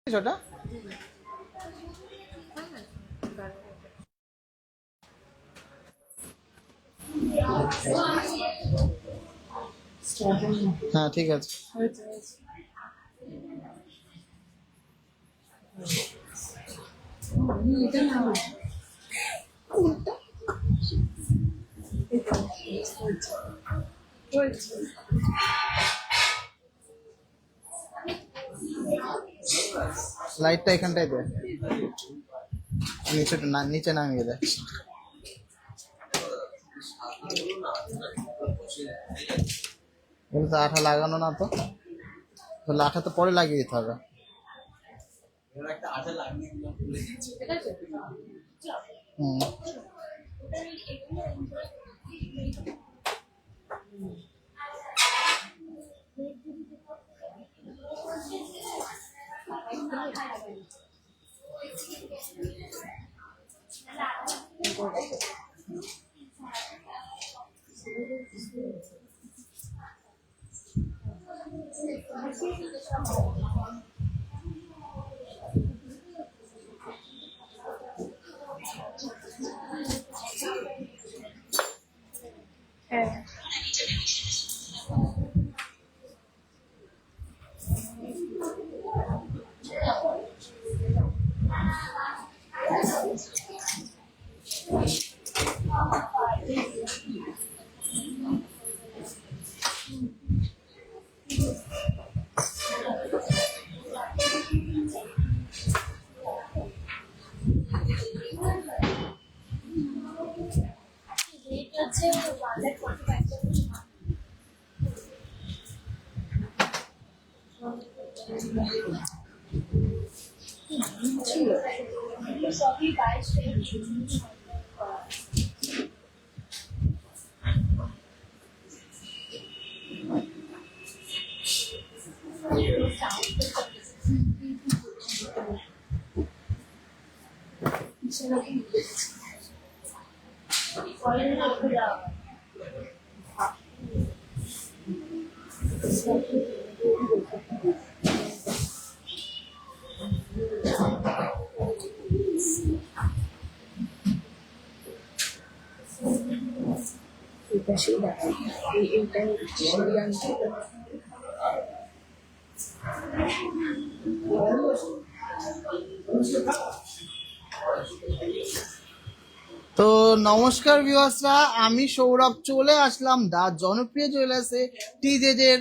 ওটা হ্যাঁ ঠিক আছে। লাইটটা এখানটায় দে, নিচে না, নিচে নামিয়ে দে। এগুলো তো আঠা লাগানো না, তো আঠা তো পরে লাগিয়ে দিতে হবে। হুম তো নমস্কার ভিউয়ার্সরা, আমি সৌরভ চলে আসলাম দা জনপ্রিয় জুয়েলার্সে টিজেজের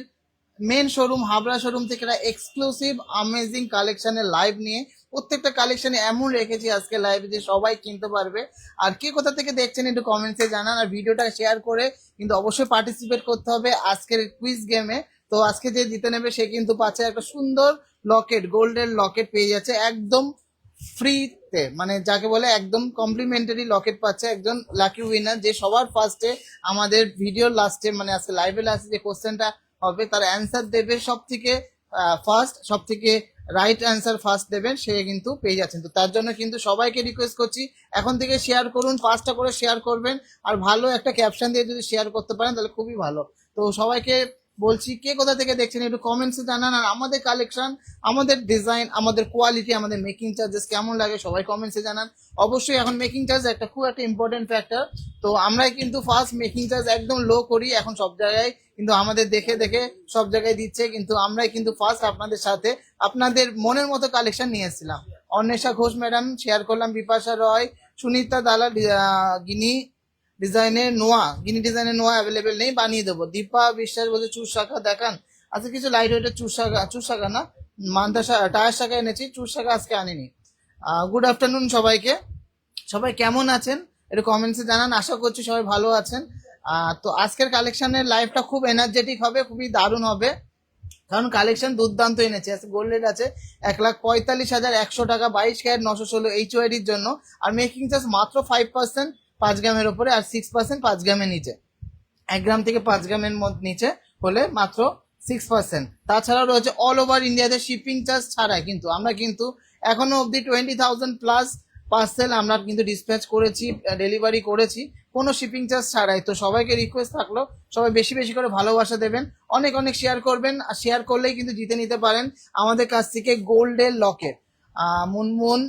মেন শোরুম হাবড়া শোরুম থেকে একটা এক্সক্লুসিভ অ্যামেজিং কালেকশনের লাইভ নিয়ে। প্রত্যেকটা কালেকশনে এমন রেখেছি আজকে লাইভে যে সবাই কিনতে পারবে। আর কে কোথা থেকে দেখছেন একটু কমেন্টসে জানান, আর ভিডিওটা শেয়ার করে কিন্তু অবশ্যই পার্টিসিপেট করতে হবে আজকের কুইজ গেমে। তো আজকে যে জিতে নেবে সে কিন্তু পাচ্ছে একটা সুন্দর লকেট, গোল্ডের লকেট পেয়ে যাচ্ছে একদম ফ্রিতে, মানে যাকে বলে একদম কমপ্লিমেন্টারি লকেট পাচ্ছে একজন লাকি উইনার, যে সবার ফার্স্টে আমাদের ভিডিওর লাস্টে মানে আজকে লাইভে লাস্টে যে কোশ্চেনটা হবে তার অ্যান্সার দেবে সব থেকে ফার্স্ট, সব থেকে রাইট অ্যান্সার ফার্স্ট দেবেন, সে কিন্তু পেয়ে যাচ্ছেন। তো তার জন্য কিন্তু সবাইকে রিকোয়েস্ট করছি এখন থেকে শেয়ার করুন, 5টা করে শেয়ার করবেন, আর ভালো একটা ক্যাপশন দিয়ে যদি শেয়ার করতে পারেন তাহলে খুবই ভালো। তো সবাইকে বলছি কে কোথা থেকে দেখছেন একটু কমেন্টসে জানান, আর আমাদের কালেকশন, আমাদের ডিজাইন, আমাদের কোয়ালিটি, আমাদের মেকিং চার্জেস কেমন লাগে সবাই কমেন্টসে জানান। অবশ্যই এখন মেকিং চার্জ একটা খুব একটা ইম্পর্টেন্ট ফ্যাক্টর, তো আমরাই কিন্তু ফার্স্ট মেকিং চার্জ একদম লো করি এখন সব জায়গায়, কিন্তু আমাদের দেখে দেখে সব জায়গায় দিচ্ছে, কিন্তু আমরাই কিন্তু ফার্স্ট আপনাদের সাথে আপনাদের মনের মতো কালেকশন নিয়ে এসেছিলাম। অন্বেষা ঘোষ ম্যাডাম শেয়ার করলাম, বিপাশা রয়, সুনিতা দালা, গিনি ডিজাইনের নোয়া অ্যাভেলেবেল নেই, বানিয়ে দেবো। দীপা বিশ্বাস বলছে চুর শাখা দেখান, আজকে কিছু লাইট ওয়েটের চুর শাখা না, মান্তা টায়ার শাখা এনেছি, চুর শাখা আজকে আনিনি। গুড আফটারনুন সবাইকে, সবাই কেমন আছেন একটু কমেন্টসে জানান, আশা করছি সবাই ভালো আছেন। তো আজকের কালেকশনের লাইভটা খুব এনার্জেটিক হবে, খুবই দারুণ হবে, কারণ কালেকশন দুর্দান্ত এনেছে। গোল্ড রেট আছে 1,45,100 টাকা, 22 ক্যারেট 916 এইচওয়াইডির জন্য, আর মেকিং চার্জ মাত্র 5% 5 গ্রামের ওপরে, আর 6% 5 গ্রামের নিচে। 1 গ্রাম থেকে 5 গ্রামের নিচে হলে মাত্র 6%। তাছাড়াও রয়েছে অল ওভার ইন্ডিয়াতে শিপিং চার্জ ছাড়াই, কিন্তু আমরা কিন্তু এখনো অবধি 20,000 প্লাস পার্সেল আমরা কিন্তু ডিসপ্যাচ করেছি, ডেলিভারি করেছি কোনো শিপিং চার্জ ছাড়াই। তো সবাইকে রিকোয়েস্ট থাকলো সবাই বেশি বেশি করে ভালোবাসা দেবেন, অনেক অনেক শেয়ার করবেন, আর শেয়ার করলেই কিন্তু জিতে নিতে পারেন আমাদের কাছ থেকে গোল্ডের লকেট। মুনমুন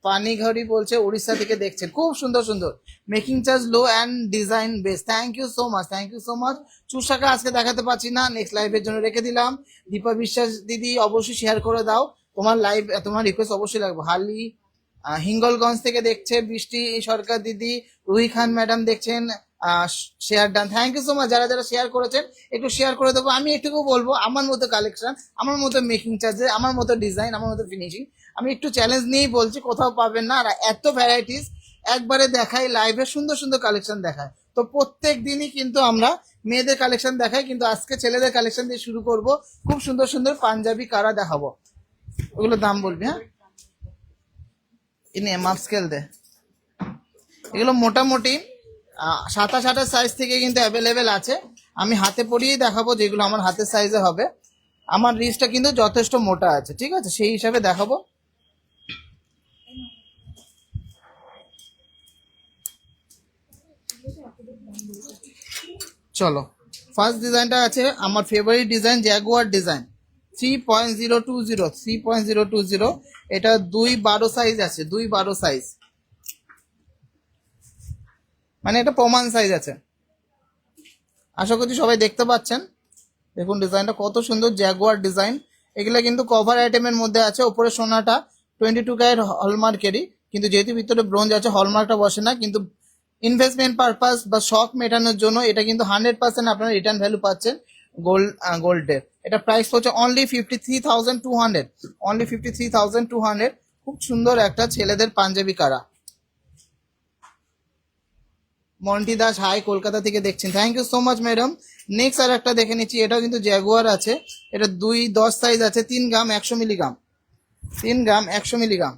পানিঘড়ি বলছে উড়িষ্যা থেকে দেখছেন, খুব সুন্দর সুন্দর, making charge low and design best. Thank you so much, thank you so much. চুষাকা আজকে দেখাতে পারছি না, নেক্সট লাইভের জন্য রেখে দিলাম। দীপা বিশ্বাস দিদি অবশ্যই শেয়ার করে দাও, তোমার লাইভ তোমার রিকোয়েস্ট অবশ্যই লাগবে। হালি হিঙ্গলগঞ্জ থেকে দেখছে বৃষ্টি সরকার দিদি, রুহি খান ম্যাডাম দেখছেন, share done. Thank you so much যারা যারা শেয়ার করেছেন, একটু শেয়ার করে দেবো। আমি একটুকু বলবো, আমার মতো কালেকশন, আমার মতো মেকিং চার্জে, আমার মতো ডিজাইন, আমার মতো ফিনিশিং, আমি একটু চ্যালেঞ্জ নিয়েই বলছি, কোথাও পাবেন না। আর এত ভ্যারাইটিস একবারে দেখাই, লাইভে সুন্দর সুন্দর কালেকশন দেখায়। তো প্রত্যেক দিনই কিন্তু আমরা মেয়েদের কালেকশন দেখাই, কিন্তু আজকে ছেলেদের কালেকশন দিয়ে শুরু করব। খুব সুন্দর সুন্দর পাঞ্জাবি কারা দেখাবো, ওগুলো দাম বলবি। হ্যাঁ, ইনি মাপ স্কেল দে। এগুলো মোটামুটি 27-28 সাইজ থেকে কিন্তু অ্যাভেলেবেল আছে। আমি হাতে পরিয়েই দেখাবো যেগুলো আমার হাতের সাইজে হবে। আমার রিচটা কিন্তু যথেষ্ট মোটা আছে, ঠিক আছে, সেই হিসাবে দেখাবো। চলো, ফার্স্ট ডিজাইনটা আছে আমার ফেভারিট ডিজাইন, জ্যাগুয়ার ডিজাইন 3.020, 3.020। এটা 2-12 সাইজ আছে, 2-12 সাইজ, মানে এটা প্রমাণ সাইজ আছে। আশা করছি সবাই দেখতে পাচ্ছেন। দেখুন ডিজাইনটা কত সুন্দর, জ্যাগুয়ার ডিজাইন। এগুলো কিন্তু কভার আইটেমের মধ্যে আছে। ওপরে সোনাটা 22 ক্যারেট হলমার্কেরই, কিন্তু যেহেতু ভিতরে ব্রোঞ্জ আছে হলমার্কটা বসে না, কিন্তু ইনভেস্টমেন্ট পারপাস বা শখ মেটানোর জন্য এটা কিন্তু 100% আপনারা রিটার্ন ভ্যালু পাচ্ছেন গোল্ডের। এটা প্রাইস হচ্ছে অনলি 53,200, অনলি 53,200। খুব সুন্দর একটা ছেলেদের পাঞ্জাবি কারা। মন্টি দাস হাই, কলকাতা থেকে দেখছেন, thank you so much madam. Next আর একটা দেখে নিচ্ছি, এটাও কিন্তু জ্যাগুয়ার আছে। এটা 2-10 সাইজ আছে, 3 গ্রাম 100 মিলিগ্রাম, 3 গ্রাম 100 মিলিগ্রাম।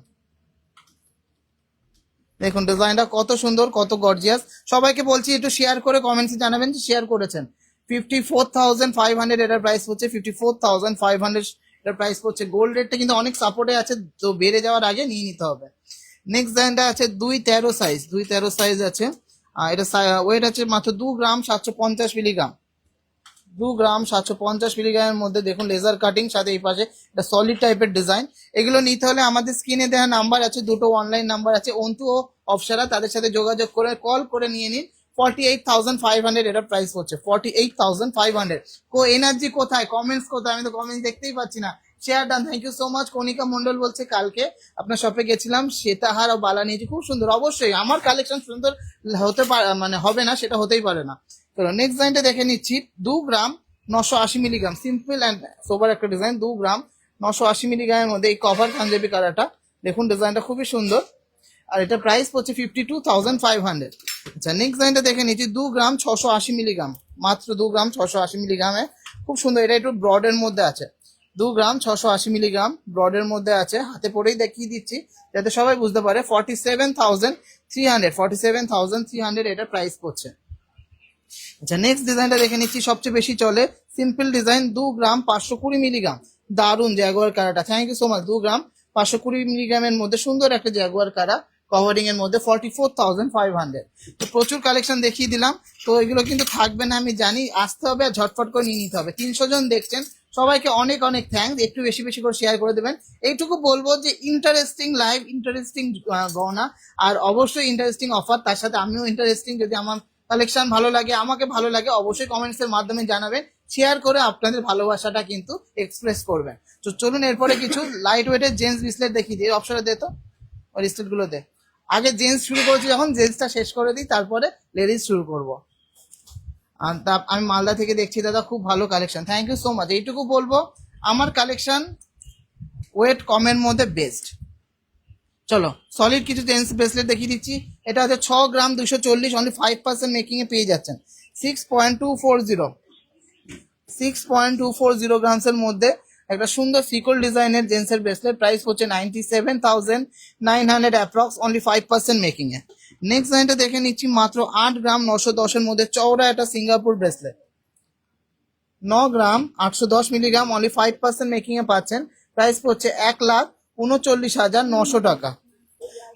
দেখুন ডিজাইনটা কত সুন্দর, কত গর্জিয়াস। সবাইকে বলছি একটু শেয়ার করে কমেন্টসে জানাবেন যে শেয়ার করেছেন। 54,500 এটার প্রাইস হচ্ছে, 54,500 এটার প্রাইস হচ্ছে। গোল্ড রেটটা কিন্তু অনেক সাপোর্টে আছে, তো বেড়ে যাওয়ার আগে নিয়ে নিতে হবে। নেক্সট ডিজাইনটা আছে 2-13 সাইজ, 2-13 সাইজ আছে। এটা ওয়েট আছে মাত্র 2 গ্রাম 750 মিলিগ্রাম, 2 গ্রাম 750 মিলিগ্রামের মধ্যে। দেখুন লেজার কাটিং, সাথে এই পাশে একটা সলিড টাইপের ডিজাইন। এগুলো নিতে হলে আমাদের স্ক্রিনে দেওয়া নাম্বার আছে, দুটো অনলাইন নাম্বার আছে, অন্তু ও অপসারা, তাদের সাথে যোগাযোগ করে কল করে নিয়ে নিন। 48,500 এটা প্রাইস হচ্ছে, 48,500। এনার্জি কোথায়, কমেন্টস কোথায়, আমি তো কমেন্টস দেখতেই পাচ্ছি না। Share done, thank you so much. Kanika Mondal বলছে কালকে আপনার শপে গেছিলাম, সীতাহার ও বালা নিয়েছি, খুব সুন্দর। অবশ্যই আমার কালেকশন সুন্দর হতে পারে, মানে হবে না সেটা হতেই পারে না। চলো নেক্সট ডিজাইনটা দেখে নিচ্ছি। 2 গ্রাম 980 মিলিগ্রাম, সিম্পল অ্যান্ড সোবার একটা ডিজাইন। 2 গ্রাম 980 মিলিগ্রামের মধ্যে এই কভার পাঞ্জাবি কালারটা। দেখুন ডিজাইনটা খুবই সুন্দর, আর এটা প্রাইস পড়ছে 52,500। আচ্ছা নেক্সট ডিজাইনটা দেখে নিচ্ছি। 2 গ্রাম 680 মিলিগ্রাম, মাত্র 2 গ্রাম 680 মিলিগ্রামে, খুব সুন্দর। এটা একটু ব্রডের মধ্যে আছে, 2 গ্রাম 680 মিলিগ্রাম ব্রডের মধ্যে আছে। হাতে পরেই দেখিয়ে দিচ্ছি যাতে সবাই বুঝতে পারে। 47,300, 47,300 এটা প্রাইস পড়ছে। আচ্ছা নেক্সট ডিজাইনটা দেখে নিচ্ছি, সবচেয়ে বেশি চলে সিম্পল ডিজাইন। 2 গ্রাম 520 মিলিগ্রাম, দারুন জ্যাগুয়ার কারাটা, thank you so much. 2 gram 520 মিলিগ্রামের মধ্যে সুন্দর একটা জ্যাগুয়ার কারা কভারিং এর মধ্যে, 44,500। তো প্রচুর কালেকশন দেখিয়ে দিলাম, তো এগুলো কিন্তু থাকবে না আমি জানি, আসতে হবে আর ঝটফট করে নিয়ে নিতে হবে। 300 জন দেখছেন, সবাইকে অনেক অনেক থ্যাংকস। একটু বেশি বেশি করে শেয়ার করে দেবেন। এইটুকু বলবো যে ইন্টারেস্টিং লাইভ, ইন্টারেস্টিং গহনা, আর অবশ্যই ইন্টারেস্টিং অফার, তার সাথে আমিও ইন্টারেস্টিং। যদি আমার কালেকশন ভালো লাগে, আমাকে ভালো লাগে, অবশ্যই কমেন্টস এর মাধ্যমে জানাবেন। শেয়ার করে আপনাদের ভালোবাসাটা কিন্তু এক্সপ্রেস করবেন। তো চলুন এরপরে কিছু লাইট ওয়েটের জেন্টস ব্রেসলেট দেখিয়ে দিই। অপশনটা দে তো, ওই ব্রেসলেট গুলো দে। আগে জেন্টস শুরু করেছি, যখন জেন্টসটা শেষ করে দিই তারপরে লেডিস শুরু করবো। আর আমি মালদা থেকে দেখছি দাদা, খুব ভালো collection, thank you so much. এইটুকু বলবো আমার কালেকশন ওয়েট কমের মধ্যে বেস্ট। চলো সলিড কিছু জেন্টস ব্রেসলেট দেখিয়ে দিচ্ছি। এটা হচ্ছে 6 গ্রাম 240, অনলি 5% মেকিং এ পেয়ে যাচ্ছেন। 6.240, 6.240 গ্রামস এর মধ্যে একটা সুন্দর সিকল ডিজাইনের জেন্টসের ব্রেসলেট, প্রাইস হচ্ছে 97,900 অ্যাপ্রক্স, অনলি 5% মেকিং এ। নেক্সট লাইনটা দেখে নিচ্ছি, মাত্র 8 গ্রাম 910 এর মধ্যে চওড়া একটা সিঙ্গাপুর ব্রেসলেট, 9 গ্রাম 810 মিলিগ্রাম, অনলি 5% মেকিং এ পাচ্ছেন। প্রাইস পড়ছে 1,39,900 টাকা।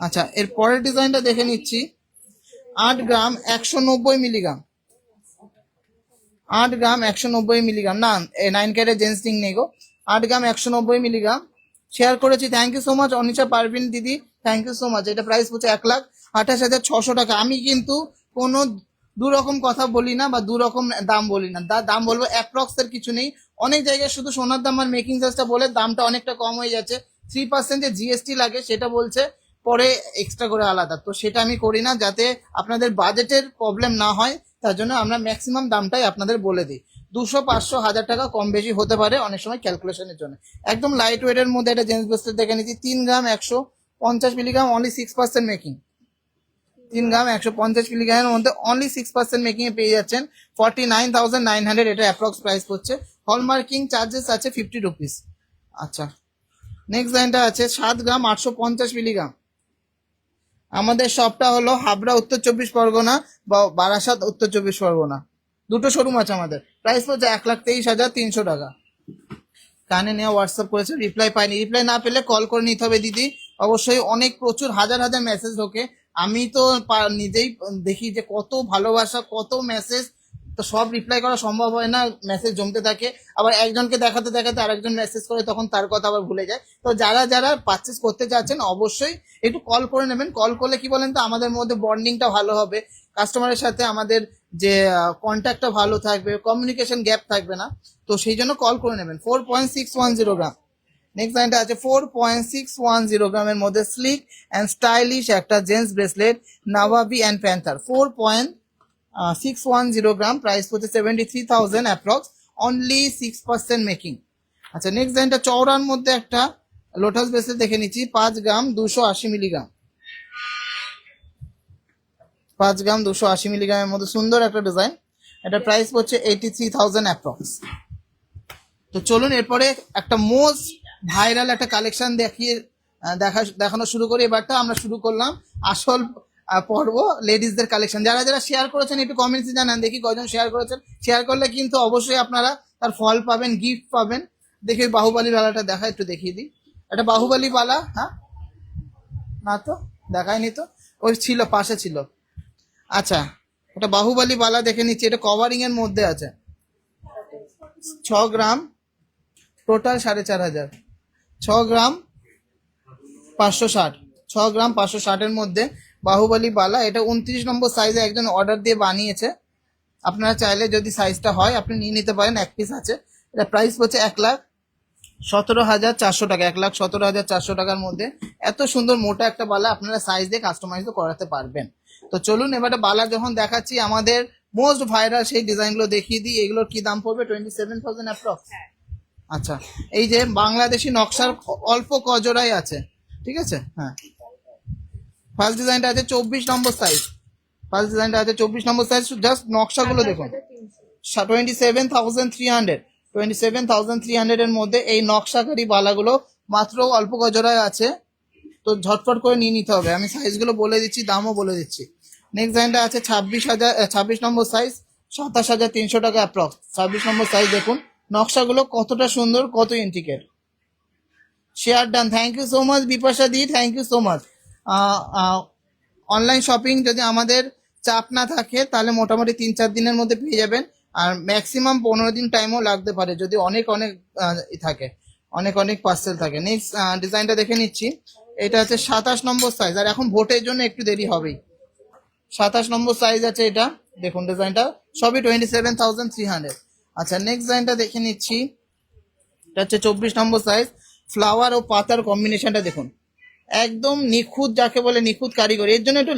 আচ্ছা, এর পরের ডিজাইনটা দেখে নিচ্ছি। 8 গ্রাম 190 মিলিগ্রাম, 8 গ্রাম 190 মিলিগ্রাম, না 9 ক্যারেট জেন্টস রিং নেই গো। 8 গ্রাম 190 মিলিগ্রাম শেয়ার করেছি। Thank you so much Anisha Parvin দিদি, থ্যাংক ইউ সো মাচ। এটা প্রাইস হচ্ছে 1,28,600 টাকা। আমি কিন্তু কোনো দু রকম কথা বলি না বা দু রকম দাম বলি না, দাম বলবো অ্যাপ্রক্স এর কিছু নেই। অনেক জায়গায় শুধু সোনার দাম আর মেকিং চার্জটা বলে দামটা অনেকটা কম হয়ে যাচ্ছে। 3% যে জিএসটি লাগে সেটা বলছে পরে এক্সট্রা করে আলাদা, তো সেটা আমি করি না, যাতে আপনাদের বাজেটের প্রবলেম না হয়। তার জন্য আমরা ম্যাক্সিমাম দামটাই আপনাদের বলে দিই। 200, 500, 1000 টাকা কম বেশি হতে পারে অনেক সময় ক্যালকুলেশনের জন্য। একদম লাইট ওয়েটের মধ্যে একটা জেন্টস ব্রেসলেট দেখে নিচ্ছি। 3 গ্রাম 150 মিলিগ্রাম, অনলি 6% মেকিং। 3 গ্রাম 150 মিলিগ্রামের মধ্যে অনলি 6% মেকিং এ পেয়ে যাচ্ছেন। 49,900 এটা অ্যাপ্রক্স প্রাইস পড়ছে। হলমার্কিং চার্জেস আছে 50 রুপিস। আচ্ছা, নেক্সট লাইনটা আছে 7 গ্রাম 850 মিলিগ্রাম। আমাদের শপটা হলো হাবড়া উত্তর 24 পরগনা বা বারাসাত উত্তর 24 পরগনা, দুটো শোরুম আছে আমাদের। প্রাইস পড়ছে 1,23,300 টাকা। কানে নেওয়া হোয়াটসঅ্যাপ করেছে, রিপ্লাই পাইনি। রিপ্লাই না পেলে কল করে নিতে হবে দিদি। অবশ্যই অনেক প্রচুর হাজার হাজার মেসেজ ঢোকে। আমি তো নিজেই দেখি যে কত ভালোবাসা, কত মেসেজ, তো সব রিপ্লাই করা সম্ভব হয় না, মেসেজ জমতে থাকে। আবার একজনকে দেখাতে দেখাতে আরেকজন মেসেজ করে, তখন তার কথা আবার ভুলে যায়। তো যারা যারা পারচেস করতে চাচ্ছেন অবশ্যই একটু কল করে নেবেন। কল করলে কি বলেন তো, আমাদের মধ্যে বন্ডিংটা ভালো হবে, কাস্টমারের সাথে আমাদের যে কন্ট্যাক্টটা ভালো থাকবে, কমিউনিকেশন গ্যাপ থাকবে না। তো সেই জন্য কল করে নেবেন। 4.610 গ্রাম। নেক্সট লাইনটা আছে 4.610 গ্রামের মধ্যে স্লিক অ্যান্ড স্টাইলিশ একটা জেন্টস ব্রেসলেট, নাভাবি অ্যান্ড প্যান্থার। 4.610 গ্রাম, প্রাইস হচ্ছে 73,000 অ্যাপ্রক্স, অনলি 6% মেকিং। আচ্ছা, নেক্সট লাইনটা চওড়ার মধ্যে একটা লোটাস ব্রেসলেট দেখে নিচ্ছি। 5 গ্রাম 280 মিলিগ্রাম, 5 গ্রাম 280 মিলিগ্রামের মধ্যে সুন্দর একটা ডিজাইন। এটা প্রাইস পড়ছে 83,000 অ্যাপ্রক্স। তো চলুন এরপরে একটা মোস্ট ভাইরাল একটা কালেকশন দেখানো শুরু করি। এবারটা আমরা শুরু করলাম আসল পর্ব, লেডিসদের কালেকশন। যারা যারা শেয়ার করেছেন একটু কমেন্টসে জানান, দেখি কয়জন শেয়ার করেছেন। শেয়ার করলে কিন্তু অবশ্যই আপনারা তার ফল পাবেন, গিফট পাবেন। দেখি বাহুবালি বালাটা দেখা, একটু দেখিয়ে দিই। এটা বাহুবালি বালা, হ্যাঁ না তো দেখায়নি তো, ওই ছিল পাশে ছিল। আচ্ছা, এটা বাহুবালি বালা দেখে নিচ্ছি। এটা কভারিং এর মধ্যে আছে। 6 গ্রাম, টোটাল 4,500। 6 গ্রাম 560, 6 গ্রাম 560-এর মধ্যে বাহুবলী বালা। এটা 29 নম্বর সাইজে একজন অর্ডার দিয়ে বানিয়েছে। আপনারা চাইলে যদি সাইজটা হয় আপনি নিয়ে নিতে পারেন, এক পিস আছে। এটা প্রাইস হচ্ছে 1,17,400 টাকা, 1,17,400 টাকার মধ্যে এত সুন্দর মোটা একটা বালা আপনারা সাইজ দিয়ে কাস্টমাইজও করাতে পারবেন। তো চলুন এবারে বালা যখন দেখাচ্ছি, আমাদের মোস্ট ভাইরাল সেই ডিজাইনগুলো দেখিয়ে দিই। এগুলোর কি দাম পড়বে? 27,000 অ্যাপ্রক্স। আচ্ছা, এই যে বাংলাদেশি নকশার অল্প কজরাই আছে, ঠিক আছে। হ্যাঁ, ফার্স্ট ডিজাইনটা আছে 24 নম্বর সাইজ। ফার্স্ট ডিজাইনটা আছে 24 নম্বর সাইজ। জাস্ট নকশাগুলো দেখুন। 27,300, 27,300 এর মধ্যে এই নকশাকারী বালাগুলো মাত্র অল্প গজরায় আছে। তো ঝটপট করে নিয়ে নিতে হবে। আমি সাইজগুলো বলে দিচ্ছি, দামও বলে দিচ্ছি। নেক্সট ডিজাইনটা আছে 26 নম্বর সাইজ, 27,300 টাকা অ্যাপ্রক্স। 26 নম্বর সাইজ দেখুন নকশাগুলো কতটা সুন্দর, কত intricate. Share done, thank you so much Bipasha di, thank you so much. Online shopping যদি আমাদের চাপ না থাকে তাহলে মোটামুটি 3-4 দিনের মধ্যে পেয়ে যাবেন। আর ম্যাক্সিমাম 15 দিন টাইমও লাগতে পারে যদি অনেক অনেক থাকে, অনেক অনেক পার্সেল থাকে। নেক্সট ডিজাইনটা দেখে নিচ্ছি। এটা হচ্ছে 27 নম্বর সাইজ, আর এখন ভোটের জন্য একটু দেরি হবেই। 27 নম্বর সাইজ আছে এটা, দেখুন ডিজাইনটা সবই 27,300। আচ্ছা, নেক্সট ডিজাইনটা দেখে নিচ্ছি। এটা হচ্ছে 24 নম্বর সাইজ। ফ্লাওয়ার ও পাতার কম্বিনেশনটা দেখুন, একদম নিখুঁত, যাকে বলে নিখুঁত কারিগরি। এর জন্য একটু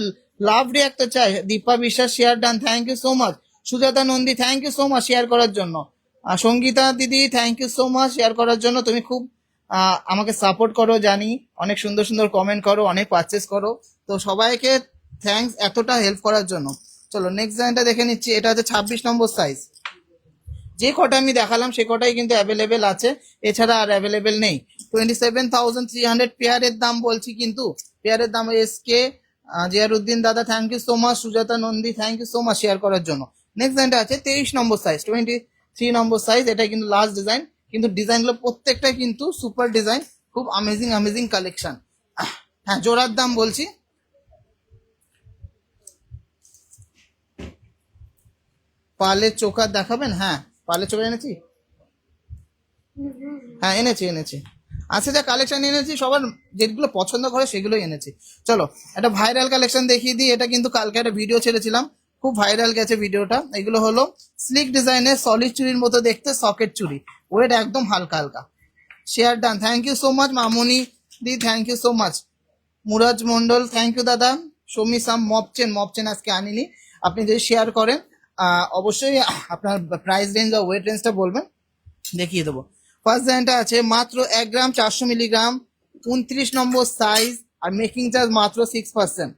লাভ রিয়াক্ট তো চাই। Dipa Biswas share done, thank you so much. Sujata Nandi, thank you so much share করার জন্য। সঙ্গীতা দিদি, thank you so much share করার জন্য। তুমি খুব আমাকে সাপোর্ট করো জানি, অনেক সুন্দর সুন্দর কমেন্ট করো, অনেক পারচেস করো। তো সবাইকে থ্যাংকস এতটা হেল্প করার জন্য। চলো নেক্সট ডিজাইনটা দেখে নিচ্ছি। এটা হচ্ছে 26 নম্বর সাইজ। যে কটা আমি দেখালাম সে কটাই কিন্তু অ্যাভেলেবেল আছে, এছাড়া আর অ্যাভেলেবেল নেই। 27,300 পেয়ারের দাম বলছি, কিন্তু পেয়ারের দাম। এসকে জিয়ারুদ্দিন দাদা, thank you so much. Sujata Nandi, thank you so much share করার জন্য। নেক্সট ডিজাইনটা আছে 23 নম্বর সাইজ, 23 নম্বর সাইজ। এটা কিন্তু লাস্ট ডিজাইন, কিন্তু ডিজাইনগুলো প্রত্যেকটা কিন্তু সুপার ডিজাইন, খুব আমেজিং আমেজিং কালেকশন। হ্যাঁ জোড়ার দাম বলছি, পালের চোকার দেখাবেন? হ্যাঁ পালের চোকার এনেছি, হ্যাঁ এনেছি। আচ্ছা যা কালেকশন এনেছি সবার যেগুলো পছন্দ করে সেগুলোই এনেছি। চলো একটা ভাইরাল কালেকশন দেখিয়ে দিই। এটা কিন্তু কালকে একটা ভিডিও ছেড়েছিলাম, খুব ভাইরাল গেছে ভিডিওটা। এগুলো হলো স্লিক ডিজাইনের সলিড চুড়ির মতো দেখতে সকেট চুড়ি, ওয়েট একদম হালকা হালকা। Share done, thank you so much Mamuni di, thank you so much. Muraj Mondal, thank you দাদা। সৌমি সাম, মপচেন আজকে আনিনি। আপনি যদি শেয়ার করেন অবশ্যই আপনার প্রাইস রেঞ্জ বা ওয়েট রেঞ্জটা বলবেন, দেখিয়ে দেবো। ফার্স্ট ডিজাইনটা আছে মাত্র 1 গ্রাম 400 milligram, 29 number size, are making charge মাত্র 6%।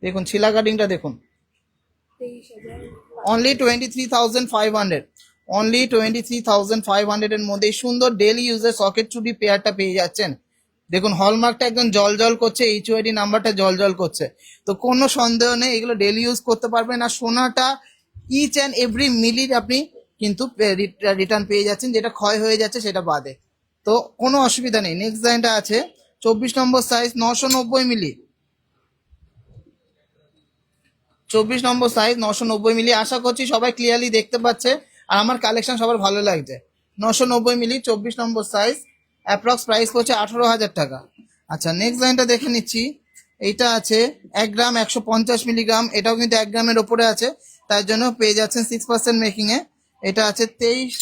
দেখুন ছিলা কাটিংটা দেখুন, অনলি 23,500, অনলি 23,500 এর মধ্যে সুন্দর ডেলি ইউজের সকেট চুড়ি পেয়ারটা পেয়ে যাচ্ছেন। দেখুন হলমার্কটা একদম জল জল করছে, এইচওআইডি নাম্বারটা জল জল করছে, তো কোনো সন্দেহ নেই এগুলো ডেলি ইউজ করতে পারবেন। আর সোনাটা ইচ অ্যান্ড এভরি মিলির আপনি কিন্তু রিটার্ন পেয়ে যাচ্ছেন, যেটা ক্ষয় হয়ে যাচ্ছে সেটা বাদে, তো কোনো অসুবিধা নেই। নেক্সট ডিজাইনটা আছে 24 নম্বর সাইজ, 990 মিলি, 24 নম্বর সাইজ 990 মিলি। আশা করছি সবাই ক্লিয়ারলি দেখতে পাচ্ছে আর আমার কালেকশন সবার ভালো লাগছে। 990 মিলি 24 নম্বর সাইজ, অ্যাপ্রক্স প্রাইস পড়ছে 18,000 টাকা। আচ্ছা নেক্সট লাইনটা দেখে নিচ্ছি। এইটা আছে 1 গ্রাম 150 মিলিগ্রাম, এটাও কিন্তু 1 গ্রামের ওপরে আছে, তার জন্য পেয়ে যাচ্ছেন 6% মেকিং এ। এটা আছে 23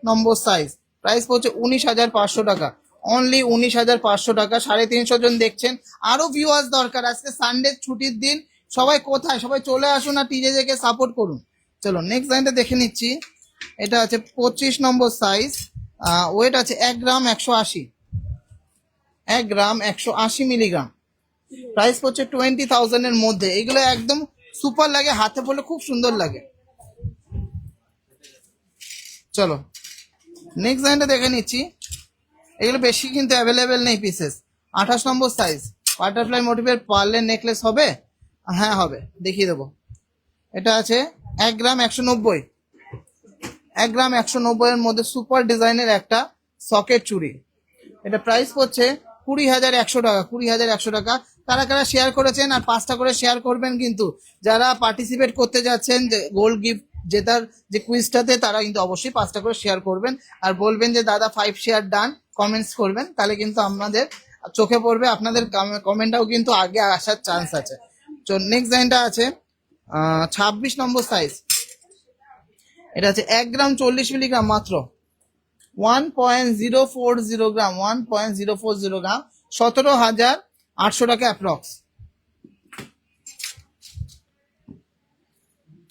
নম্বর সাইজ, প্রাইস পড়ছে 19,500 টাকা, অনলি 19,500 টাকা। 350 জন দেখছেন, আরো ভিউয়ার্স দরকার। আজকে সানডে ছুটির দিন, সবাই কোথায়, সবাই চলে আসুন আর টিজেজেকে সাপোর্ট করুন। চলো নেক্সট লাইনটা দেখে নিচ্ছি। এটা আছে 25 নম্বর সাইজ, ওয়েট আছে 1 গ্রাম 180, 1 গ্রাম 180 মিলিগ্রাম, প্রাইস পড়ছে 20,000 এর মধ্যে। এগুলো একদম সুপার লাগে, হাতে পড়লে খুব সুন্দর লাগে। চলো নেক্সট লাইনটা দেখে নিচ্ছি। এগুলো বেশি কিন্তু অ্যাভেলেবেল নেই পিসেস। 28 নম্বর সাইজ, বাটারফ্লাই মোটিভের পার্লের নেকলেস হবে? হ্যাঁ হবে, দেখিয়ে দেবো। এটা আছে 1 গ্রাম 190, 1 গ্রাম 190 এর মধ্যে সুপার ডিজাইনের একটা সকেট চুড়ি। এটা প্রাইস পড়ছে 20,100 টাকা, 20,100 টাকা। কারা কারা শেয়ার করেছেন আর 5টা করে শেয়ার করবেন কিন্তু। যারা পার্টিসিপেট করতে যাচ্ছেন যে গোল্ড গিফট জেতার যে কুইজটাতে, তারা কিন্তু অবশ্যই 5টা করে শেয়ার করবেন আর বলবেন যে দাদা 5 শেয়ার ডান, কমেন্টস করবেন, তাহলে কিন্তু আমাদের চোখে পড়বে, আপনাদের কমেন্টটাও কিন্তু আগে আসার চান্স আছে। তো নেক্সট লাইনটা আছে 26 নম্বর সাইজ, এটা আছে 1 গ্রাম 40 মিলিগ্রাম, মাত্র 1.040 গ্রাম, 1.040 গ্রাম, 17,800 টাকা অ্যাপ্রক্স।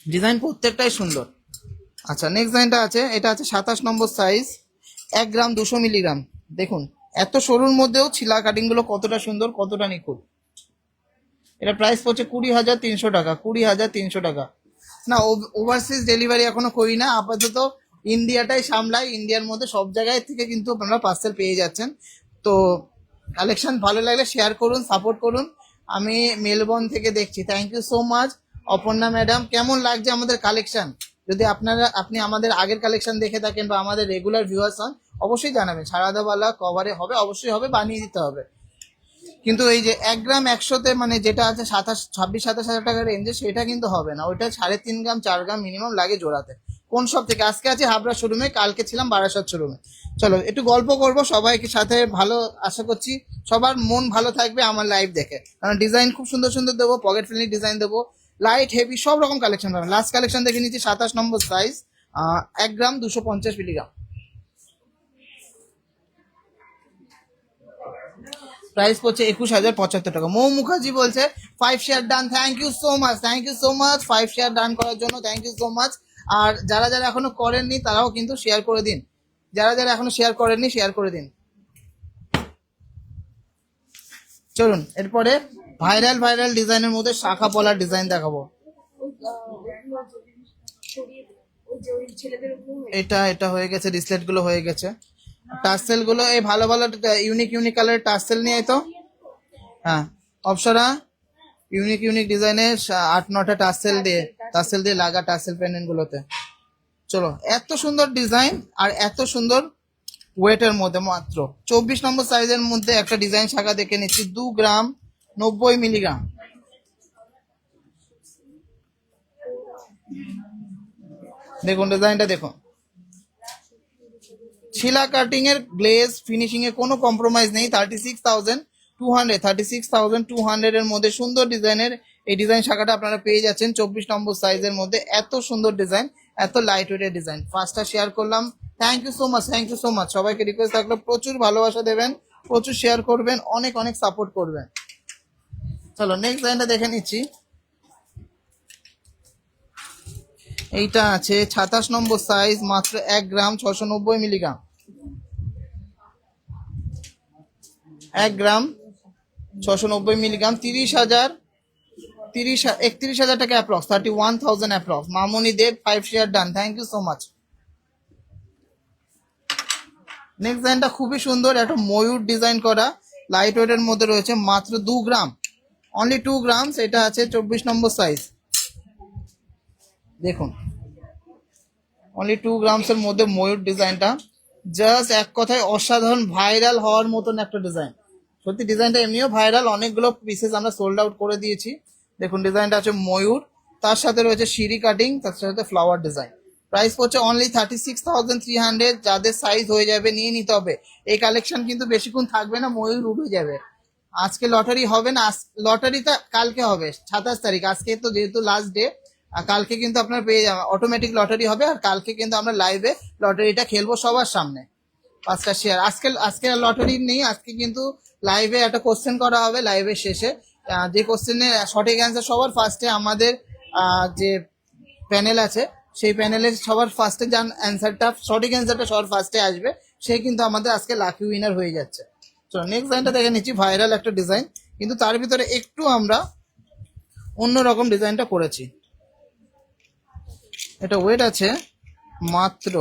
ডিজাইন প্রত্যেকটাই সুন্দর। আচ্ছা নেক্সট ডিজাইনটা আছে, এটা আছে 27 নম্বর সাইজ, 1 গ্রাম 200 মিলিগ্রাম। দেখুন এত সরুর মধ্যেও ছিলা কাটিং গুলো কতটা সুন্দর, কতটা নিখুঁত। এটা প্রাইস পড়ছে 20,300 টাকা, 20,300 টাকা। না ওভারসিজ ডেলিভারি এখনো করি না, আপাতত ইন্ডিয়াটাই সামলাই। ইন্ডিয়ার মধ্যে সব জায়গায় থেকে কিন্তু আপনারা পার্সেল পেয়ে যাচ্ছেন। তো কালেকশন ভালো লাগলে শেয়ার করুন, সাপোর্ট করুন। আমি মেলবোর্ন থেকে দেখছি, thank you so much. Aparna madam, কেমন লাগছে আমাদের কালেকশন? যদি আপনি আমাদের আগের কালেকশন দেখে থাকেন বা আমাদের রেগুলার ভিউয়ার্স হন, অবশ্যই জানাবেন। সারাদাওয়ালা কভারে হবে, অবশ্যই হবে, বানিয়ে দিতে হবে। কিন্তু এই যে 1 গ্রাম 100তে মানে যেটা আছে 26-27 হাজার টাকার রেঞ্জে, সেটা কিন্তু হবে না। ওইটা 3.5 গ্রাম 4 গ্রাম মিনিমাম লাগে জোড়াতে। কোন সব থেকে? আজকে আছে হাবড়া শোরুমে, কালকে ছিলাম বারাসাত শোরুমে। চলো একটু গল্প করবো সবাইকে সাথে, ভালো আশা করছি সবার মন ভালো থাকবে আমার লাইভ দেখে, কারণ ডিজাইন খুব সুন্দর সুন্দর দেবো, পকেট ফ্রেন্ডলি ডিজাইন দেবো, লাইট হেভি সব রকম কালেকশন পাবেন। লাস্ট কালেকশন দেখে নিচ্ছি 27 number size, 1 gram 250 milligram, price পড়ছে 21,075 টাকা। মৌ মুখার্জি বলছে 5 share done, thank you so much, thank you so much 5 share done করার জন্য, থ্যাংক ইউ সো মাচ। আর যারা যারা এখনো করেননি তারাও কিন্তু শেয়ার করে দিন, যারা যারা এখনো শেয়ার করেননি শেয়ার করে দিন। চলুন এরপরে ভাইরাল ডিজাইনের মধ্যে শাখা পলার ডিজাইন দেখাবো। এটা এটা হয়ে গেছে, রিসলেট গুলো হয়ে গেছে, টার্সেল গুলো এই ভালো ভালো ইউনিক কালারের টার্সেল নিয়ে তো। হ্যাঁ অপসরা ইউনিক ডিজাইনের 8-9টা টার্সেল দিয়ে লাগা টার্সেল পেন্ডেন্ট গুলোতে। চলো এত সুন্দর ডিজাইন আর এত সুন্দর ওয়েটের মধ্যে মাত্র 24 নম্বর সাইজের মধ্যে একটা ডিজাইন শাখা দেখে নিচ্ছি, 2 গ্রাম 90 মিলিগ্রাম। দেখুন ডিজাইনটা দেখুন, শিলা কাটিং এর গ্লেজ ফিনিশিং এ কোনো কম্প্রোমাইজ নেই। 36,200 এর মধ্যে সুন্দর ডিজাইনের এই ডিজাইন শাখাটা আপনারা পেয়ে যাচ্ছেন 24 নম্বর সাইজের মধ্যে। এত সুন্দর ডিজাইন, এত লাইট ওয়েটের ডিজাইন ফার্স্টটা শেয়ার করলাম। Thank you so much, thank you so much. সবাইকে রিকোয়েস্ট থাকলো প্রচুর ভালোবাসা দেবেন, প্রচুর শেয়ার করবেন, অনেক অনেক সাপোর্ট করবেন। চলো নেক্সট ডিজাইনটা দেখে নিচ্ছি। এইটা আছে 27 নম্বর সাইজ, মাত্র 1 গ্রাম 690 মিলিগ্রাম। 1 গ্রাম 690 মিলিগ্রাম, 31,000 টাকা approx, 31,000 approx. Mamuni Deb 5 share done, thank you so much. Next ডিজাইনটা খুবই সুন্দর, একটা ময়ূর ডিজাইন করা লাইট ওয়েটের মধ্যে রয়েছে, মাত্র 2 গ্রাম, অনলি 2 গ্রাম। এটা আছে 24 নম্বর সাইজ। দেখুন অনলি 2 গ্রামস এর মধ্যে ময়ূর ডিজাইনটা জাস্ট এক কথায় অসাধারণ, ভাইরাল হওয়ার মতন একটা ডিজাইন। সত্যি ডিজাইনটা এমনিও ভাইরাল, অনেকগুলো পিসেস আমরা সোল্ড আউট করে দিয়েছি। দেখুন ডিজাইনটা আছে ময়ূর, তার সাথে রয়েছে সিঁড়ি কাটিং, তার সাথে ফ্লাওয়ার ডিজাইন। প্রাইস পড়ছে অনলি 36,300। যাদের সাইজ হয়ে যাবে নিয়ে নিতে হবে। এই কালেকশন কিন্তু বেশিক্ষণ থাকবে না, ময়ূর উঠে যাবে। আজকে লটারি হবে না, লটারিটা কালকে হবে 27 তারিখ। আজকে তো যেহেতু লাস্ট ডে, কালকে কিন্তু আপনার পেয়ে যাবেন, অটোমেটিক লটারি হবে। আর কালকে কিন্তু আমরা লাইভে লটারিটা খেলবো সবার সামনে। 5টা শেয়ার। আজকে লটারি নেই, আজকে কিন্তু লাইভে একটা কোশ্চেন করা হবে লাইভের শেষে। যে কোশ্চেনের সঠিক অ্যান্সার সবার ফার্স্টে আমাদের যে প্যানেল আছে সেই প্যানেলের সবার ফার্স্টে যার অ্যান্সারটা সঠিক অ্যান্সারটা সবার ফার্স্টে আসবে, সে কিন্তু আমাদের আজকে লাকি উইনার হয়ে যাচ্ছে। চলো নেক্সট ডিজাইনটা দেখে নিচ্ছি, ভাইরাল একটা ডিজাইন, কিন্তু তার ভিতরে একটু আমরা অন্যরকম ডিজাইনটা করেছি। এটা ওয়েট আছে মাত্র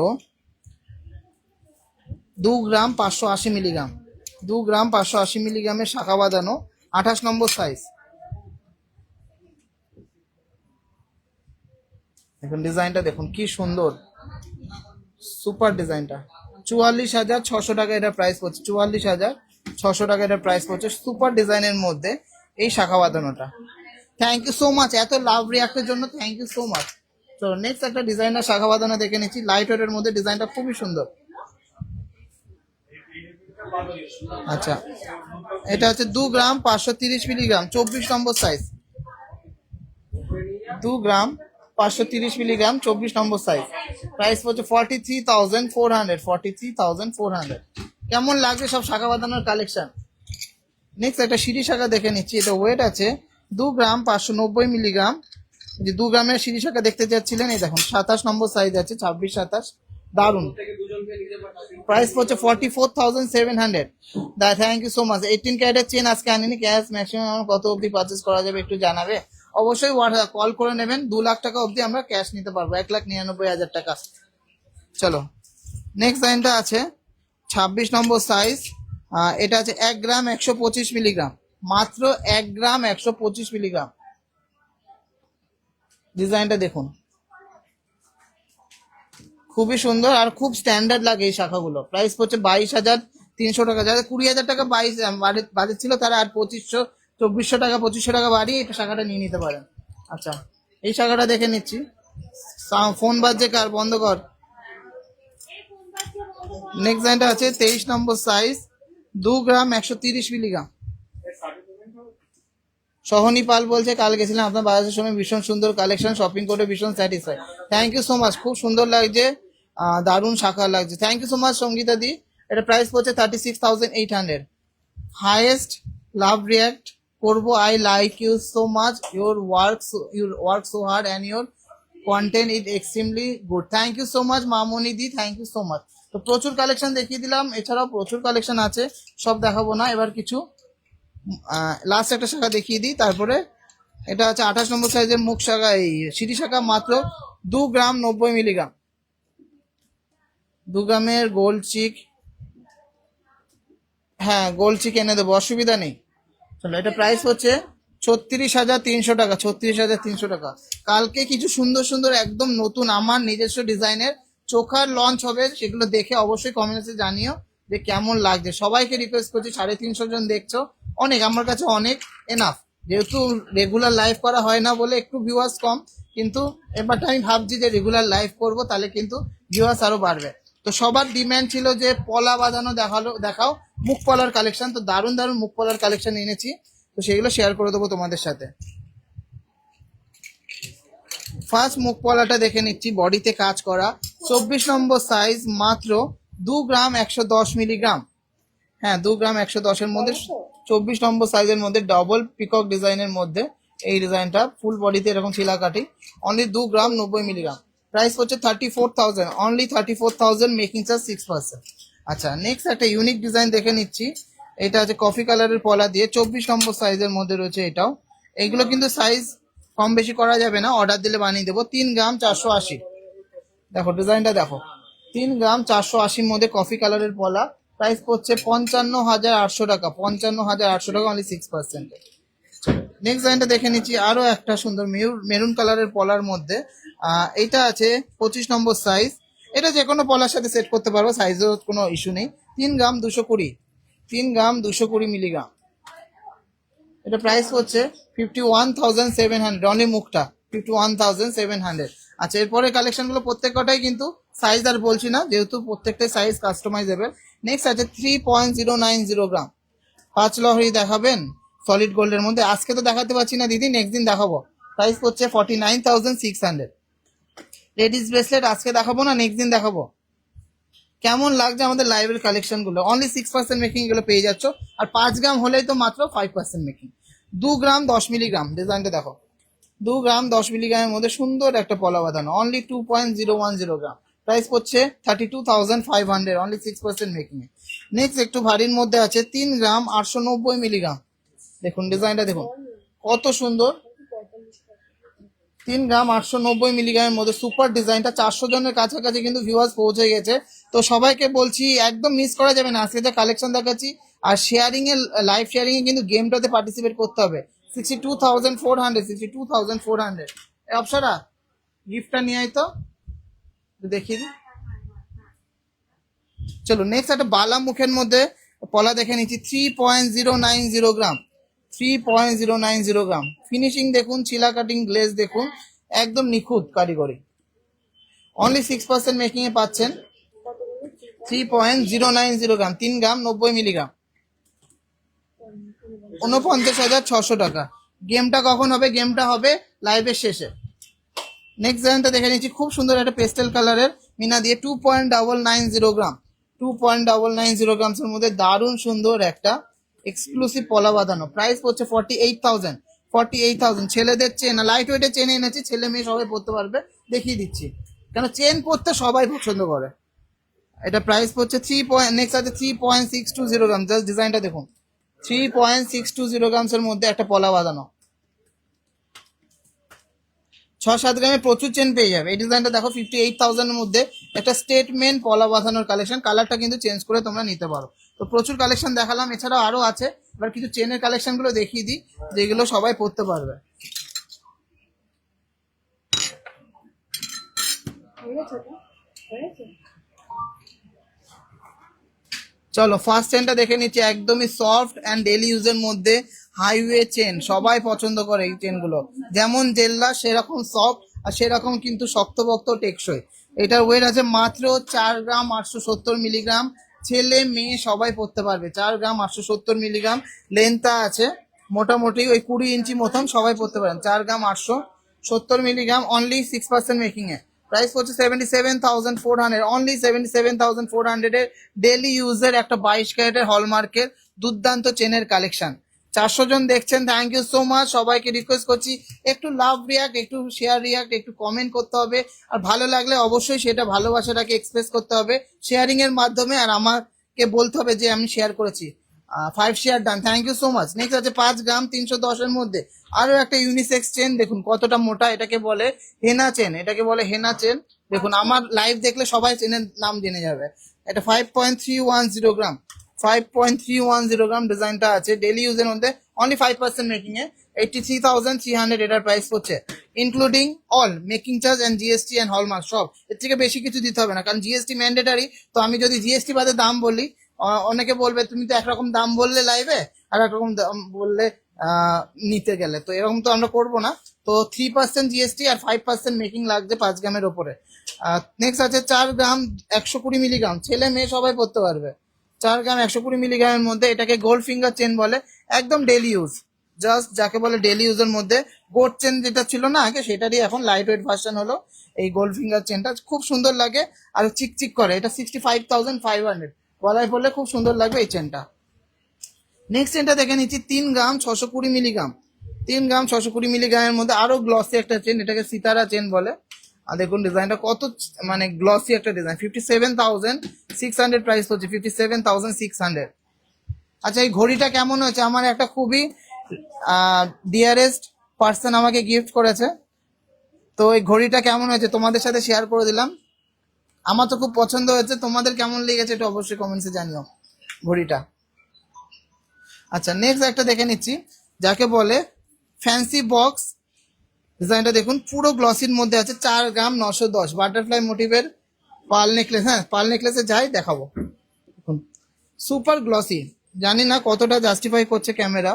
2 গ্রাম 580 মিলিগ্রাম। 2 গ্রাম 580 মিলিগ্রামের শাখা বাঁধানো, 28 নম্বর সাইজ। দেখুন ডিজাইনটা দেখুন কি সুন্দর, সুপার ডিজাইনটা। 44,600 টাকা এটা প্রাইস পড়ছে, 44,600 টাকা এটা প্রাইস পড়ছে। সুপার ডিজাইনের মধ্যে এই শাখা বাঁধানোটা। থ্যাংক ইউ সো মাচ এত লাভ রিয়াক্টের জন্য, থ্যাংক ইউ সো মাচ। তো নেক্সট একটা ডিজাইনার শাখা বাঁধানো দেখে নিচ্ছি, লাইট ওয়েটের মধ্যে ডিজাইনটা খুবই সুন্দর। আচ্ছা এটা হচ্ছে 2 গ্রাম 530 মিলিগ্রাম, 24 নম্বর সাইজ। 2 গ্রাম 530 মিলিগ্রাম, 24 নম্বর সাইজ। প্রাইস পড়ছে 43,400, 43,400। কেমন লাগছে সব শাখা বাঁধানোর কালেকশন। নেক্সট একটা সিঁড়ি শাখা দেখে নিচ্ছি, এটা ওয়েট আছে 2 গ্রাম 590 মিলিগ্রাম। যে 2 গ্রামের সিঁড়ি শাখা দেখতে চাচ্ছিলেন, এই দেখুন 27 নম্বর সাইজ আছে, 26-27, দারুন। প্রাইস পড়ছে 44,700। Thank you so much. 18 ক্যারেটের চেন আজকে আনিনি, ক্যাশ ম্যাক্সিমাম কত অবধি পারচেস করা যাবে একটু জানাবে। অবশ্যই কল করে নেবেন, 2 লাখ টাকা অবধি আমরা ক্যাশ নিতে পারবো, 1,99,000 টাকা। চলো নেক্সট লাইনটা আছে 26 নম্বর সাইজ। এটা আছে 1 গ্রাম 125 মিলিগ্রাম, মাত্র 1 গ্রাম 125 মিলিগ্রাম। ডিজাইনটা দেখুন খুবই সুন্দর আর খুব স্ট্যান্ডার্ড লাগে এই শাখাগুলো। প্রাইস পড়ছে 22,300 টাকা। যাদের 20,000 টাকা বাজেট ছিল তারা আর 2400 টাকা 2500 টাকা বাড়িয়ে এই শাখাটা নিয়ে নিতে পারেন। আচ্ছা এই শাখাটা দেখে নিচ্ছি। ফোন বাজছে কার, বন্ধ কর। নেক্সট লাইনটা আছে 23 নম্বর সাইজ, 2 গ্রাম 130 মিলিগ্রাম। সহনী পাল বলছে কাল গেছিলাম আপনার বাজারের সময়, ভীষণ সুন্দর কালেকশন, শপিং করে ভীষণ satisfy. Thank you so much, খুব সুন্দর লাগছে, দারুণ শাখা লাগছে। Thank you so much Sangeeta di. এটা প্রাইস পড়ছে 36,800। হাইয়েস্ট লাভ রিয়াক্ট করবো, I like you so much, your work so hard and your content is extremely good. Thank you so much Mamoni di, thank you so much. তো প্রচুর collection দেখিয়ে দিলাম, এছাড়াও প্রচুর collection আছে, সব দেখাবো না। এবার কিছু লাস্ট একটা শাখা দেখিয়ে দিই, তারপরে এটা আছে 28 নম্বর সাইজের মুখ শাখা, এই সিঁড়ি শাখা, মাত্র 2 গ্রাম 90 মিলিগ্রাম। 2 গ্রামের গোল্ড চিক, হ্যাঁ গোল্ড চিক এনে দেবো, অসুবিধা নেই। চলো এটা প্রাইস হচ্ছে 36,300 টাকা, 36,300 টাকা। কালকে কিছু সুন্দর সুন্দর একদম নতুন আমার নিজস্ব ডিজাইনের চোখার লঞ্চ হবে, সেগুলো দেখে অবশ্যই কমেন্টসে জানিও যে কেমন লাগছে। সবাইকে রিকোয়েস্ট করছি, 350 জন দেখছো, অনেক, আমার কাছে অনেক এনাফ। যেহেতু রেগুলার লাইভ করা হয় না বলে একটু ভিউয়ার্স কম, কিন্তু এবারটা আমি ভাবছি যে রেগুলার লাইভ করব, তাহলে কিন্তু ভিউয়ার্স আরো বাড়বে। তো সবার ডিম্যান্ড ছিল যে পলা বাঁধানো দেখাও, মুখ পলার কালেকশন। তো দারুণ দারুণ মুখ পলার কালেকশন এনেছি, তো সেগুলো শেয়ার করে দেবো তোমাদের সাথে। ফার্স্ট মুখ পলাটা দেখে নিচ্ছি, বডিতে কাজ করা, 24 নম্বর সাইজ, মাত্র 2 গ্রাম 110 মিলিগ্রাম। হ্যাঁ, 2 গ্রাম 110-এর মধ্যে, 24 নম্বর সাইজের মধ্যে, ডবল পিকক ডিজাইনের মধ্যে এই ডিজাইনটা, ফুল বডিতে এরকম শিলা কাটি, অনলি 2 গ্রাম 90 মিলিগ্রাম। প্রাইস হচ্ছে 34,000, অনলি 34,000, মেকিং চার্জ 6%। আচ্ছা, নেক্সট একটা ইউনিক ডিজাইন দেখে নিচ্ছি। এটা আছে কফি কালারের পলা দিয়ে, 24 নম্বর সাইজের মধ্যে রয়েছে এটাও। এইগুলো কিন্তু সাইজ কম বেশি করা যাবে না, অর্ডার দিলে বানিয়ে দেবো। 3 গ্রাম 480, দেখো ডিজাইনটা দেখো, 3 গ্রাম 480-র মধ্যে কফি কালারের পলা। প্রাইস পড়ছে 55,800 টাকা, 55,800 টাকা, অনলি 6%। নেক্সট ডিজাইনটা দেখে নিচ্ছি, আরো একটা সুন্দর মেরুন কালারের পলার মধ্যে। এটা আছে 25 নম্বর সাইজ। এটা যে কোনো পলার সাথে সেট করতে পারবো, সাইজের কোনো ইস্যু নেই। 3 গ্রাম 220, 3 গ্রাম 220 মিলিগ্রাম। এটা প্রাইস হচ্ছে 51,700, অনলি মুখটা 51,700। আচ্ছা, এরপরে কালেকশনগুলো প্রত্যেকটাই কিন্তু সাইজ আর বলছি না, যেহেতু প্রত্যেকটাই সাইজ কাস্টমাইজেবল। নেক্সট আছে 3.090 গ্রাম, 5 লহরি দেখাবেন সলিড গোল্ডের মধ্যে। আজকে তো দেখাতে পারছি না দিদি, নেক্সট দিন দেখাবো। প্রাইস হচ্ছে 49,600। লেডিস ব্রেসলেট আজকে দেখাবো না, নেক্সট দিন দেখাবো। কেমন লাগছে আমাদের লাইভের কালেকশন গুলো? অনলি 6% মেকিং এগুলো পেয়ে যাচ্ছ, আর 5 গ্রাম হলেই তো মাত্র 5% মেকিং। 2 গ্রাম 10 মিলিগ্রাম, ডিজাইনটা দেখো, 2 গ্রাম 10 মিলিগ্রামের মধ্যে সুন্দর একটা পলা বাঁধানো, অনলি 2.010 গ্রাম। প্রাইস পড়ছে 32,500, অনলি 6% মেকিং এ। নেক্সট একটু ভারীর মধ্যে আছে 3 গ্রাম 890 মিলিগ্রাম। দেখুন ডিজাইনটা দেখুন কত সুন্দর, 3 গ্রাম 890 মিলিগ্রামের মধ্যে সুপার ডিজাইনটা। 400 জনের কাছাকাছি কিন্তু ভিউয়ার্স পৌঁছে গেছে। তো সবাইকে বলছি একদম মিস করা যাবে না, আজকে যে কালেকশন দেখাচ্ছি। আর শেয়ারিং এ, লাইভ শেয়ারিং এ কিন্তু গেমটাতে পার্টিসিপেট করতে হবে। 62,400, 62,400। অপসরা গিফটটা নিয়ে আয় তো, দেখিয়ে দিই। চলো নেক্সট একটা বালা মুখের মধ্যে পলা দেখে নিচ্ছি, 3.090 গ্রাম, 3.090 গ্রাম। ফিনিশিং দেখুন, চিলা কাটিং গ্লেজ দেখুন, একদম নিখুঁত কারিগরি। অনলি 6% মেকিং এ পাচ্ছেন। 3.090 গ্রাম, 3 গ্রাম 90 মিলিগ্রাম, 49,600 টাকা। গেমটা কখন হবে? গেমটা হবে লাইভের শেষে। নেক্সট ডিজাইনটা দেখে নিচ্ছি, খুব সুন্দর একটা পেস্টেল কালারের মিনা দিয়ে, 2.990 গ্রাম, 2.990 গ্রামসের মধ্যে দারুণ সুন্দর একটা এক্সক্লুসিভ পলা বাঁধানো। প্রাইস পড়ছে 48,000, 48,000। ছেলেদের চেন, লাইট ওয়েটের চেন এনেছি, ছেলে মেয়ে সবাই পড়তে পারবে, দেখিয়ে দিচ্ছি। কেন চেন পড়তে সবাই পছন্দ করে। এটা প্রাইস পড়ছে 3. নেক্সট আছে 3.620 গ্রাম, জাস্ট ডিজাইনটা দেখুন, 3.620 গ্রামসের মধ্যে একটা পলা বাঁধানো। 6-7 গ্রামে প্রচুর চেন পেয়ে যাবে। এই ডিজাইনটা দেখো, 58,000 এর মধ্যে একটা স্টেটমেন্ট পলা বাঁধানোর কালেকশন। কালারটা কিন্তু চেঞ্জ করে তোমরা নিতে পারো। তো প্রচুর কালেকশন দেখালাম, এছাড়াও আরো আছে। এবার কিছু চেনের কালেকশন গুলো দেখিয়ে দিই, যেগুলো সবাই পড়তে পারবে। চলো ফার্স্ট চেনটা দেখে নিচ্ছি, একদমই সফট অ্যান্ড ডেলি ইউজের মধ্যে হাইওয়ে চেন। সবাই পছন্দ করে এই চেনগুলো, যেমন জেল্লা সেরকম সফট, আর সেরকম কিন্তু শক্তপোক্ত টেকসই। এটার ওয়েট আছে মাত্র 4 গ্রাম 870 মিলিগ্রাম। ছেলে মেয়ে সবাই পড়তে পারবে। 4 গ্রাম 870 মিলিগ্রাম লেন্থটা আছে, মোটামুটি ওই 20 ইঞ্চি মতন, সবাই পড়তে পারেন। 4 গ্রাম 870 মিলিগ্রাম, অনলি 6% মেকিং এ। প্রাইস পড়ছে 77,400, অনলি 77,400 এর ডেলি ইউজের একটা 22 ক্যারেটের হলমার্কের দুর্দান্ত চেনের কালেকশন। 400 জন দেখছেন, থ্যাংক ইউ সো মাচ। সবাইকে রিকোয়েস্ট করছি একটু লাভ রিয়াক্ট, একটু শেয়ার রিয়াক্ট, একটু কমেন্ট করতে হবে। আর ভালো লাগলে অবশ্যই সেটা ভালোবাসাটাকে এক্সপ্রেস করতে হবে শেয়ারিং এর মাধ্যমে, আর আমাকে বলতে হবে যে আমি শেয়ার করেছি। 5 share done, thank you so much. Next আছে 5 গ্রাম 310 এর মধ্যে আরো একটা ইউনিসেক্স চেন, দেখুন কতটা মোটা। এটাকে বলে হেনা চেন, এটাকে বলে হেনা চেন। দেখুন আমার লাইভ দেখলে সবাই চেনের নাম জেনে যাবে। এটা 5.310 গ্রাম, 5.310 গ্রাম ডিজাইনটা আছে, ডেলি ইউজের মধ্যে অনলি 5% মেকিং এ 83,300 এটার প্রাইস হচ্ছে, including all making charge and GST and hallmark সব। এর থেকে বেশি কিছু দিতে হবে না, কারণ জিএসটি ম্যান্ডেটারি। তো আমি যদি জিএসটি বাদে দাম বলি, অনেকে বলবে তুমি তো একরকম দাম বললে লাইভে আর একরকম দাম বললে নিতে গেলে, তো এরকম তো আমরা করবো না। তো 3% জিএসটি আর 5% মেকিং লাগছে 5 গ্রামের ওপরে। নেক্সট আছে 4 গ্রাম 120 মিলিগ্রাম, ছেলে মেয়ে সবাই পড়তে পারবে। 4 গ্রাম 120 মিলিগ্রামের মধ্যে, এটাকে গোল্ড ফিঙ্গার চেন বলে, একদম ডেলি ইউজ, জাস্ট যাকে বলে ডেলি ইউজের মধ্যে। গোল্ড চেন যেটা ছিল না আগে, সেটারই এখন লাইট ওয়েট ভার্সন হলো এই গোল্ড ফিঙ্গার চেনটা, খুব সুন্দর লাগে আর চিকচিক করে। এটা 65,500, গলায় পড়লে খুব সুন্দর লাগবে এই চেনটা। নেক্সট চেনটা দেখে নিচ্ছি 3 গ্রাম 620 মিলিগ্রাম। 3 গ্রাম 620 মিলিগ্রামের মধ্যে আরো গ্লসি একটা চেন, এটাকে সিতারা চেন বলে। আর দেখুন ডিজাইনটা কত মানে গ্লসি একটা ডিজাইন। 57,600 প্রাইস হচ্ছে, 57,600। আচ্ছা, এই ঘড়িটা কেমন হয়েছে? আমার একটা খুবই ডিয়ারেস্ট পার্সন আমাকে গিফট করেছে, তো এই ঘড়িটা কেমন হয়েছে তোমাদের সাথে শেয়ার করে দিলাম। আমার তো খুব পছন্দ হয়েছে, তোমাদের কেমন লেগেছে এটা অবশ্যই কমেন্টসে জানিও ঘড়িটা। আচ্ছা, নেক্সট একটা দেখে নিচ্ছি, যাকে বলে ফ্যান্সি বক্স। ডিজাইনটা দেখুন পুরো গ্লসির মধ্যে আছে, 4 গ্রাম 910, বাটারফ্লাই মোটিভের পার্ল নেকলেস। হ্যাঁ, পার্ল নেকলেসে যাই দেখাবো। দেখুন সুপার গ্লসি, জানি না কতটা জাস্টিফাই করছে ক্যামেরা।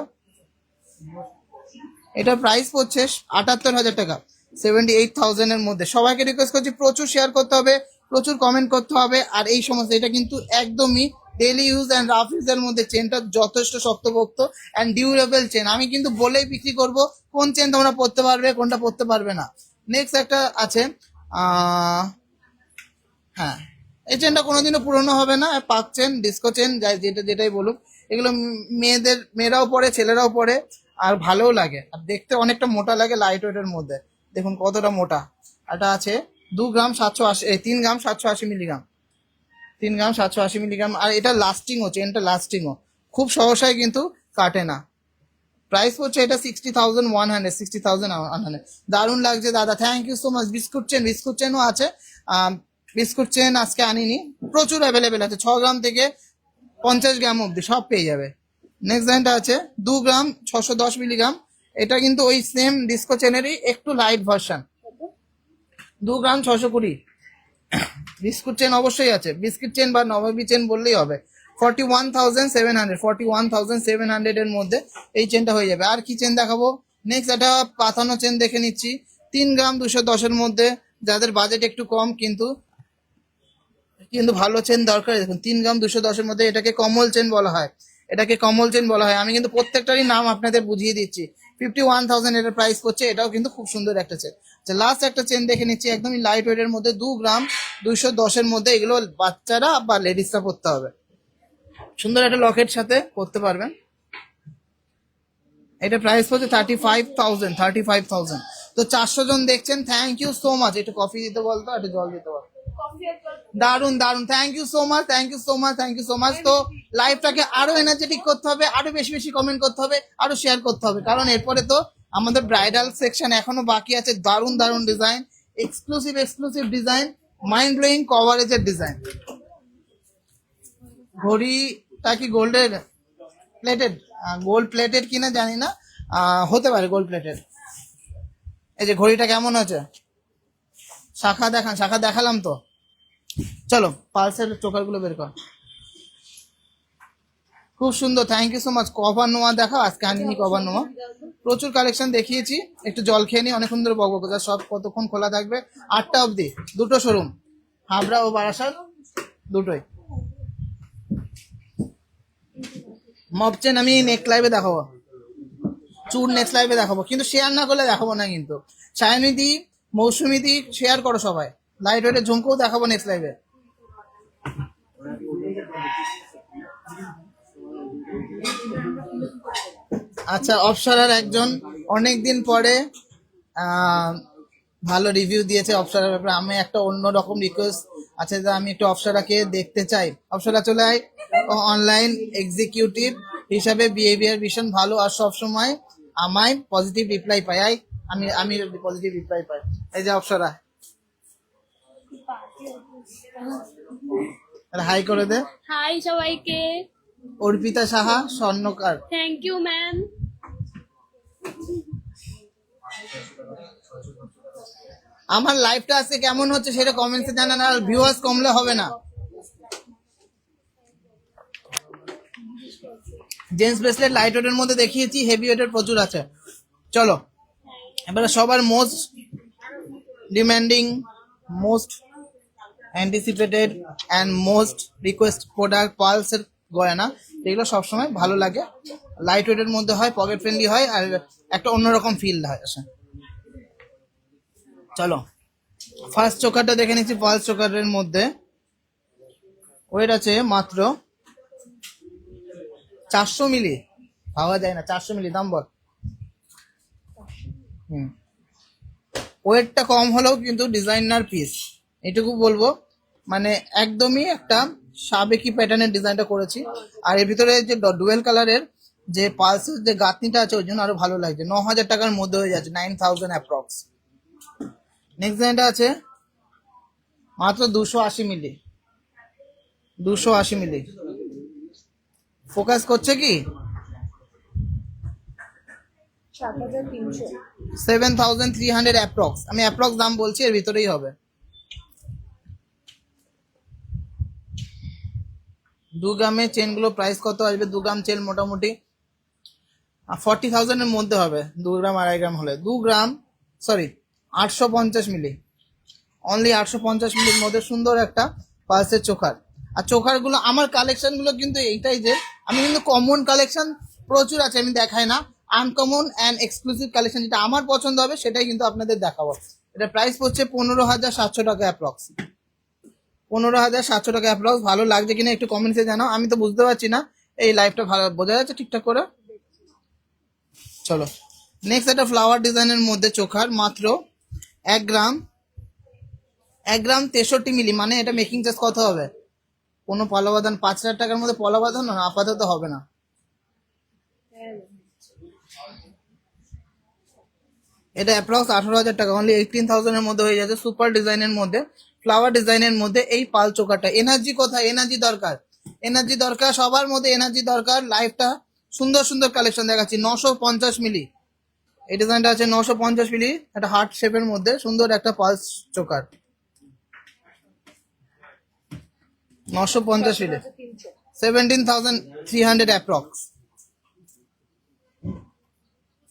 এটার প্রাইস পড়ছে 78,000 টাকা, 78,000 এর মধ্যে। সবাইকে রিকোয়েস্ট করছি প্রচুর শেয়ার করতে হবে, প্রচুর কমেন্ট করতে হবে। আর এই সমস্ত, এটা কিন্তু একদমই ডেলি ইউজ অ্যান্ড রাফ ইউজের মধ্যে, চেনটা যথেষ্ট শক্তপোক্ত অ্যান্ড ডিউরেবল চেন। আমি কিন্তু বলেই বিক্রি করব কোন চেন তোমরা পড়তে পারবে, কোনটা পড়তে পারবে না। নেক্সট একটা আছে, হ্যাঁ, এই চেনটা কোনোদিনও পুরনো হবে না, পাক চেন, ডিস্কো চেন, যেটাই বলুক। এগুলো মেয়েরাও পরে, ছেলেরাও পরে, আর ভালোও লাগে, আর দেখতে অনেকটা মোটা লাগে, লাইট ওয়েটের মধ্যে। দেখুন কতটা মোটা। এটা আছে 2 গ্রাম 780, 3 গ্রাম 780 মিলিগ্রাম, 3 গ্রাম 780 মিলিগ্রাম। আর এটা লাস্টিংও, চেনটা লাস্টিংও, খুব সহসায় কিন্তু কাটে না। প্রাইস হচ্ছে এটা 60,100, 60,100। দারুণ লাগছে দাদা, thank you so much. Biscuit চেনও আছে। বিস্কুট চেন আজকে আনিনি, প্রচুর অ্যাভেলেবেল আছে, 6 গ্রাম থেকে 50 গ্রাম অব্দি সব পেয়ে যাবে। নেক্সট ডিজাইনটা আছে 2 গ্রাম 610 মিলিগ্রাম। এটা কিন্তু ওই সেম ডিস্কো চেনেরই একটু লাইট ভার্সন, 2 গ্রাম 620। বিস্কুট চেন অবশ্যই আছে, বিস্কুট চেন বা নবাবী চেন বললেই হবে। 41,700, 41,700 এর মধ্যে এই চেনটা হয়ে যাবে। আর কি চেন দেখাবো? নেক্সট একটা পাতানো চেন দেখে নিচ্ছি, 3 গ্রাম 210 এর মধ্যে। যাদের বাজেট একটু কম কিন্তু ভালো চেন দরকার, দেখুন 3 গ্রাম 210 এর মধ্যে। এটাকে কমল চেন বলা হয়, এটাকে কমল চেন বলা হয়। আমি কিন্তু প্রত্যেকটারই নাম আপনাদের বুঝিয়ে দিচ্ছি। 51,000 এর প্রাইস করছে, এটাও কিন্তু খুব সুন্দর একটা চেন। আচ্ছা, লাস্ট একটা চেন দেখে নিচ্ছি, একদমই লাইট ওয়েট এর মধ্যে, 2 গ্রাম 210 এর মধ্যে। এগুলো বাচ্চারা বা লেডিসরা পড়তে হবে, সুন্দর একটা লকেট সাথে পড়তে পারবেন। এটা প্রাইস হচ্ছে 35,000। তো 400 জন দেখছেন, থ্যাংক ইউ সো মাচ। একটু কফি দিতে বলতো, একটু জল দিতে বল। দারুন দারুন, thank you so much, thank you so much, thank you so much. তো লাইভটাকে আরো এনার্জেটিক করতে হবে, আরো বেশি বেশি কমেন্ট করতে হবে, আরো শেয়ার করতে হবে, কারণ এরপরে তো আমাদের ব্রাইডাল সেকশন এখনো বাকি আছে। দারুন দারুন design, exclusive design, mind blowing কভারেজের ডিজাইন। ঘড়িটা কি গোল্ডের প্লেটেড? গোল্ড প্লেটেড কিনা জানি না, হতে পারে গোল্ড প্লেটেড। এই যে ঘড়িটা কেমন আছে, শাখা দেখান, শাখা দেখালাম তো। চলো পালসের চোকার গুলো বের কর, খুব সুন্দর, thank you so much. Cover নোয়া দেখা, আজকে আনিনি কভার নোয়া, প্রচুর কালেকশন দেখিয়েছি। একটু জল খেয়ে নিই, অনেকক্ষণ ধরে বকবক, সব কতক্ষণ খোলা থাকবে? 8টা অবধি, দুটো শোরুম, হাবড়া ও বারাসাত দুটোই। মব চেন আমি নেক্সট লাইভে দেখাবো, চুর নেক্সট লাইভে দেখাবো, কিন্তু শেয়ার না করলে দেখাবো না কিন্তু। সায়নিদি, মৌসুমিদি শেয়ার করো সবাই। লাইট ওয়েটের ঝুমকোও দেখাবো নেক্সট লাইভে। আচ্ছা, অপসরার একজন অনেকদিন পরে ভালো রিভিউ দিয়েছে অপসরার ব্যাপারে। আমি একটা অন্য রকম রিকোয়েস্ট আছে যে আমি একটু অপসরাকে দেখতে চাই। অপসরা চলে আয়, অনলাইন এক্সিকিউটিভ হিসাবে বিহেভিয়ার ভীষণ ভালো, আর সবসময় আমায় পজিটিভ রিপ্লাই পাই। আমি পজিটিভ রিপ্লাই পাই। এই যে অপসরা, হাই করে দে। হাই সবাইকে। Arpita Saha, Swarnakar. Thank you ma'am. আমার লাইফটা আজকে কেমন হচ্ছে সেটা কমেন্টসে জানান, আর ভিউয়ার্স কমলে হবে না। জেন্টস ব্রেসলেট লাইট ওয়েটের মধ্যে দেখিয়েছি, হেভি ওয়েটের প্রচুর আছে। চলো এবারে সবার most demanding, most anticipated and most request product পালসের গয়না। এগুলো সবসময় ভালো লাগে, লাইট ওয়েটের মধ্যে হয়, পকেট ফ্রেন্ডলি হয়, আর একটা অন্যরকম ফিল হয় আসে। চলো ফার্স্ট চোকারটা দেখে নিচ্ছি। পালস চোকারের মধ্যে ওয়েট আছে মাত্র 400 মিলি। পাওয়া যায় না 400 মিলি, দাম বল। ওয়েটটা কম হলেও কিন্তু ডিজাইনার পিস, এটুকু বলবো। মানে একদমই একটা সাবেকি প্যাটার্নের ডিজাইনটা করেছি, আর এর ভিতরে যে ডুয়েল কালারের যে পালসের যে গাঁথনিটা আছে ওই জন্য আরো ভালো লাগছে। 9,000 টাকার মধ্যে হয়ে যাচ্ছে, 9,000 অ্যাপ্রক্স। নেক্সট ডিজাইনটা আছে মাত্র 280 মিলি। 280 মিলি ফোকাস করছে কি 7,300 অ্যাপ্রক্স। আমি অ্যাপ্রক্স দাম বলছি, এর ভিতরেই হবে। 2 গ্রামের চেনগুলো প্রাইস কত আসবে? 2 গ্রাম চেন মোটামুটি 40,000 এর মধ্যে হবে। 2 গ্রাম 2.5 গ্রাম হলে 2 গ্রাম, সরি 850 মিলি, অনলি 850 মিলির মধ্যে সুন্দর একটা পালসের চোকার। আর চোকারগুলো আমার কালেকশনগুলো কিন্তু এইটাই যে আমি কিন্তু কমন কালেকশন প্রচুর আছে, আমি দেখাই না। আনকমন অ্যান্ড এক্সক্লুসিভ কালেকশন যেটা আমার পছন্দ হবে সেটাই কিন্তু আপনাদের দেখাবো। এটা প্রাইস পড়ছে 15,700 টাকা অ্যাপ্রক্স। 15,700 টাকা অ্যাপ্রক্স। ভালো লাগছে কিনা একটু কমেন্টসে জানাও, আমি তো বুঝতে পারছি না। এই লাইভটা ভালো বোঝা যাচ্ছে ঠিকঠাক করে? চলো নেক্সট একটা ফ্লাওয়ার ডিজাইনের মধ্যে চোখার, মাত্র 1 গ্রাম 63 মিলি। মানে এটা মেকিং চার্জ কত হবে? কোনো পলা বাঁধান 5,000 টাকার মধ্যে পলা বাঁধানো না আপাতত হবে না। এটা অ্যাপ্রক্স 18,000 টাকা, অনলি 18,000 এর মধ্যে হয়ে যাচ্ছে। সুপার ডিজাইনের মধ্যে, ফ্লাওয়ার ডিজাইনের মধ্যে এই পাল চোকাটা। এনার্জি কোথায়? এনার্জি দরকার, এনার্জি দরকার, সবার মধ্যে এনার্জি দরকার। লাইফটা সুন্দর সুন্দর কালেকশন দেখাচ্ছি। 950 মিলি এই ডিজাইনটা আছে, 950 মিলি, একটা হার্ট শেপের মধ্যে সুন্দর একটা পালস চোকার। 950 মিলি, 17,300 অ্যাপ্রক্স।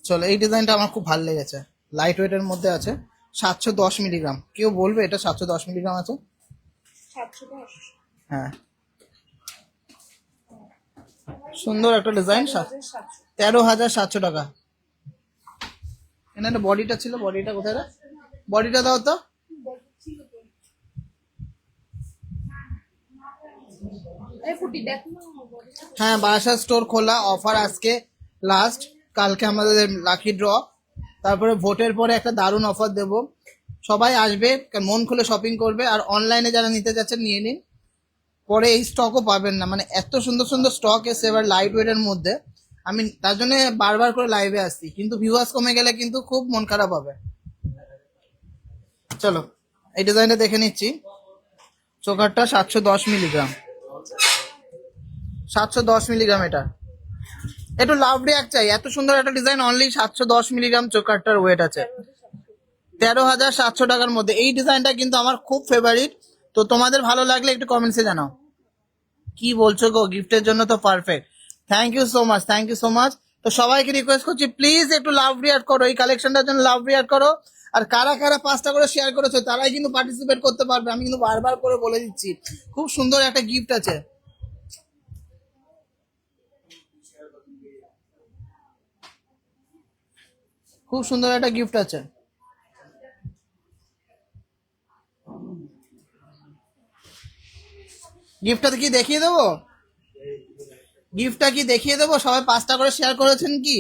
চলো এই ডিজাইনটা আমার খুব ভালো লেগেছে, লাইট ওয়েটের মধ্যে আছে, 710 মিলিগ্রাম। কেউ বলবে এটা 710 মিলিগ্রাম আছে? হ্যাঁ, সুন্দর একটা ডিজাইন। 13,700 টাকা। এখানে বডিটা ছিল, বডিটা কোথায়? বডিটা দাও তো। হ্যাঁ, বারাসাত স্টোর খোলা, অফার আজকে লাস্ট, কালকে আমাদের লাকি ড্র, তারপরে ভোটের পরে একটা দারুণ অফার দেব। সবাই আসবে, মন খুলে শপিং করবে, আর অনলাইনে যারা নিতে যাচ্ছেন নিয়ে নিন, পরে এই স্টকও পাবেন না। মানে এত সুন্দর সুন্দর স্টক এসে এবার লাইট ওয়েটের মধ্যে, আমি তার জন্য বারবার করে লাইভে আসছি, কিন্তু ভিউয়ার্স কমে গেলে কিন্তু খুব মন খারাপ হবে। চলো এই ডিজাইনটা দেখে নিচ্ছি। চোকারটা 710 মিলিগ্রাম, 710 মিলিগ্রাম। এটা একটু লাভ রিয়াক্ট চাই, এত সুন্দর একটা ডিজাইন, অনলি 710 মিলিগ্রাম চোকারটার ওয়েট আছে। 13,700 টাকার মধ্যে এই ডিজাইনটা কিন্তু আমার খুব ফেভারিট। তো তোমাদের ভালো লাগলে একটু কমেন্টসে জানাও। কি বলছো গো, গিফটের জন্য তো perfect. Thank you so much, thank you so much. তো সবাইকে রিকোয়েস্ট করছি প্লিজ একটু লাভ রিয়াক্ট করো, এই কালেকশনটার জন্য লাভ রিয়াক্ট করো। আর কারা কারা 5টা করে শেয়ার করেছো তারাই কিন্তু পার্টিসিপেট করতে পারবে, আমি কিন্তু বারবার করে বলে দিচ্ছি। খুব সুন্দর একটা গিফট আছে। খুব সুন্দর একটা গিফট আছে। গিফটটা কি দেখিয়ে দেবো? গিফটটা কি দেখিয়ে দেবো? সবাই 5টা করে শেয়ার করেছেন কি?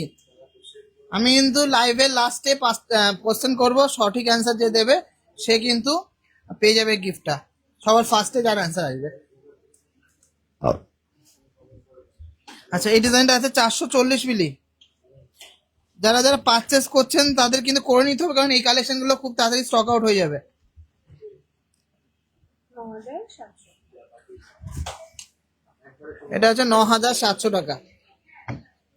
আমি কিন্তু লাইভের লাস্টে 5টা কোশ্চেন করবো, সঠিক অ্যান্সার যে দেবে সে কিন্তু পেয়ে যাবে গিফটটা। সবার ফার্স্টে যার অ্যান্সার আসবে। আচ্ছা এই ডিজাইনটা আছে 440 মিলি। যারা যারা পারচেস করছেন তাদের কিন্তু করে নিতে হবে, কারণ এই কালেকশন গুলো খুব তাড়াতাড়ি স্টক আউট হয়ে যাবে। এটা হচ্ছে 9,700 টাকা।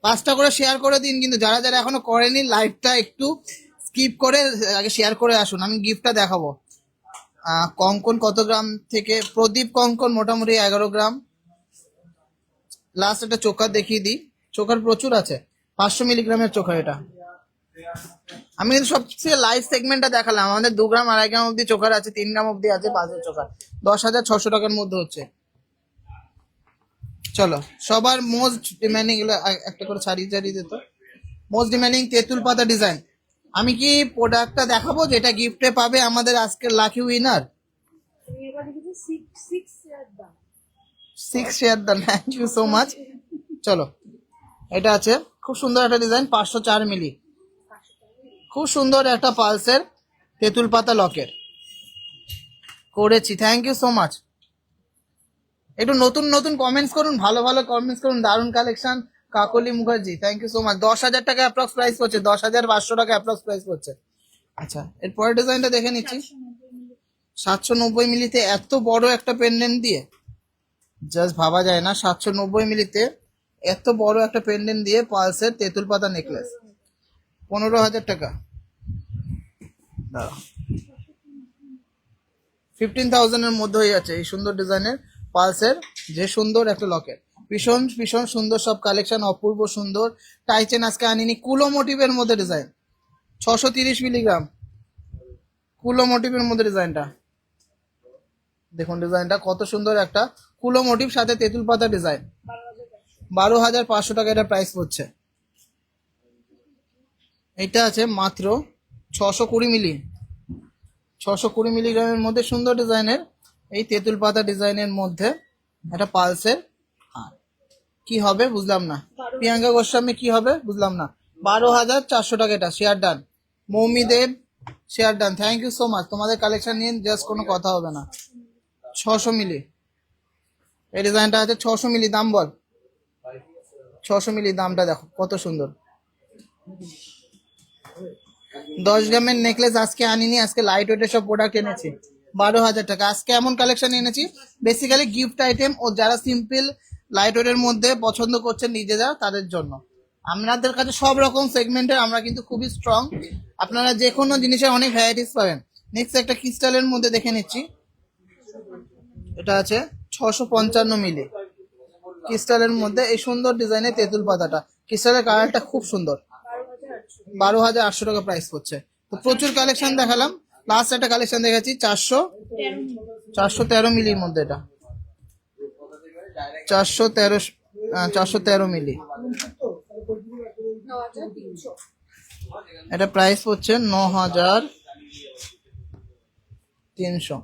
5টা করে শেয়ার করে দিন, কিন্তু যারা যারা এখনো করেনি লাইভটা একটু স্কিপ করে আগে শেয়ার করে আসুন, আমি গিফটটা দেখাবো। কঙ্কন কত গ্রাম থেকে? প্রদীপ কঙ্কন মোটামুটি 11 গ্রাম। লাস্ট একটা চোকার দেখিয়ে দিই, চোকার প্রচুর আছে, 500 মিলিগ্রামের চোকার এটা। আমি কিন্তু সবচেয়ে লাইভ সেগমেন্টটা দেখালাম, আমাদের 2 গ্রাম 2.5 গ্রাম অব্দি চোকার আছে, 3 গ্রাম অব্দি আছে পাঁচের চোকার, 10,600 টাকার মধ্যে হচ্ছে। চলো সবার মোস্ট ডিমান্ডিং, এগুলো একটা করে ছাড়িয়ে ছাড়িয়ে দিত। মোস্ট ডিমান্ডিং তেঁতুল পাতা ডিজাইন। আমি কি প্রোডাক্টটা দেখাবো যেটা গিফটে পাবে আমাদের আজকের লাকি উইনার? 6 শেয়ার দান, থ্যাংক ইউ সো মাচ। চলো এটা আছে খুব সুন্দর একটা ডিজাইন, 504 মিলি, খুব সুন্দর একটা পালসের তেঁতুল পাতা লকেট করেছি। Thank you so much. একটু নতুন নতুন কমেন্টস করুন, ভালো ভালো কমেন্টস করুন। দারুণ collection. Kakoli Mukherjee, thank you so much. 10,000 টাকা অ্যাপ্রক্স প্রাইস করছে, 10,500 টাকা অ্যাপ্রক্স প্রাইস করছে। আচ্ছা এর পরের ডিজাইনটা দেখে নিচ্ছি। 790 মিলিতে এত বড় একটা পেন্ডেন্ট দিয়ে জাস্ট ভাবা যায় না। 790 মিলিতে এত বড় একটা পেন্ডেন্ট দিয়ে পালসের তেঁতুল পাতা নেকলেস, 15,000 টাকা। 15,000 এর মধ্যে হয়ে যাচ্ছে এই সুন্দর ডিজাইনের পালসের যে সুন্দর একটা লকেট। ভীষণ ভীষণ সুন্দর সব কালেকশন, অপূর্ব সুন্দর। টাইচেন আজকে আনিনি, কুলো মোটিভের মধ্যে ডিজাইন, 630 মিলিগ্রাম কুলো মোটিভের মধ্যে ডিজাইনটা দেখুন। ডিজাইনটা কত সুন্দর, একটা কুলো মোটিভ সাথে তেঁতুল পাতা ডিজাইন, 12,500 টাকা এটা প্রাইস পড়ছে। এটা আছে মাত্র 620 মিলি, 620 মিলিগ্রামের মধ্যে সুন্দর ডিজাইনের এই তেঁতুল পাতা ডিজাইনের মধ্যে একটা পালসের কি হবে বুঝলাম না। প্রিয়াঙ্কা গোস্বামী কি হবে বুঝলাম না। 12,400 টাকা এটা। Share done. Moumi Deb share done, thank you so much. তোমাদের কালেকশন নিয়ে জাস্ট কোনো কথা হবে না। 600 মিলি এই ডিজাইনটা আছে, 600 মিলি। দাম বল, 600 মিলি দামটা দেখো কত সুন্দর। 10 গ্রামের নেকলেস আজকে আনিনি, আজকে লাইট ওয়েটের সব প্রোডাক্ট এনেছি। 12,000 টাকা আজকে এমন কালেকশন এনেছি, বেসিক্যালি গিফট আইটেম ও যারা সিম্পল লাইট ওয়েটের মধ্যে পছন্দ করছেন নিজেরা তাদের জন্য। আপনাদের কাছে সব রকম সেগমেন্টের আমরা কিন্তু খুবই স্ট্রং, আপনারা যে কোনো জিনিসের অনেক ভ্যারাইটিস পাবেন। নেক্সট একটা ক্রিস্টালের মধ্যে দেখে নিচ্ছি, এটা আছে 655 মিলি ক্রিস্টালের মধ্যে এই সুন্দর ডিজাইনের তেঁতুল পাতাটা। ক্রিস্টালের কালারটা খুব সুন্দর, 12,800 টাকা প্রাইস পড়ছে। তো প্রচুর কালেকশন দেখালাম, লাস্ট একটা কালেকশন দেখাচ্ছি 413 মিলির মধ্যে, এটা 413 মিলি, এটা প্রাইস পড়ছে 9,300,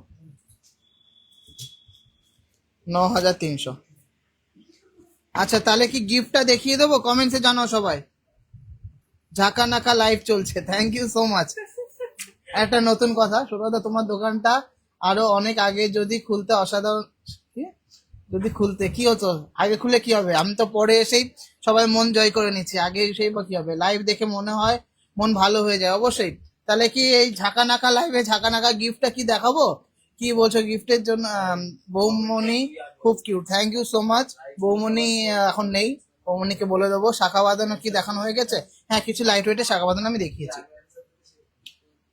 9,300। আচ্ছা তাহলে কি গিফটটা দেখিয়ে দেবো? কমেন্টসে জানাও সবাই। ঝাঁকা নাকা লাইভ চলছে, থ্যাংক ইউ সো মাচ। একটা নতুন কথা, সুরদা তোমার দোকানটা আরো অনেক আগে যদি খুলতে, অসাধারণ যদি খুলতে কি হতো, আগে খুলে কি হবে? আমি তো পরে এসেই সবাই মন জয় করে নিচ্ছি, আগে এসেই বা কি হবে? লাইভ দেখে মনে হয় মন ভালো হয়ে যায় অবশ্যই। তাহলে কি এই ঝাঁকা নাকা লাইভে ঝাঁকা নাকা গিফটটা কি দেখাবো? কি বলছো গিফটের জন্য? বৌমনি খুব cute, thank you so much. বৌমনি এখন নেই, বৌমনিকে বলে দেবো। শাখা বাঁধানো কি দেখানো হয়ে গেছে? হ্যাঁ কিছু লাইট ওয়েটে শাখা বাঁধানো আমি দেখিয়েছি।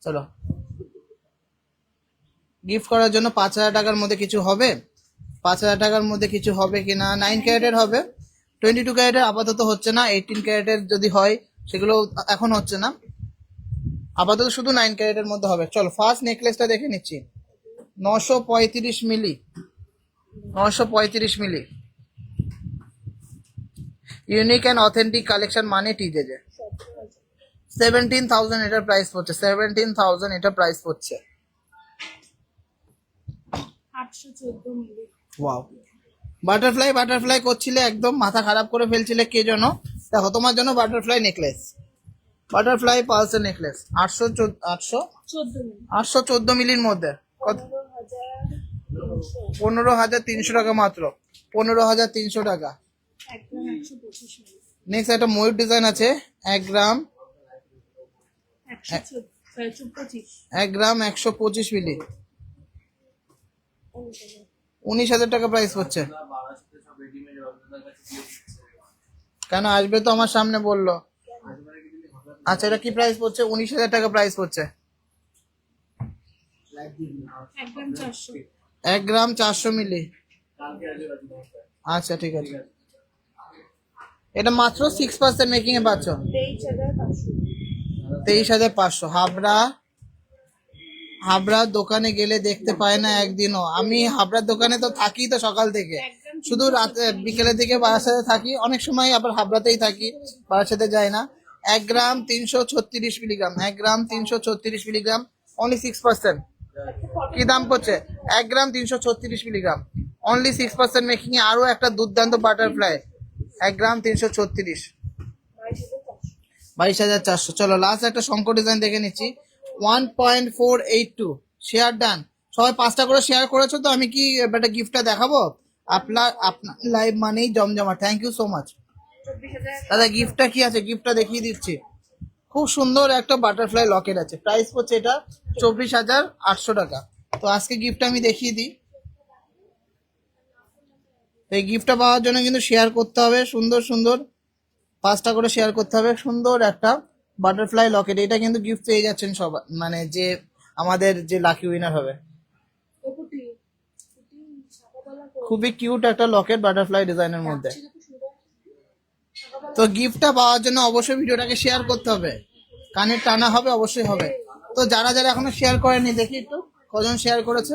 চলো গিফট করার জন্য 5,000 টাকার মধ্যে কিছু হবে? 5,000 টাকার মধ্যে কিছু হবে কিনা? 9 ক্যারেটের হবে, 22 ক্যারেটের আপাতত হচ্ছে না। 18 ক্যারেটের যদি হয় সেগুলো এখন হচ্ছে না, আপাতত শুধু 9 ক্যারেটের মধ্যে হবে। চলো ফার্স্ট নেকলেসটা দেখে নিচ্ছি। 935 মিলি, 935 মিলি ইউনিক অ্যান্ড অথেন্টিক কালেকশন মানে টিজেজে। 17,000 এটার প্রাইস পড়ছে, 17,000 এটা প্রাইস পড়ছে। ওয়াও, বাটারফ্লাই বাটারফ্লাই করছিলে, একদম মাথা খারাপ করে ফেলছিলে কে যেন। দেখো তোমার জন্য বাটারফ্লাই নেকলেস, বাটারফ্লাই পালসের নেকলেস 814 মিলির মধ্যে। কত? 15,300 টাকা মাত্র, 15,300 টাকা। নেক্সট একটা ময়ূর ডিজাইন আছে, 1 গ্রাম 125 মিলি, 19,000 টাকা প্রাইস পড়ছে। কেন আসবে তো আমার সামনে বললো। আচ্ছা এটা কি প্রাইস পড়ছে? 19,000 টাকা প্রাইস পড়ছে। 1 গ্রাম 400 মিলি। আচ্ছা ঠিক আছে, এটা মাত্র 6% মেকিং এ পাচ্ছ। 23,500। হাবড়া দোকানে গেলে দেখতে পায় না একদিনও। আমি হাবড়ার দোকানে তো থাকি তো সকাল থেকে, শুধু রাতে বিকেলের দিকে বারাসাতে থাকি, অনেক সময় আবার হাবড়াতেই থাকি, বারাসাতে যাই না। 1 গ্রাম 336 মিলিগ্রাম, 1 গ্রাম 336 মিলিগ্রাম, অনলি 6%। কি দাম পড়ছে? 1 গ্রাম 336 মিলিগ্রাম, অনলি 6% মেকিং এ আরো একটা দুর্দান্ত বাটারফ্লাই। 1 গ্রাম 336, 22,400। চলো লাস্ট একটা শঙ্কর ডিজাইন দেখে নিচ্ছি। 1.482 শেয়ার ডান। সবাই 5টা করে শেয়ার করেছো তো, আমি কি একটা গিফটটা দেখাবো? আপনার লাইভ মানেই জমজমা। থ্যাংক ইউ সো মাচ দাদা। গিফটটা কি আছে গিফটটা দেখিয়ে দিচ্ছি। খুব সুন্দর একটা বাটারফ্লাই লকেট আছে, প্রাইস পড়ছে এটা 24,800 টাকা। তো আজকে গিফটটা আমি দেখিয়ে দিই। এই গিফটটা পাওয়ার জন্য কিন্তু শেয়ার করতে হবে, সুন্দর সুন্দর 5টা করে শেয়ার করতে হবে। সুন্দর একটা বাটারফ্লাই লকেট, এটা কিন্তু গিফট পেয়ে যাচ্ছেন সবাই, মানে যে আমাদের যে লাকি উইনার হবে। খুবই কিউট একটা লকেট বাটারফ্লাই ডিজাইনের মধ্যে। তো গিফটটা পাওয়ার জন্য অবশ্যই ভিডিওটাকে শেয়ার করতে হবে, কানে টানা হবে, অবশ্যই হবে। তো যারা যারা এখনো শেয়ার করেনি দেখি একটু কজন শেয়ার করেছে।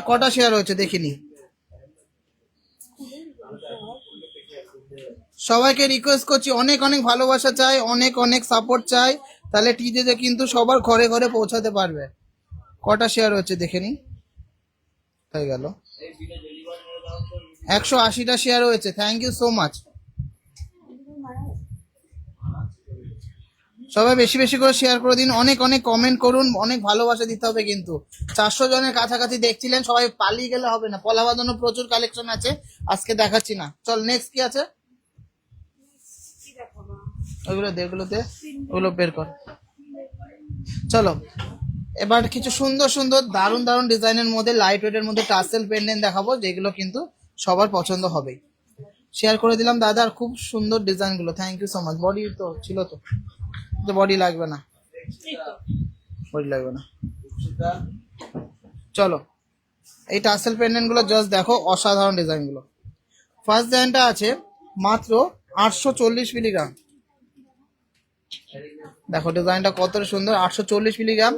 কটা শেয়ার হয়েছে দেখিনি। সবাইকে রিকোয়েস্ট করছি, অনেক অনেক ভালোবাসা চাই, অনেক অনেক সাপোর্ট চাই, তাহলে টিজে কিন্তু সবার ঘরে ঘরে পৌঁছাতে পারবে। কটা শেয়ার হচ্ছে দেখে নি। হয়ে গেল 180টা শেয়ার হয়েছে, থ্যাংক ইউ সো মাচ। সবাই বেশি বেশি করে শেয়ার করে দিন, অনেক অনেক কমেন্ট করুন, অনেক ভালোবাসা দিতে হবে কিন্তু। 400 জনের কাছাকাছি দেখছিলেন, সবাই পালিয়ে গেলে হবে না। পলা বাঁধানো প্রচুর কালেকশন আছে, আজকে দেখাচ্ছি না। চল নেক্সট কি আছে ওইগুলো দে, ওগুলো বের কর। চলো এবার কিছু সুন্দর সুন্দর দারুণ দারুণ ডিজাইনের মধ্যে লাইট ওয়েটের মধ্যে টাসেল পেন্ডেন্ট দেখাবো, যেগুলো কিন্তু সবার পছন্দ হবেই। শেয়ার করে দিলাম দাদা, আর খুব সুন্দর ডিজাইন গুলো, thank you so much. Body তো ছিল তো, বডি লাগবে না, বডি লাগবে না। চলো এই টাসেল পেন্ডেন্ট গুলো জাস্ট দেখো, অসাধারণ ডিজাইন গুলো। ফার্স্ট ডিজাইনটা আছে মাত্র 840 মিলিগ্রাম। দেখো ডিজাইনটা কত সুন্দর, 840 মিলিগ্রাম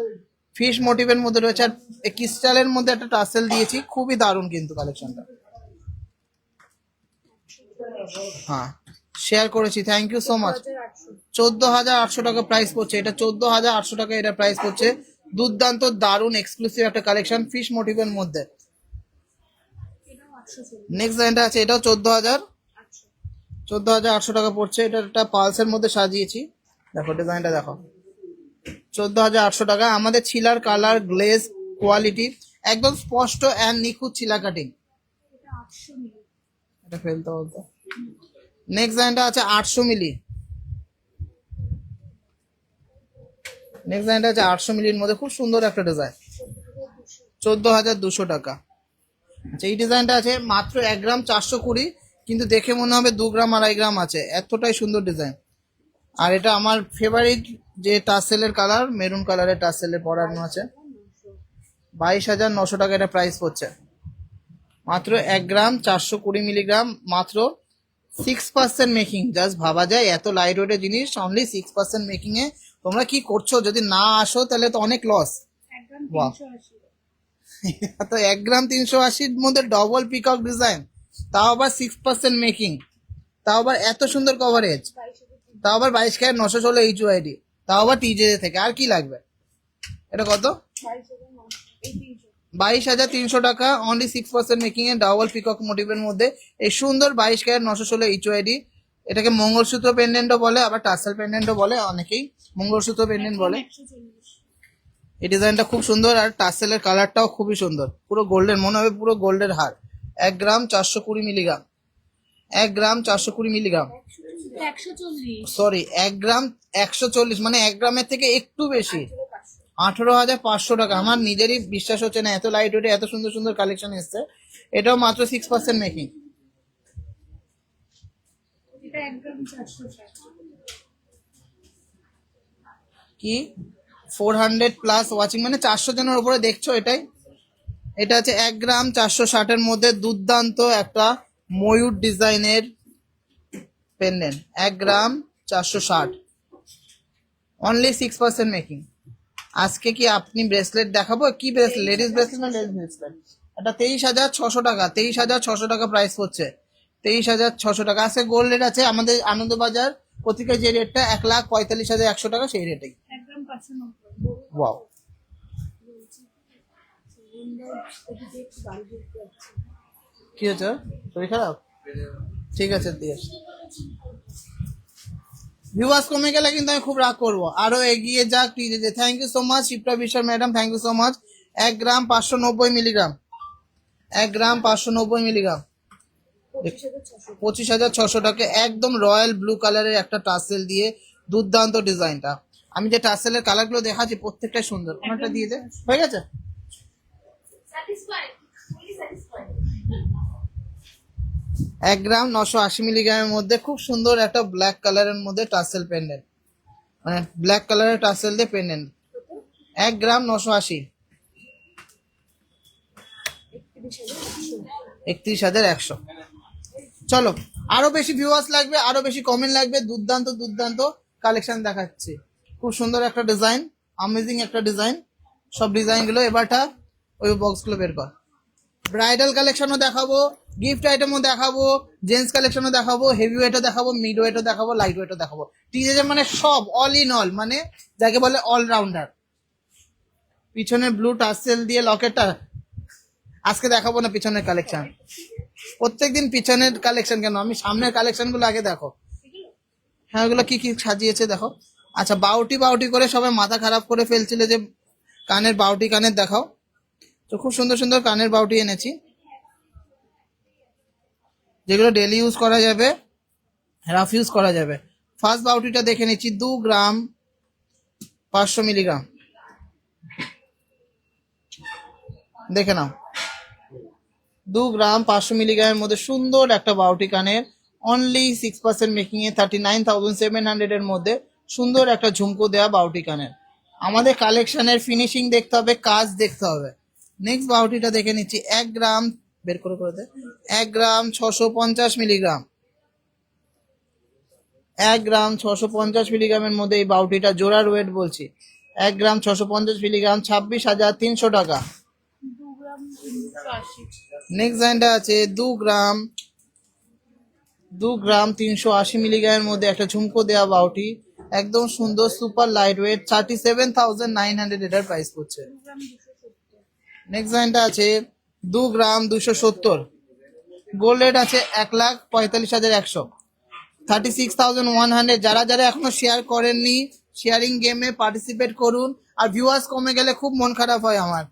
ফিশ মোটিভের মধ্যে রয়েছে, আর ক্রিস্টালের মধ্যে একটা টাসেল দিয়েছি, খুবই দারুণ কিন্তু কালেকশনটা। হ্যাঁ শেয়ার করেছি, থ্যাংক ইউ সো মাচ। 14,800 টাকা প্রাইস পড়ছে এটা, 14,800 টাকা এটা প্রাইস পড়ছে। দুর্দান্ত দারুণ এক্সক্লুসিভ একটা কালেকশন ফিশ মোটিভের মধ্যে। নেক্সট ডিজাইনটা আছে, এটাও 14,800 টাকা পড়ছে। এটা একটা পালসের মধ্যে সাজিয়েছি, দেখো ডিজাইনটা দেখো, 14,800 টাকা। আমাদের ছিলার কালার গ্লেজ কোয়ালিটি একদম স্পষ্ট অ্যান্ড নিখুঁত ছিলা কাটিং। এটা ফেলতে বলতো। নেক্সট ডিজাইনটা আছে 800 মিলি। নেক্সট ডিজাইনটা আছে 800 মিলির মধ্যে, খুব সুন্দর একটা ডিজাইন, 14,200 টাকা। আচ্ছা এই ডিজাইনটা আছে মাত্র 1 গ্রাম 420, কিন্তু দেখে মনে হবে 2 গ্রাম 2.5 গ্রাম আছে, এতটাই সুন্দর ডিজাইন। আর এটা আমার ফেভারিট যে টাসেলের কালার, মেরুন কালারের টাসেলের পরানো আছে। 22,900 টাকা এটা প্রাইস পড়ছে। মাত্র 1 গ্রাম 420 মিলিগ্রাম, মাত্র 6% মেকিং। জাস্ট ভাবা যায় এত লাইট ওয়েটের জিনিস অনলি 6% মেকিং এ। তোমরা কি করছো? যদি না আসো তাহলে তো অনেক লস। তো 1 গ্রাম 380 মধ্যে ডবল পিকক ডিজাইন, তাও আবার 6% মেকিং, তাও আবার এত সুন্দর কভারেজ, তাও আবার 22,916 HUID, তাও আবার টিজে থেকে। আর কি লাগবে? এটা কত? 22,300 টাকা, অনলি 6% মেকিং এ ডাবল পিকক মোটিভের মধ্যে এই সুন্দর 22,916 HUID। এটাকে মঙ্গলসূত্র পেন্ডেন্টও বলে, আবার টাসেল পেন্ডেন্টও বলে, অনেকেই মঙ্গলসূত্র পেন্ডেন্ট বলে। এই ডিজাইনটা খুব সুন্দর, আর টাসেলের কালারটাও খুবই সুন্দর, পুরো গোল্ডের, মনে হবে পুরো গোল্ডের হার। 1 গ্রাম 420 মিলিগ্রাম, 1 গ্রাম 420 মিলিগ্রাম, সরি 1 গ্রাম 140, মানে 1 গ্রামের থেকে একটু বেশি, 18,500 টাকা। আমার নিজেরই বিশ্বাস হচ্ছে না, এত লাইট ওয়েটে এত সুন্দর সুন্দর কালেকশন এসছে। এটাও মাত্র 6% মেকিং। এটা একদম 460। কি 400 প্লাস ওয়াচিং, মানে 400 জনের উপরে দেখছো এটাই। এটা আছে 1 গ্রাম 460-এর মধ্যে দুর্দান্ত একটা ময়ূর ডিজাইনের পেন্ডেন্ট, 1 গ্রাম 460, অনলি 6% মেকিং। আজকে কি আপনি ব্রেসলেট দেখাবো? কি ব্রেসলেট, লেডিস ব্রেসলেট না লেডিস ব্রেসলেট? এটা 23,600 টাকা, 23,600 টাকা প্রাইস পড়ছে, 23,600 টাকা। আজকে গোল্ড রেট আছে আমাদের আনন্দবাজার পত্রিকার যে রেটটা 1,45,100 টাকা, সেই রেটেই। একদম 590। ওয়াও, কি হচ্ছে, শরীর খারাপ? ঠিক আছে দিয়ে ভিউয়ার্স কমে গেলে কিন্তু আমি খুব রাগ করবো। আরো এগিয়ে যাক TJ. Thank you so much Shipra Biswas madam, thank you so much. 1 gram 590 milligram, 1 gram 590 milligram, 25,600 টাকা। একদম রয়্যাল ব্লু কালারের একটা টাসেল দিয়ে দুর্দান্ত ডিজাইনটা। আমি যে টাসেলের কালারগুলো দেখাচ্ছি প্রত্যেকটাই সুন্দর। কোনটা দিয়ে দে, হয়ে গেছে। 1 গ্রাম 980 মিলিগ্রামের মধ্যে খুব সুন্দর একটা ব্ল্যাক কালারের মধ্যে টাসেল পেন্ডেন্ট, মানে ব্ল্যাক কালারের টাসেল দিয়ে পেন্ডেন্ট। 1 গ্রাম 980, 31,100। চলো, আরো বেশি ভিউয়ার্স লাগবে, আরো বেশি কমেন্ট লাগবে। দুর্দান্ত দুর্দান্ত কালেকশন দেখাচ্ছি। খুব সুন্দর একটা ডিজাইন, অ্যামেজিং একটা ডিজাইন। সব ডিজাইনগুলো এবারটা ওই বক্সগুলো বের কর। ব্রাইডাল কালেকশনও দেখাবো, গিফট আইটেমও দেখাবো, জেন্টস কালেকশনও দেখাবো, হেভি ওয়েটও দেখাবো, মিড ওয়েটও দেখাবো, লাইট ওয়েটও দেখাবো। টিজে মানে সব অল ইন অল, মানে যাকে বলে অলরাউন্ডার। পিছনে ব্লু টাসেল দিয়ে লকেটটা আজকে দেখাবো না, পিছনের কালেকশন। প্রত্যেকদিন পিছনের কালেকশন কেন, আমি সামনের কালেকশন গুলো আগে দেখো। হ্যাঁ, ওগুলো কি কি সাজিয়েছে দেখো। আচ্ছা, বাউটি বাউটি করে সবাই মাথা খারাপ করে ফেলছিল যে কানের বাউটি, কানের দেখাও। তো খুব সুন্দর সুন্দর কানের বাউটি এনেছি, যেগুলো ডেলি ইউজ করা যাবে, রাফ ইউজ করা যাবে। ফার্স্ট বাউটিটা দেখে নিচ্ছি, 2 গ্রাম 500 মিলিগ্রাম, দেখে নাও। 2 গ্রাম 500 মিলিগ্রামের মধ্যে সুন্দর একটা বাউটি কানের, অনলি 6% মেকিং এ 39,700-এর মধ্যে সুন্দর একটা ঝুমকো দেওয়া বাউটি কানের। আমাদের কালেকশনের ফিনিশিং দেখতে হবে, কাজ দেখতে হবে। নেক্সট বাউটিটা দেখে নিচ্ছি, 1 গ্রাম বের করে করে দে, 1 গ্রাম 650 মিলিগ্রাম, 1 গ্রাম 650 মিলিগ্রামের মধ্যে এই বাউটিটা জোড়ার ওয়েট বলছি, 1 গ্রাম 650 মিলিগ্রাম, 26,300 টাকা। 2 গ্রাম 380। নেক্সট লাইনটা আছে 2 গ্রাম 380 মিলিগ্রামের মধ্যে একটা ঝুমকো দেওয়া বাউটি, একদম সুন্দর সুপার লাইট ওয়েট, 37,900 এটার প্রাইস পড়ছে। 2 গ্রাম 270। নেক্সট লাইনটা আছে 2 গ্রাম 270, গোল্ড রেট আছে 1,45,100, 36,100। যারা যারা এখনো শেয়ার করেননি, শেয়ারিং গেমে পার্টিসিপেট করুন। আর ভিউয়ার্স কমে গেলে খুব মন খারাপ হয় আমার।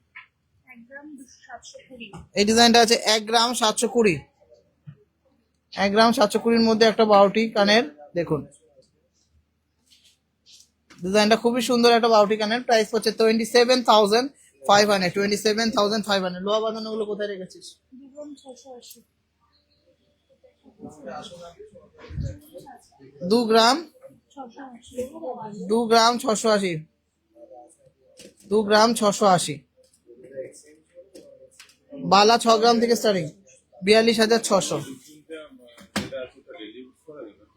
1 গ্রাম 720। এই ডিজাইনটা আছে 1 গ্রাম 720, 1 গ্রাম 720-এর মধ্যে একটা বাউটি কানের, দেখুন ডিজাইনটা খুবই সুন্দর একটা বাউটি কানের। প্রাইস হচ্ছে 27,500, 27,500। লোহা বাঁধানো গুলো কোথায় রেখেছিস? 2 গ্রাম 680। 2 গ্রাম 680। 2 গ্রাম 680, 2 গ্রাম 680। বালা 6 গ্রাম থেকে স্টার্টিং, 42,600।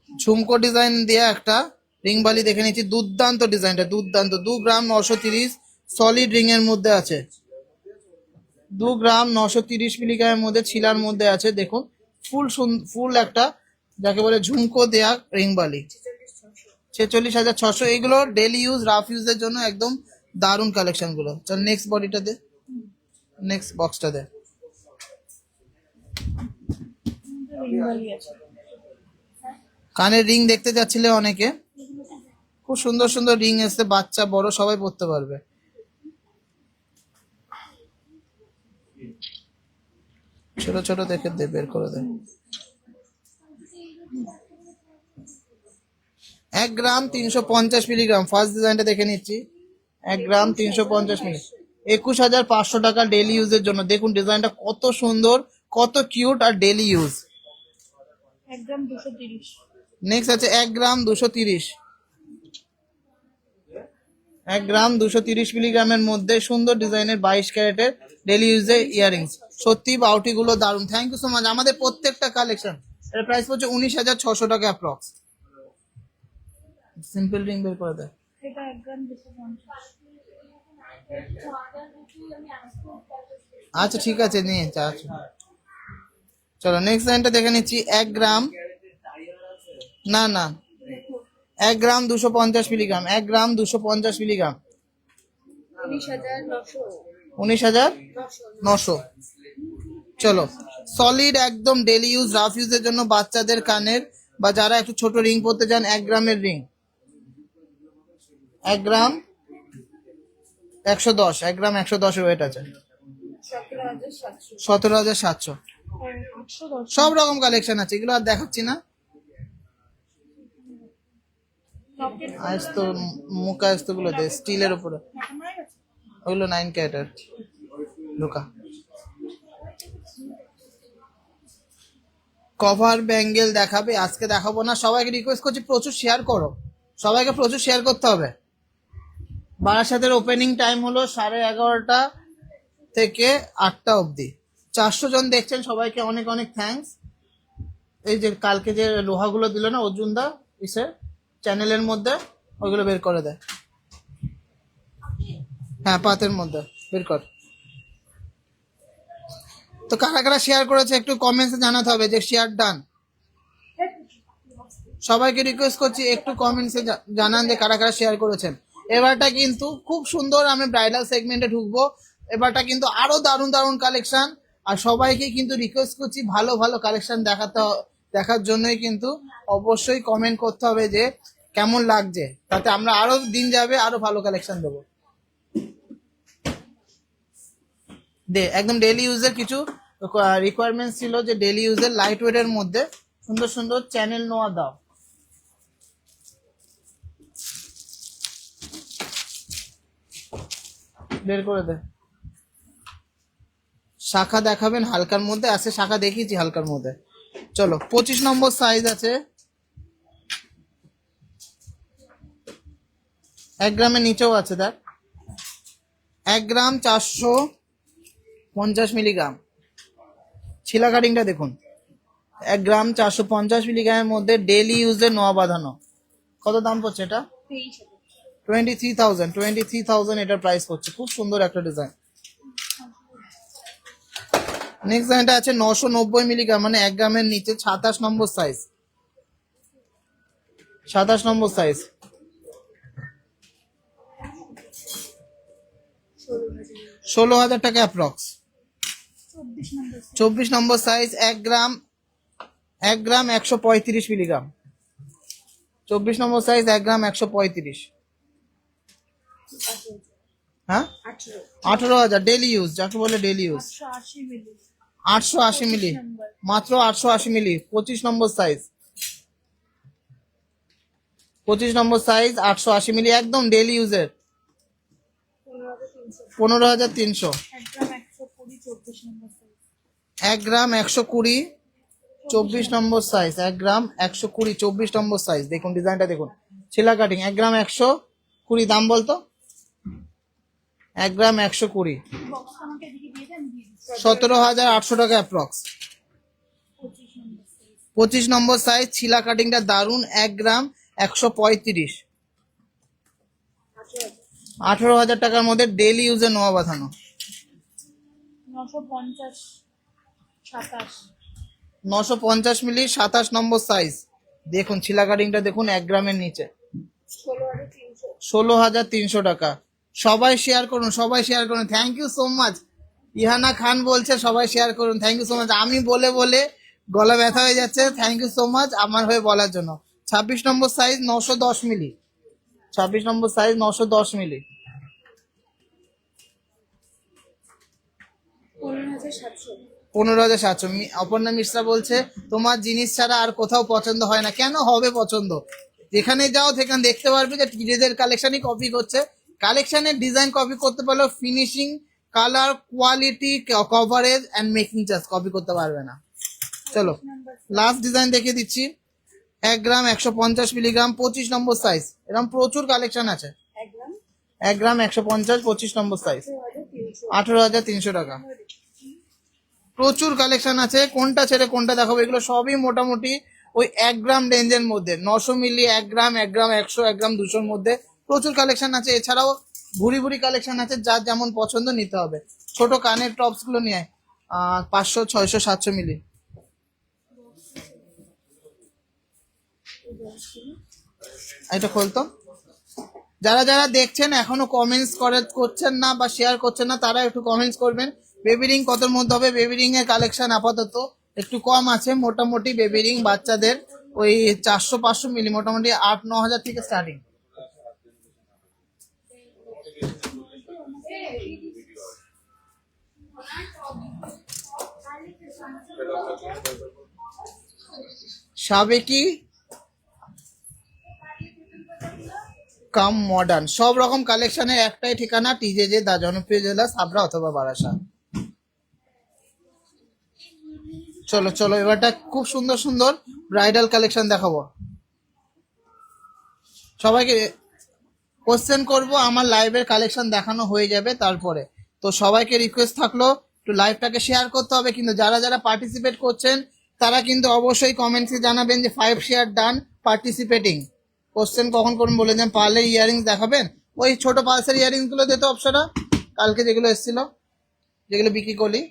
ঝুমকো ডিজাইন দিয়ে একটা রিং বালি দেখে নিচ্ছি, দুর্দান্ত ডিজাইনটা, দুর্দান্ত। 2 গ্রাম 930 সলিড রিং এর মধ্যে আছে, 2 গ্রাম 930 মিলিগ্রামের মধ্যে ছিলার মধ্যে আছে। দেখুন ফুল একটা যাকে বলে ঝুমকো দেয়া রিং বালি, 46,600। এগুলো ডেলি ইউজ, রাফ ইউজের জন্য একদম দারুণ কালেকশন গুলো। চল নেক্সট বডিটা দে, নেক্সট বক্সটা দে। রিংবালি আছে। কানের রিং দেখতে যাচ্ছিলে অনেকে, খুব সুন্দর সুন্দর রিং এসে, বাচ্চা বড় সবাই পরতে পারবে। ছোট ছোট দেখে দে, বের করে দে। 1 গ্রাম 350 মিলিগ্রাম, ফার্স্ট ডিজাইনটা দেখে নিচ্ছি, 1 গ্রাম 350 মিলি, 21,500 টাকা ডেলি ইউজের জন্য। দেখুন ডিজাইনটা কত সুন্দর, কত কিউট আর ডেলি ইউজ। 1 গ্রাম 230। নেক্সট আছে 1 গ্রাম 230, 1 গ্রাম 230 মিলিগ্রামের মধ্যে সুন্দর ডিজাইনের 22 ক্যারেটের ডেলি ইউজের ইয়ারিংস। সত্যি বাউটি গুলো দারুন। Thank you so much. আমাদের প্রত্যেকটা কালেকশন এর প্রাইস হচ্ছে 19,600 টাকা অ্যাপ্রক্স। সিম্পল রিং বের করে দেয়। এটা 1 গ্রাম 250। আচ্ছা ঠিক আছে, নিয়ে আচ্ছা চলো নেক্সট লাইনটা দেখে নিচ্ছি। 1 গ্রাম না না 1 গ্রাম 250 মিলিগ্রাম, 1 গ্রাম 250 মিলিগ্রাম, 19,900। চলো সলিড একদম ডেলি ইউজ রাফ ইউজের জন্য বাচ্চাদের কানের বা যারা একটু ছোট রিং পরতে চান, 1 গ্রামের রিং 1 গ্রাম 110, 1 গ্রাম 110 ওয়েট আছে, 17,700। 810। সব রকম কালেকশন আছে, এগুলো আর দেখাচ্ছি না। লকেট আজ তো মুখা আসতো গুলো দে স্টিলের উপরে, হয়ে গেছে। ওগুলো 9 ক্যারেটের লুকা। কভার ব্যাঙ্গেল দেখাবে, আজকে দেখাবো না। সবাইকে রিকোয়েস্ট করছি প্রচুর শেয়ার করো, সবাইকে প্রচুর শেয়ার করতে হবে। বারাসাতের ওপেনিং টাইম হলো 11:30 থেকে 8টা অবধি। 400 জন দেখছেন, সবাইকে অনেক অনেক থ্যাঙ্কস। এই যে কালকে যে লোহাগুলো দিল না অর্জুন দা ইসে চ্যানেলের মধ্যে, ওইগুলো বের করে দেয়। হ্যাঁ পাতের মধ্যে বের কর। তো কারা কারা শেয়ার করেছে একটু কমেন্টসে জানাতে হবে যে শেয়ার ডান। সবাইকে রিকোয়েস্ট করছি একটু কমেন্টসে জানান যে কারা কারা শেয়ার করেছেন। এবারটা কিন্তু খুব সুন্দর, আমি ব্রাইডাল সেগমেন্টে ঢুকবো। এবারটা কিন্তু আরো দারুণ দারুণ কালেকশন, আর সবাইকে কিন্তু রিকোয়েস্ট করছি ভালো ভালো কালেকশন দেখার জন্যই কিন্তু অবশ্যই কমেন্ট করতে হবে যে কেমন লাগছে, তাতে আমরা আরো দিন যাবে আরো ভালো কালেকশন দেবো। একদম ডেলি ইউজের কিছু রিকোয়ারমেন্ট ছিল যে ডেলি ইউজের লাইট ওয়েট এর মধ্যে সুন্দর সুন্দর চ্যানেল নোয়া দাও। বের করে দে। শাখা দেখাবেন হালকার মধ্যে, আছে শাখা দেখিয়েছি হালকার মধ্যে। চলো 25 নম্বর সাইজ আছে, 1 গ্রামের নিচেও আছে। দেখ 1 গ্রাম 450 মিলিগ্রাম। ছিলা কাটিংটা দেখুন, 1 গ্রাম 450 মিলিগ্রামের মধ্যে ডেলি ইউজের নোয়া বাঁধানো। কত দাম পড়ছে এটা? 23,000 এটার প্রাইস পড়ছে। খুব সুন্দর একটা ডিজাইন। নেক্সট ডিজাইনটা আছে 990 মিলিগ্রাম, মানে 1 গ্রামের নিচে, 27 নম্বর সাইজ, 27 নম্বর সাইজ। 16,000 টাকা অ্যাপ্রক্স। 24 নম্বর সাইজ, 1 গ্রাম 135 মিলিগ্রাম, 24 নম্বর সাইজ, 1 গ্রাম 135। হ্যাঁ 18,000 ডেলি ইউজ, যাকে বলে ডেলি ইউজ। 880 মিলি। 880 মিলি, মাত্র 880 মিলি। 25 নম্বর সাইজ, 25 নম্বর সাইজ, 880 মিলি, একদম ডেলি ইউজের। 15,300। 1 গ্রাম 120 1 গ্রাম 120, 24 24 নম্বর সাইজ। নম্বর সাইজ, 1 গ্রাম 120, 24 নম্বর সাইজ। দেখুন ডিজাইনটা দেখুন, ছিলা কাটিং। 1 গ্রাম 120, দাম বলতো? 1 গ্রাম 120, বক্স আমাকে এদিকে দিয়ে দেন, দিয়ে দিচ্ছি। 17,800 টাকা অ্যাপ্রক্স। 25 নম্বর সাইজ। 25 নম্বর সাইজ, ছিলা কাটিংটা দারুন। 1 গ্রাম 135, 18,000 টাকার মধ্যে ডেলি ইউজে নোয়া বাঁধানো। 950 27। 950 মিলি, 27 নম্বর সাইজ। দেখুন ছিলা কাটিংটা দেখুন, 1 গ্রামের নিচে, 16,300 টাকা। সবাই শেয়ার করুন, সবাই শেয়ার করুন। Thank you so much. Ihana Khan বলছে সবাই শেয়ার করুন। Thank you so much. আমি বলে বলে গলা ব্যথা হয়ে যাচ্ছে। থ্যাংক ইউ সো মাচ আমার হয়ে বলার জন্য। 26 নম্বর সাইজ, 910 মিলি, 26 নম্বর সাইজ, 910 মিলি। 15,700। 15,700। অপর্ণা মিশ্রা বলছে তোমার জিনিস ছাড়া আর কোথাও পছন্দ হয় না। কেন হবে পছন্দ? যেখানে যাও সেখানে দেখতে পারবে যে টিজেদের কালেকশনই কপি করছে, কালেকশনের ডিজাইন কপি করতে পারলেও finishing, colour, quality, coverage and making charge copy করতে পারবে না। চলো লাস্ট ডিজাইন দেখিয়ে দিচ্ছি। 1 গ্রাম 150 মিলিগ্রাম 25 নম্বর সাইজ, এরকম প্রচুর কালেকশন আছে। 1 গ্রাম 150 25 নম্বর সাইজ, 18,300 টাকা। প্রচুর কালেকশন আছে, কোনটা ছেড়ে কোনটা দেখাবো, এগুলো সবই মোটামুটি ওই 1 গ্রাম রেঞ্জের মধ্যে, 900 মিলি, 1 গ্রাম, 1 গ্রাম 100, 1 গ্রাম 200-র মধ্যে প্রচুর কালেকশন আছে। এছাড়াও ভুরি ভুরি কালেকশন আছে, যার যেমন পছন্দ নিতে হবে। ছোট কানের টপস গুলো নিয়ে 500, 600, 700 মিলি। এটা খুলতো। যারা যারা দেখছেন এখনো কমেন্টস করছেন না বা শেয়ার করছেন না, তারা একটু কমেন্টস করবেন। বেবি রিং কতর মধ্যে হবে? বেবি রিং এর কালেকশন আপাতত একটু কম আছে, মোটামুটি বেবি রিং বাচ্চাদের ওই 400-500 মিলি, মোটামুটি 8-9 হাজার থেকে স্টার্টিং। সাবেকি কাম মডার্ন সব রকম কালেকশনের একটাই ঠিকানা, টিজেজে, দা জনপ্রিয় জুয়েলার্স, হাবড়া অথবা বারাসাত। চলো চলো এবারটা খুব সুন্দর সুন্দর ব্রাইডাল কালেকশন দেখাবো। সবাইকে কোশ্চেন করব, আমার লাইভের কালেকশন দেখানো হয়ে যাবে তারপরে। তো সবাইকে রিকোয়েস্ট থাকলো একটু লাইভটাকে শেয়ার করতে হবে, কিন্তু যারা যারা পার্টিসিপেট করছেন তারা কিন্তু অবশ্যই কমেন্টসে জানাবেন যে 5 শেয়ার ডান পার্টিসিপেটিং। কোশ্চেন কখন করুন বলে দেন। পার্লের ইয়ারিংস দেখাবেন, ওই ছোট পালসের ইয়ারিংস গুলো দিতে অপশনটা কালকে যেগুলো এসেছিল, যেগুলো বিক্রি করলি।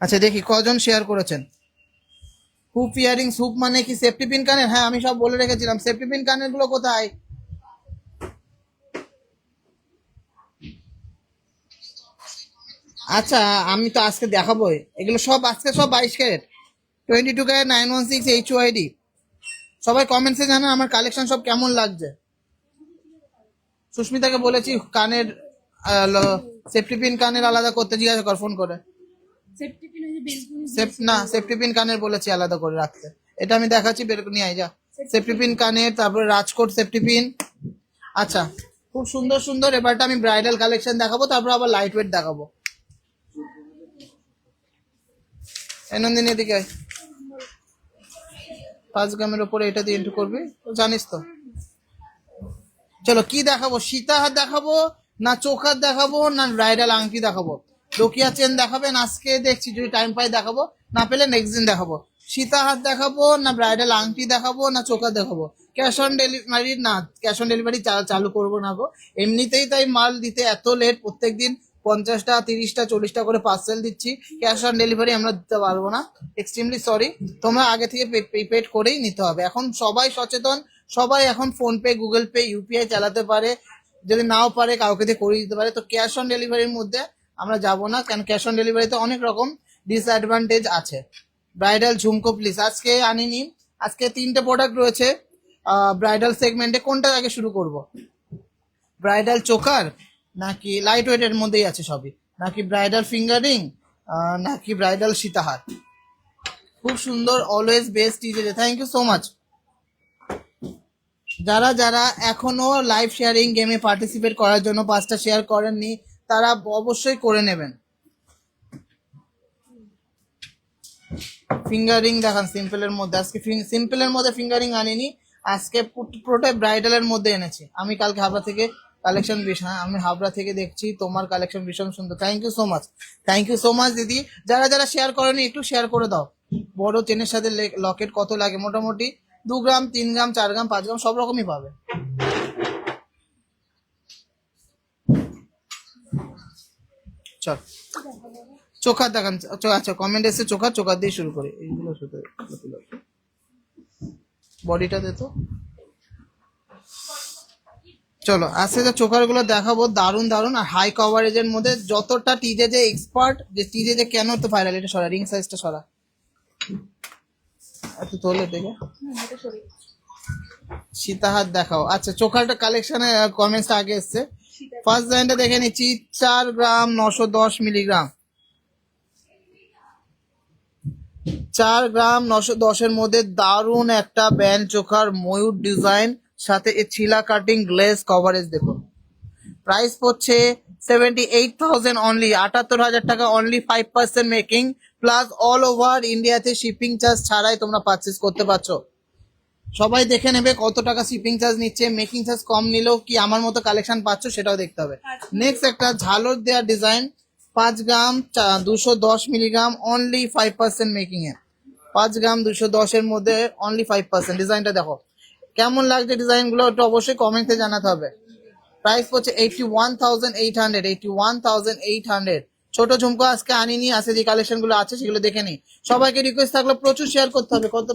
আচ্ছা দেখি কজন শেয়ার করেছেন। হুপ ইয়ারিংস, হুপ মানে কি সেফটি পিন কানের? হ্যাঁ আমি সব বলে রেখেছিলাম। সেফটি পিন কানের গুলো কোথায়? আচ্ছা আমি তো আজকে দেখাবো এগুলো সব, আজকে সব 22 ক্যারেট 22 ক্যারেট 916 HYD। সবাই কমেন্টসে জানান আমার কালেকশন সব কেমন লাগছে। সুস্মিতাকে বলেছি কানের সেফটি পিন কানের আলাদা করতে, জিজ্ঞাসা কর ফোন করে। সেফটি পিন ওই যে বেলকুনি না সেফটি পিন কানের বলেছি আলাদা করে রাখতে। এটা আমি দেখাচ্ছি, বের করে নিয়ে আয় যা। সেফটি পিন কানের, তারপরে রাজকোট সেফটি পিন। আচ্ছা খুব সুন্দর সুন্দর। এবারটা আমি ব্রাইডাল কালেকশন দেখাবো, তারপর আবার লাইট ওয়েট দেখাবো। নন্দিনী এদিকে আয়। 5 গ্রামের উপরে এটা দিয়ে এন্ট্রি করবি, তো জানিস তো। চলো কি দেখাবো, সীতাহার দেখাবো না চোখার দেখাবো না ব্রাইডাল আংটি দেখাবো? ডোকিয়া চেন দেখাবেন? আজকে দেখছি যদি টাইম পাই দেখাবো, না পেলে নেক্সট দিন দেখাবো। সীতাহার দেখাবো না ব্রাইডাল আংটি দেখাবো না চোখা দেখাবো? ক্যাশ অন ডেলিভারি না, ক্যাশ অন ডেলিভারি চালু করবো না গো। এমনিতেই তাই মাল দিতে এত লেট, প্রত্যেকদিন 50টা 30টা 40টা করে পার্সেল দিচ্ছি। ক্যাশ অন ডেলিভারি আমরা দিতে পারবো না, এক্সট্রিমলি সরি। তোমরা আগে থেকে প্রিপেড করেই নিতে হবে। এখন সবাই সচেতন, সবাই এখন phone pay, Google pay, UPI চালাতে পারে। যদি নাও পারে কাউকে দিয়ে করিয়ে দিতে পারে। তো ক্যাশ অন ডেলিভারির মধ্যে আমরা যাব না, কারণ ক্যাশ অন ডেলিভারিতে অনেক রকম ডিসঅ্যাডভান্টেজ আছে। ব্রাইডাল ঝুমকো প্লিজ আজকে আনিনি। আজকে 3টে প্রোডাক্ট রয়েছে ব্রাইডাল সেগমেন্টে। কোনটা আগে শুরু করব? ব্রাইডাল চোকার নাকি লাইট ওয়েটের মধ্যেই আছে সবই, নাকি ব্রাইডাল ফিঙ্গারিং, নাকি ব্রাইডাল সীতাহার? খুব সুন্দর, always best TJ, thank you so much. যারা যারা এখনো লাইভ শেয়ারিং গেমে পার্টিসিপেট করার জন্য 5টা শেয়ার করেননি, তারা অবশ্যই করে নেবেন। ফিঙ্গারিং দেখান সিম্পলের মধ্যে। আজকে সিম্পলের মধ্যে ফিঙ্গারিং আনিনি, আজকে পুরোটাই ব্রাইডালের মধ্যে এনেছি। আমি কালকে হাবড়া থেকে কালেকশন হ্যাঁ আমি হাবড়া থেকে দেখছি, তোমার কালেকশন ভীষণ সুন্দর। Thank you so much, thank you so much দিদি। যারা যারা শেয়ার করেনি একটু শেয়ার করে দাও। বড় চেনের সাথে লকেট কত লাগে? মোটামুটি 2 গ্রাম 3 গ্রাম 4 গ্রাম 5 গ্রাম সব রকমই পাবে। চল চোখার দেখান। আচ্ছা কমেন্ট এসে চোখার দিয়ে শুরু করি। এইগুলো শুধু বডিটা দে তো। চলো আজকে যে চোখার গুলো দেখাবো দারুন দারুন আর হাই কভারেজের মধ্যে। যতটা টিজে যে এক্সপার্ট, যে টিজে যে কেন তো ভাইরাল, এটা সরা, রিং সাইজটা সরা এত তোলে দেখে। সীতাহার দেখাও। আচ্ছা চোখারটা কালেকশনে কমেন্টস আগে এসছে। ফার্স্ট লাইনটা দেখে নিচ্ছি। 4 গ্রাম 910 মিলিগ্রাম, 4 গ্রাম 910-এর মধ্যে দারুন একটা ব্যান্ড চোখার ময়ূর ডিজাইন সাথে এই ছিলা কাটিং গ্লেজ কভারেজ দেখুন। প্রাইস পড়ছে 78,000 অনলি, 78,000 টাকা only, 5% making plus all over ইন্ডিয়াতে শিপিং চার্জ ছাড়াই তোমরা পারচেস করতে পারছো। সবাই দেখে নেবে কত টাকা শিপিং চার্জ নিচ্ছে, মেকিং চার্জ কম নিলেও কি আমার মতো কালেকশন পাচ্ছ সেটাও দেখতে হবে। নেক্সট একটা ঝালর দেওয়া ডিজাইন 5 গ্রাম 210 মিলিগ্রাম অনলি 5% মেকিং এ, 5 গ্রাম 210 এর মধ্যে অনলি 5%। ডিজাইনটা দেখো কেমন লাগছে, ডিজাইন গুলো একটু অবশ্যই কমেন্টে জানাতে হবে। প্রাইস পড়ছে 81,800, 81,800। ছোট ঝুমকো আজকে আনিনি, আছে যে কালেকশন গুলো আছে সেগুলো দেখে নিই। সবাইকে রিকোয়েস্ট থাকলে প্রচুর শেয়ার করতে হবে। কত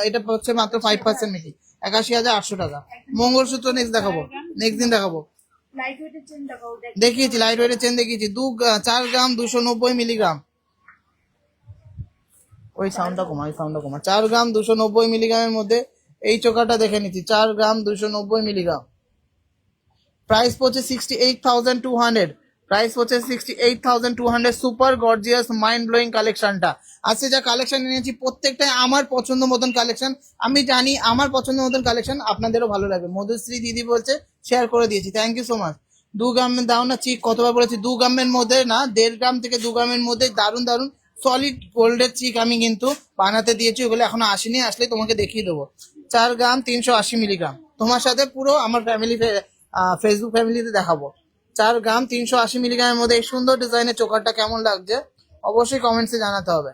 এটা হচ্ছে মাত্র 5% মেকিং, 81,800 টাকা। মঙ্গলসূত্র নেক্সট দেখাবো, নেক্সট দিন দেখাবো। লাইট ওয়েটের চেন দেখাও দেখিয়েছি লাইট ওয়েটের চেন দেখিয়েছি 4 গ্রাম 290 মিলিগ্রাম। ওই সাউন্ডটা কমা, ওই সাউন্ডটা কমা। 4 গ্রাম 290 মিলিগ্রামের মধ্যে এই চোকাটা দেখে নিচ্ছি, 4 গ্রাম 290 মিলিগ্রাম। প্রাইস পড়ছে 68,200, প্রাইস পড়ছে 68,200। সুপার গর্জিয়াস মাইন্ড ব্লোয়িং কালেকশনটা আজকে যা কালেকশন এনেছি প্রত্যেকটাই আমার পছন্দ মতন কালেকশন। আমি জানি আমার পছন্দ মতন কালেকশন আপনাদেরও ভালো লাগবে। মধুশ্রী দিদি বলছে শেয়ার করে দিয়েছি, থ্যাংক ইউ সো মাচ। 2 গ্রামের দাও না চিক, কতবার বলেছি 2 গ্রামের মধ্যে না, 1.5 গ্রাম থেকে 2 গ্রামের মধ্যে দারুণ দারুণ সলিড গোল্ডের চিক আমি কিন্তু বানাতে দিয়েছি, ওগুলো এখনো আসেনি, আসলে তোমাকে দেখিয়ে দেবো। 4 গ্রাম 380 মিলিগ্রাম, তোমার সাথে পুরো আমার ফ্যামিলি ফেসবুক ফ্যামিলিতে দেখাবো। 4 গ্রাম 380 মিলিগ্রামের মধ্যে এই সুন্দর ডিজাইনের চোকারটা কেমন লাগছে অবশ্যই কমেন্টসে জানাতে হবে।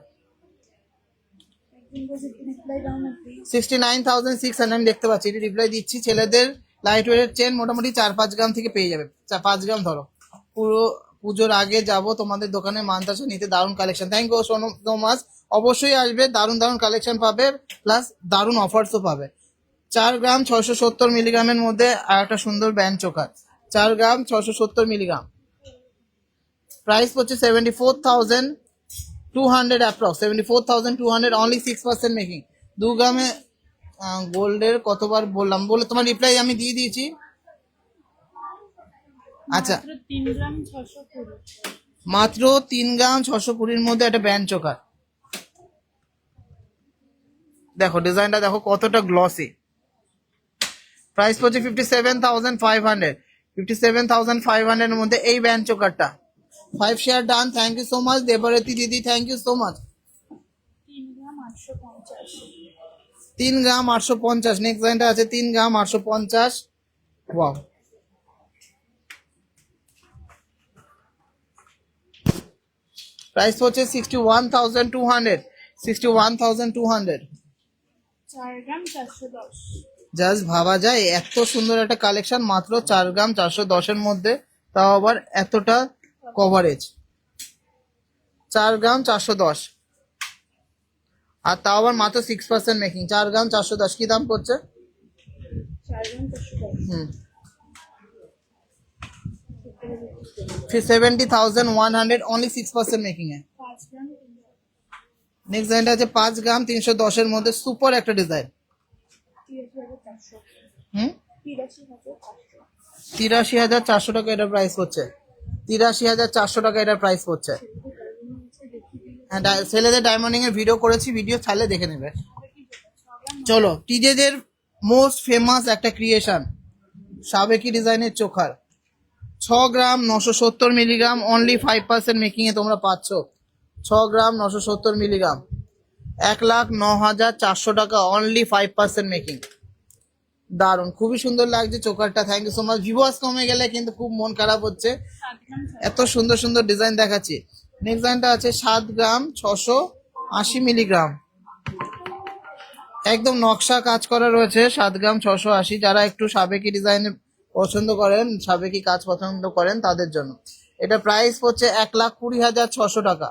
একদিন বসে রিপ্লাই দাও না প্লিজ। 69,600 আমি দেখতে পাচ্ছি, এটি রিপ্লাই দিচ্ছি। ছেলেদের লাইট ওয়েটের চেন মোটামুটি 4-5 গ্রাম থেকে পেয়ে যাবে, 5 গ্রাম ধরো। পুরো পুজোর আগে যাব তোমাদের দোকানে মানতাসা নিতে, দারুণ collection. Thank you so much. অবশ্যই আসবে, দারুণ দারুণ কালেকশন পাবে প্লাস দারুণ অফার্সও পাবে। 4 গ্রাম 670 মিলিগ্রামের মধ্যে আর একটা সুন্দর ব্যান্ড চোকার, 4 গ্রাম 670 মিলিগ্রাম। প্রাইস পড়ছে 74,200 অ্যাপ্রক্স, 74,200 অনলি, 6% মেকিং। 2 গ্রামে গোল্ডের কতবার বললাম বলে তোমার রিপ্লাই আমি দিয়ে দিয়েছি। আচ্ছা, মাত্র 3 গ্রাম 620। মাত্র 3 গ্রাম 620-র মধ্যে একটা ব্যান্ড চোকার দেখো, ডিজাইনটা দেখো কতটা গ্লসি। প্রাইস পড়ছে 57,500, 57,500 এর মধ্যে এই ব্যান্ড চোকারটা। 5 share done, thank you so much. Debrati দিদি thank you so much. 3 gram 850। 3 gram 850 next ডিজাইনটা আছে, 3 গ্রাম 850। ওয়াও, প্রাইস হচ্ছে 61,200, 61,200। 4 গ্রাম 410। জাস্ট ভাবা যায় এত সুন্দর একটা কালেকশন মাত্র 4 গ্রাম 410-এর মধ্যে, তাও আবার এতটা কভারেজ। 4 গ্রাম 410 আর তাও আবার মাত্র 6% মেকিং। 4 গ্রাম 410 কি দাম পড়ছে? 4 গ্রাম 410। 70,100 অনলি, 6% মেকিং এ। 5 গ্রাম 300। নেক্সট ডিজাইনটা আছে 5 গ্রাম 310-এর মধ্যে সুপার একটা ডিজাইন। 83,400। হুম, 83,400। 83,400 টাকা এটা প্রাইস পড়ছে, 83,400 টাকা এটা প্রাইস পড়ছে। হ্যাঁ, ছেলেদের ডায়মন্ডিং এর ভিডিও করেছি, ভিডিও ছাড়লে দেখে নেবে। চলো, টিজেদের মোস্ট ফেমাস একটা ক্রিয়েশন সাবেকি ডিজাইনের চোখার, 6 গ্রাম 970 মিলিগ্রাম অনলি, 5% মেকিং এ তোমরা পাচ্ছ। 6 গ্রাম 970 মিলিগ্রাম, 1,09,400 টাকা অনলি, 5% মেকিং। দারুণ, খুবই সুন্দর লাগছে চোকারটা, thank you so much. Viewers কমে গেলে কিন্তু খুব মন খারাপ হচ্ছে, 7 গ্রাম এত সুন্দর সুন্দর ডিজাইন দেখাচ্ছি। নেক্সট ডিজাইনটা আছে 7 গ্রাম 680 মিলিগ্রাম, একদম নকশা কাজ করা রয়েছে। 7 গ্রাম 680, যারা একটু সাবেকি ডিজাইন পছন্দ করেন, সাবেকি কাজ পছন্দ করেন তাদের জন্য। এটা প্রাইস পড়ছে 1,20,600 টাকা,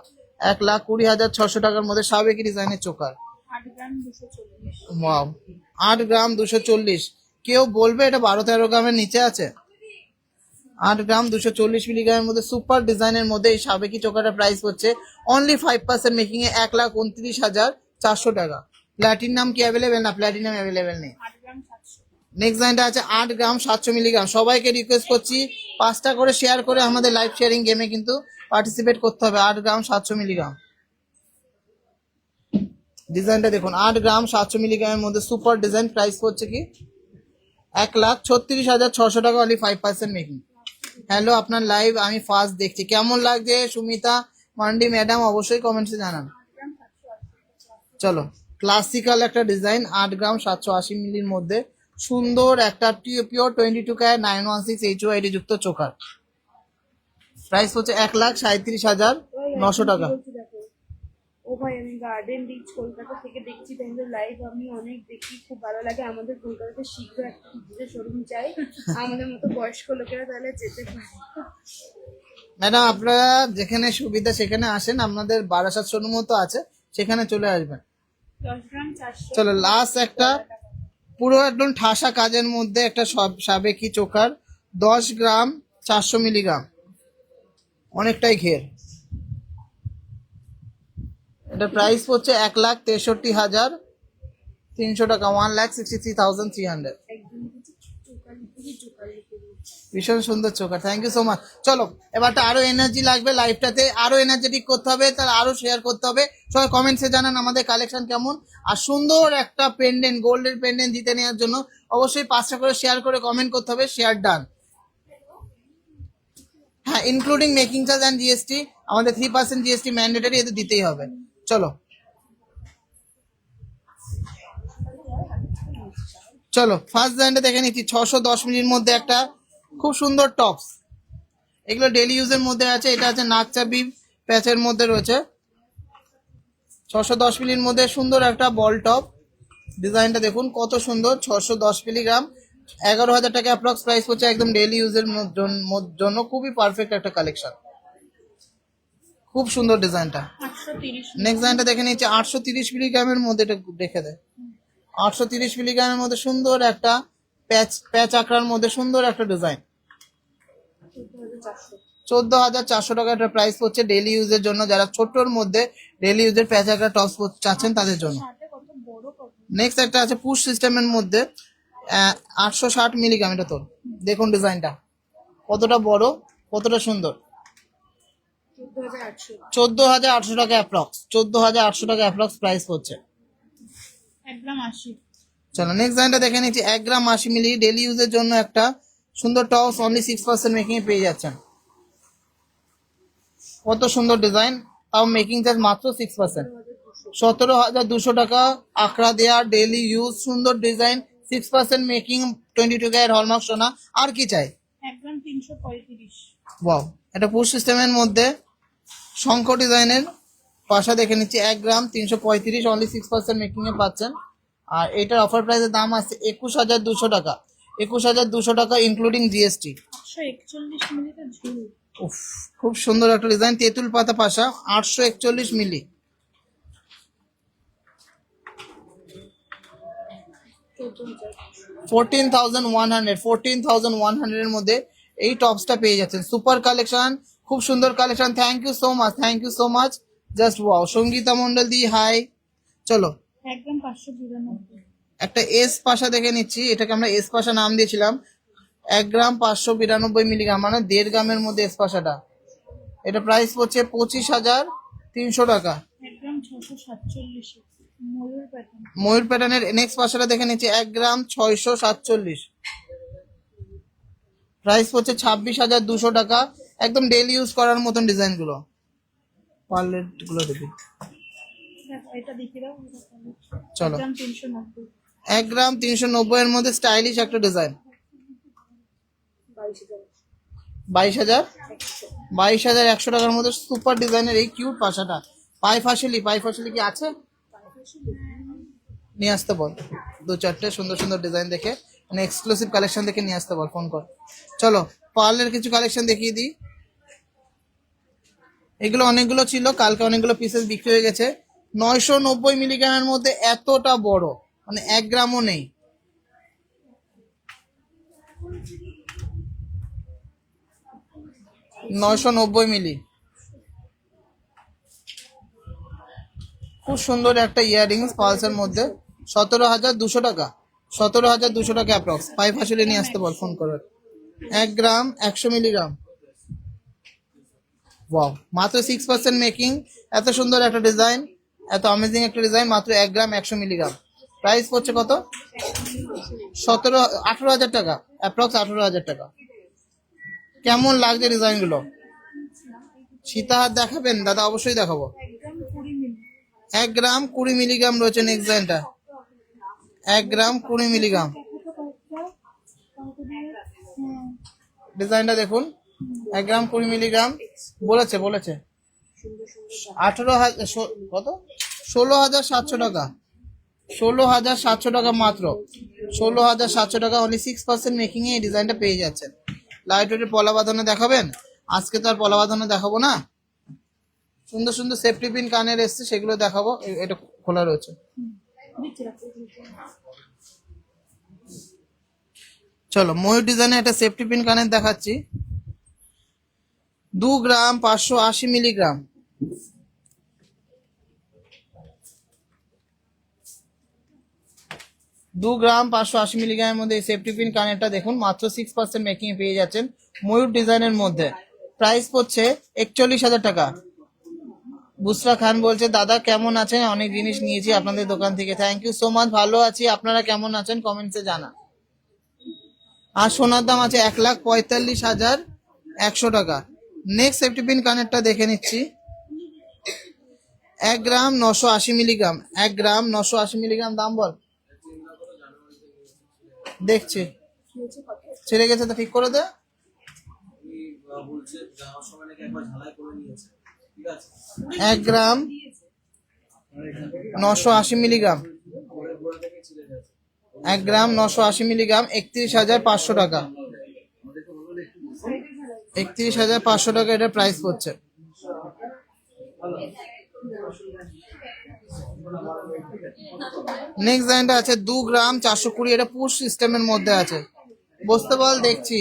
1,20,600 টাকার মধ্যে সাবেকি ডিজাইনের চোকার। 8 গ্রাম 240। ওয়াও, 8 গ্রাম 240। কেউ বলবে এটা 12-13 গ্রামের নিচে আছে? 8 গ্রাম 240 মিলিগ্রামের মধ্যে সুপার ডিজাইনের মধ্যে এই সাবেকি চোকাটা প্রাইস হচ্ছে অনলি, 5% মেকিং এ, 1,29,400 টাকা। প্ল্যাটিনাম কি অ্যাভেলেবেল? না, প্ল্যাটিনাম অ্যাভেলেবেল নেই। 8 গ্রাম 700। নেক্সট ডিজাইনটা আছে 8 গ্রাম 700 মিলিগ্রাম। সবাইকে রিকোয়েস্ট করছি 5টা করে শেয়ার করে আমাদের লাইভ শেয়ারিং গেমে কিন্তু পার্টিসিপেট করতে হবে। 8 গ্রাম 700 মিলিগ্রাম ডিজাইনটা দেখুন, 8 গ্রাম 700 মিলিগ্রামের মধ্যে সুপার ডিজাইন। প্রাইস হচ্ছে কি 1,36,600 টাকা, অনলি 5% মেকিং। হ্যালো, আপনার লাইভ আমি ফার্স্ট দেখছি, কেমন লাগছে সুমিতা মান্ডি ম্যাডাম অবশ্যই কমেন্টসে জানান। 8 গ্রাম 780। চলো, ক্লাসিক্যাল একটা ডিজাইন 8 গ্রাম 780 মিলির মধ্যে সুন্দর একটা পিওর 22 ক্যারেট 916 HOID যুক্ত চোকার। প্রাইস হচ্ছে 1,37,900 টাকা। ও ভাই, আমি গার্ডেন রিচ কলকাতা থেকে দেখছি তাহলে লাইভ। আমি অনেক দেখি, খুব ভালো লাগে। আমাদের কলকাতাতে শীঘ্র একটা টিভিতে শোরুম চাই, আমাদের মতো বয়স্ক লোকেরা তাহলে যেতে পারে। ম্যাডাম, আপনারা যেখানে সুবিধা সেখানে আসেন, আপনাদের বারাসাত শোরুমও তো আছে, সেখানে চলে আসবেন। 10 গ্রাম 400। চলো, লাস্ট একটা পুরো একদম ঠাসা কাজের মধ্যে একটা সাবেকি চোকার 10 গ্রাম 400 মিলিগ্রাম, অনেকটাই ঘের। এটা প্রাইস হচ্ছে 1,63,300 টাকা, 1,63,300। একদম কিছু চোকার লিখে দিয়েছি। ভীষণ সুন্দর choker, thank you so much. চলো, এবারটা আরো এনার্জি লাগবে লাইভটাতে, আরো এনার্জেটিক করতে হবে, তার আরো শেয়ার করতে হবে। সবাই কমেন্টসে জানান আমাদের কালেকশন কেমন। আর সুন্দর একটা পেন্ডেন্ট, গোল্ডের পেন্ডেন্ট জিতে নেওয়ার জন্য অবশ্যই 5টা করে শেয়ার করে কমেন্ট করতে হবে। Share done. হ্যাঁ, including making charge and GST, আমাদের 3% জিএসটি ম্যান্ডেটরি, এতে দিতেই হবে। চলো চলো, ফার্স্ট ডিজাইনটা দেখে নিচ্ছি। 610 মিলির মধ্যে একটা খুব সুন্দর টপস, এগুলো ডেলি ইউজের মধ্যে আছে। এটা আছে নাকচাবি প্যাচের মধ্যে রয়েছে। 610 মিলির মধ্যে সুন্দর একটা বল টপ, ডিজাইনটা দেখুন কত সুন্দর। 610 মিলিগ্রাম, 11,000 টাকা অ্যাপ্রক্স প্রাইস হচ্ছে। একদম ডেলি ইউজের জন্য খুবই পারফেক্ট একটা কালেকশন, খুব সুন্দর ডিজাইনটা। 830। নেক্সট ডিজাইনটা দেখে নিচ্ছি। 830 মিলিগ্রামের মধ্যে, এটা দেখে দেয়। 830 মিলিগ্রামের মধ্যে সুন্দর একটা প্যাচ আঁকড়ার মধ্যে সুন্দর একটা ডিজাইন। 14,400 টাকা এটা প্রাইস হচ্ছে। ডেলি ইউজের জন্য, যারা ছোটর মধ্যে ডেলি ইউজের প্যাচ আঁকড়া টপস চাচ্ছেন তাদের জন্য। সাথে কত বড় কত। নেক্সট একটা আছে পুশ সিস্টেমের মধ্যে 860 মিলিগ্রাম। এটা তোর দেখুন ডিজাইনটা কতটা বড়, কতটা সুন্দর। 14,800। 14,800 টাকা অ্যাপ্রক্স, 14,800 টাকা অ্যাপ্রক্স প্রাইস হচ্ছে। 1 গ্রাম 80। চলো, নেক্সট ডিজাইনটা দেখে নিচ্ছি। 1 গ্রাম 80 মিলি ডেলি ইউজের জন্য একটা সুন্দর টপস, অনলি 6% মেকিং এ পেয়ে যাচ্ছেন। কত সুন্দর ডিজাইন, তাও মেকিং চার্জ মাত্র 6%। 17,200 টাকা আঁকড়া দেয়া ডেলি ইউজ সুন্দর ডিজাইন, 6% মেকিং, 22 ক্যারেট হলমার্ক সোনা। আর কি চাই? 1 গ্রাম 335। ওয়াও, এটা পুশ সিস্টেমের মধ্যে শঙ্খ ডিজাইনের পাশা দেখে নিচ্ছি। 1 গ্রাম 335, অনলি 6% মেকিং এ পাচ্ছেন। আর এটার অফার প্রাইসের দাম আছে 21,200 টাকা, 21,200 টাকা ইনক্লুডিং জিএসটি। 841 মিলিতে ঝুল। উফ, খুব সুন্দর একটা ডিজাইন, তেঁতুল পাতা পাশা, 841 মিলি। 14,100 এর মধ্যে এই টপসটা পেয়ে যাচ্ছেন। সুপার কালেকশন, খুব সুন্দর collection. Thank you so much, thank you so much. Just wow. Sangeeta Mondal দি হাই। চলো, 1 গ্রাম 592। একটা এস পাশা দেখে নিচ্ছি, এটাকে আমরা এস পাশা নাম দিয়েছিলাম। 1 গ্রাম 592 মিলিগ্রাম, মানে 1.5 গ্রামের মধ্যে এস পাশাটা। এটা প্রাইস হচ্ছে 25,300 টাকা। 1 গ্রাম 647। ময়ূর প্যাটার্ন। ময়ূর প্যাটার্নের নেক্সট পাশাটা দেখে নিচ্ছি। 1 গ্রাম 647, প্রাইস হচ্ছে 26,200 টাকা। একদম ডেলি ইউজ করার মতন ডিজাইন গুলো, পার্লেট গুলো দেখি। দেখো এটা দেখিয়ে দাও। চলো, 1 গ্রাম 390। 1 গ্রাম 390 এর মধ্যে স্টাইলিশ একটা ডিজাইন। 22,000। 22,100 টাকার মধ্যে সুপার ডিজাইনের এই কিউট পাশাটা। পাই ফাসলি কি আছে? নিয়ে আসতে বল 2-4টে সুন্দর সুন্দর ডিজাইন দেখে, মানে এক্সক্লুসিভ কালেকশন দেখে নিয়ে আসতে বল, ফোন কর। চলো, পার্লের কিছু কালেকশন দেখিয়ে দিই। এগুলো অনেকগুলো ছিল, কালকে অনেকগুলো পিসেস বিক্রি হয়ে গেছে। 990 মিলিগ্রামের মধ্যে এতটা বড়, মানে 1 গ্রামও নেই। $990 মিলি, খুব সুন্দর একটা ইয়াররিংস পালসের মধ্যে। 17,200 টাকা, 17,200 টাকা অ্যাপ্রক্স। 5 আসলে নিয়ে আসতে বল, ফোন করে। 1 গ্রাম 100 মিলিগ্রাম। ওয়াও, মাত্র 6% মেকিং। এত সুন্দর একটা ডিজাইন, এত অ্যামেজিং একটা ডিজাইন, মাত্র 1 গ্রাম 100 মিলিগ্রাম। প্রাইস পড়ছে কত? 18,000 টাকা, অ্যাপ্রক্স 18,000 টাকা। কেমন লাগছে ডিজাইন গুলো? সীতাহার দেখাবেন দাদা? অবশ্যই দেখাবো। 1 গ্রাম 20 মিলিগ্রাম রয়েছে নেক্সট ডিজাইনটা। 1 গ্রাম 20 মিলিগ্রাম ডিজাইনটা দেখুন। 1 গ্রাম 20 মিলিগ্রাম বলেছে 18,000 কত? 16,700 টাকা। 16,700 টাকা মাত্র। 16,700 টাকা, অনলি 6% মেকিং এ এই ডিজাইনটা পেয়ে যাচ্ছেন। লাইট ওয়েটের পলা বাঁধানো দেখাবেন? আজকে তো আর পলা বাঁধানো দেখাবো না, সুন্দর সুন্দর সেফটি পিন কানের এসছে সেগুলো দেখাবো। এটা খোলা রয়েছে। চলো ময়ূর ডিজাইনে একটা সেফটি পিন কানের দেখাচ্ছি। 2 গ্রাম 580 মিলিগ্রাম। 2 গ্রাম 580 মিলিগ্রামের মধ্যে এই সেফটি পিন কানেরটা দেখুন, মাত্র 6% মেকিং এ পেয়ে যাচ্ছেন ময়ূর ডিজাইনের মধ্যে। প্রাইস পড়ছে 41,000 টাকা। বুসরা খান বলছে দাদা কেমন আছেন? অনেক জিনিস নিয়েছি আপনাদের দোকান থেকে। থ্যাংক ইউ সো মাচ, ভালো আছি। আপনারা কেমন আছেন কমেন্টসে জানা। আর সোনার দাম আছে 1,45,100 টাকা। নেক্সট সেফটি পিন কানেরটা দেখে নিচ্ছি। 1 গ্রাম 980 মিলিগ্রাম। 1 গ্রাম 980 মিলিগ্রাম দাম বল। দেখছি ছেড়ে গেছে তো ঠিক করে দে। 1 গ্রাম 980 মিলিগ্রাম। 1 গ্রাম 980 মিলিগ্রাম 31,500 টাকা। 31,500 টাকা এটা প্রাইস পড়ছে। নেক্সট ডিজাইনটা আছে 2 গ্রাম 420। এটা পুশ সিস্টেমের মধ্যে আছে। বসতে বল দেখছি।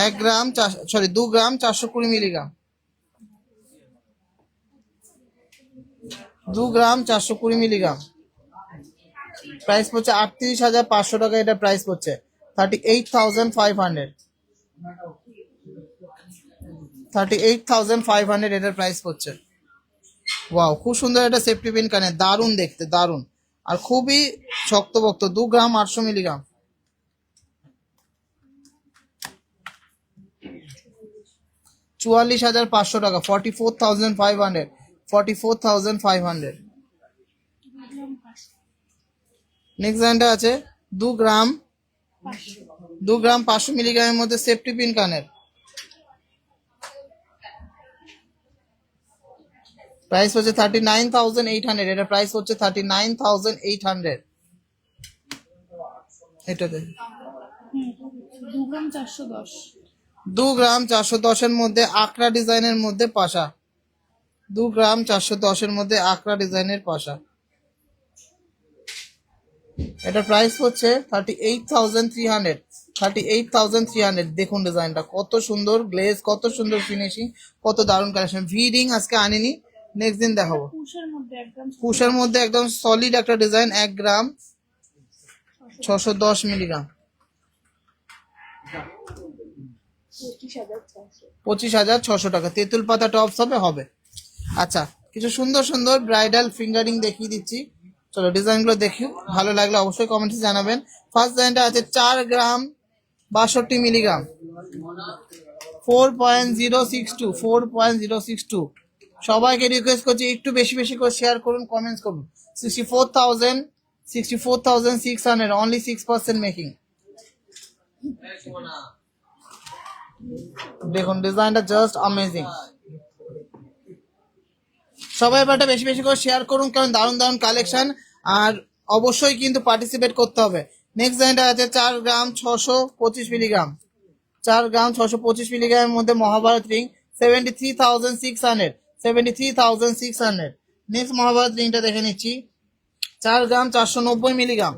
1 গ্রাম 2 গ্রাম 420 মিলিগ্রাম। 2 গ্রাম 420 মিলিগ্রাম প্রাইস পড়ছে 38,500 টাকা। এটা প্রাইস পড়ছে 38,500। 38,500 এটার প্রাইস পড়ছে। ওয়াও, খুব সুন্দর একটা সেফটি পিন কানে, দারুণ দেখতে, দারুণ আর খুবই শক্তপোক্ত। 2 গ্রাম 800 মিলিগ্রাম। 44,500 টাকা। 44,500। 44,500। নেক্সট ডিজাইনটা আছে 2 গ্রাম 500 মিলিগ্রামের মধ্যে সেফটি পিন কানের। প্রাইস হচ্ছে 39,800। এটা প্রাইস হচ্ছে 39,800। এটাতে 2 গ্রাম 410। 2 গ্রাম 410 এর মধ্যে আকরা ডিজাইনের মধ্যে পাশা। 2 গ্রাম 410 এর মধ্যে আকরা ডিজাইনের পাশা। এটা প্রাইস হচ্ছে 38,300। 38,300। দেখুন ডিজাইনটা কত সুন্দর, গ্লেজ কত সুন্দর, ফিনিশিং কত দারুণ কালেকশন। ভি রিং আজকে আনিনি, নেক্সট দিন দেখাবো। পুশের মধ্যে একদম সলিড একটা ডিজাইন। 1 গ্রাম 610 মিলিগ্রাম। 25,600 টাকা। তেঁতুল পাতা টপস হবে। আচ্ছা, কিছু সুন্দর সুন্দর ব্রাইডাল ফিঙ্গারিং দেখিয়ে দিচ্ছি। চলো ডিজাইনগুলো দেখি, ভালো লাগলে অবশ্যই কমেন্টে জানাবেন। ফার্স্ট ডিজাইনটা আছে 4 গ্রাম 62 মিলিগ্রাম। 4.062। 4.062। সবাইকে রিকোয়েস্ট করছি একটু বেশি বেশি করে শেয়ার করুন, কমেন্টস করুন। 64,600। Only 6% making. দেখুন ডিজাইনটা জাস্ট অ্যামেজিং। সবাই ব্যাপারটা বেশি বেশি করে শেয়ার করুন, কারণ দারুণ দারুণ কালেকশন, আর অবশ্যই কিন্তু পার্টিসিপেট করতে হবে। নেক্সট ডিজাইনটা আছে 4 গ্রাম 625 মিলিগ্রাম। 4 গ্রাম 625 মিলিগ্রামের মধ্যে মহাভারত রিং। 73,600। 73,600। নেক্সট মহাভারত রিংটা দেখে নিচ্ছি। 4 গ্রাম 490 মিলিগ্রাম।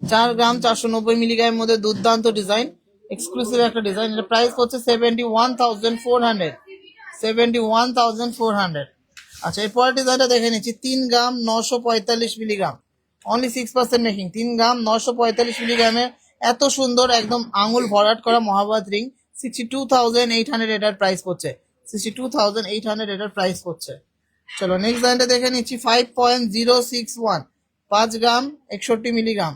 4 গ্রাম 490 মিলিগ্রামের মধ্যে দুর্দান্ত ডিজাইন, এক্সক্লুসিভ একটা ডিজাইন। এটা প্রাইস হচ্ছে 71,400। 71,400। আচ্ছা, এরপর ডিজাইনটা দেখে নিচ্ছি। 3 গ্রাম 945 মিলিগ্রাম। Only 6% making. 3 গ্রাম 945 মিলিগ্রামের এত সুন্দর একদম আঙুল ভরাট করা মহাভারত রিং। 62,800 এটার প্রাইস পড়ছে। 62,800 এটার প্রাইস পড়ছে। চলো নেক্সট ডিজাইনটা দেখে নিচ্ছি 5.061, 5 gram 61 milligram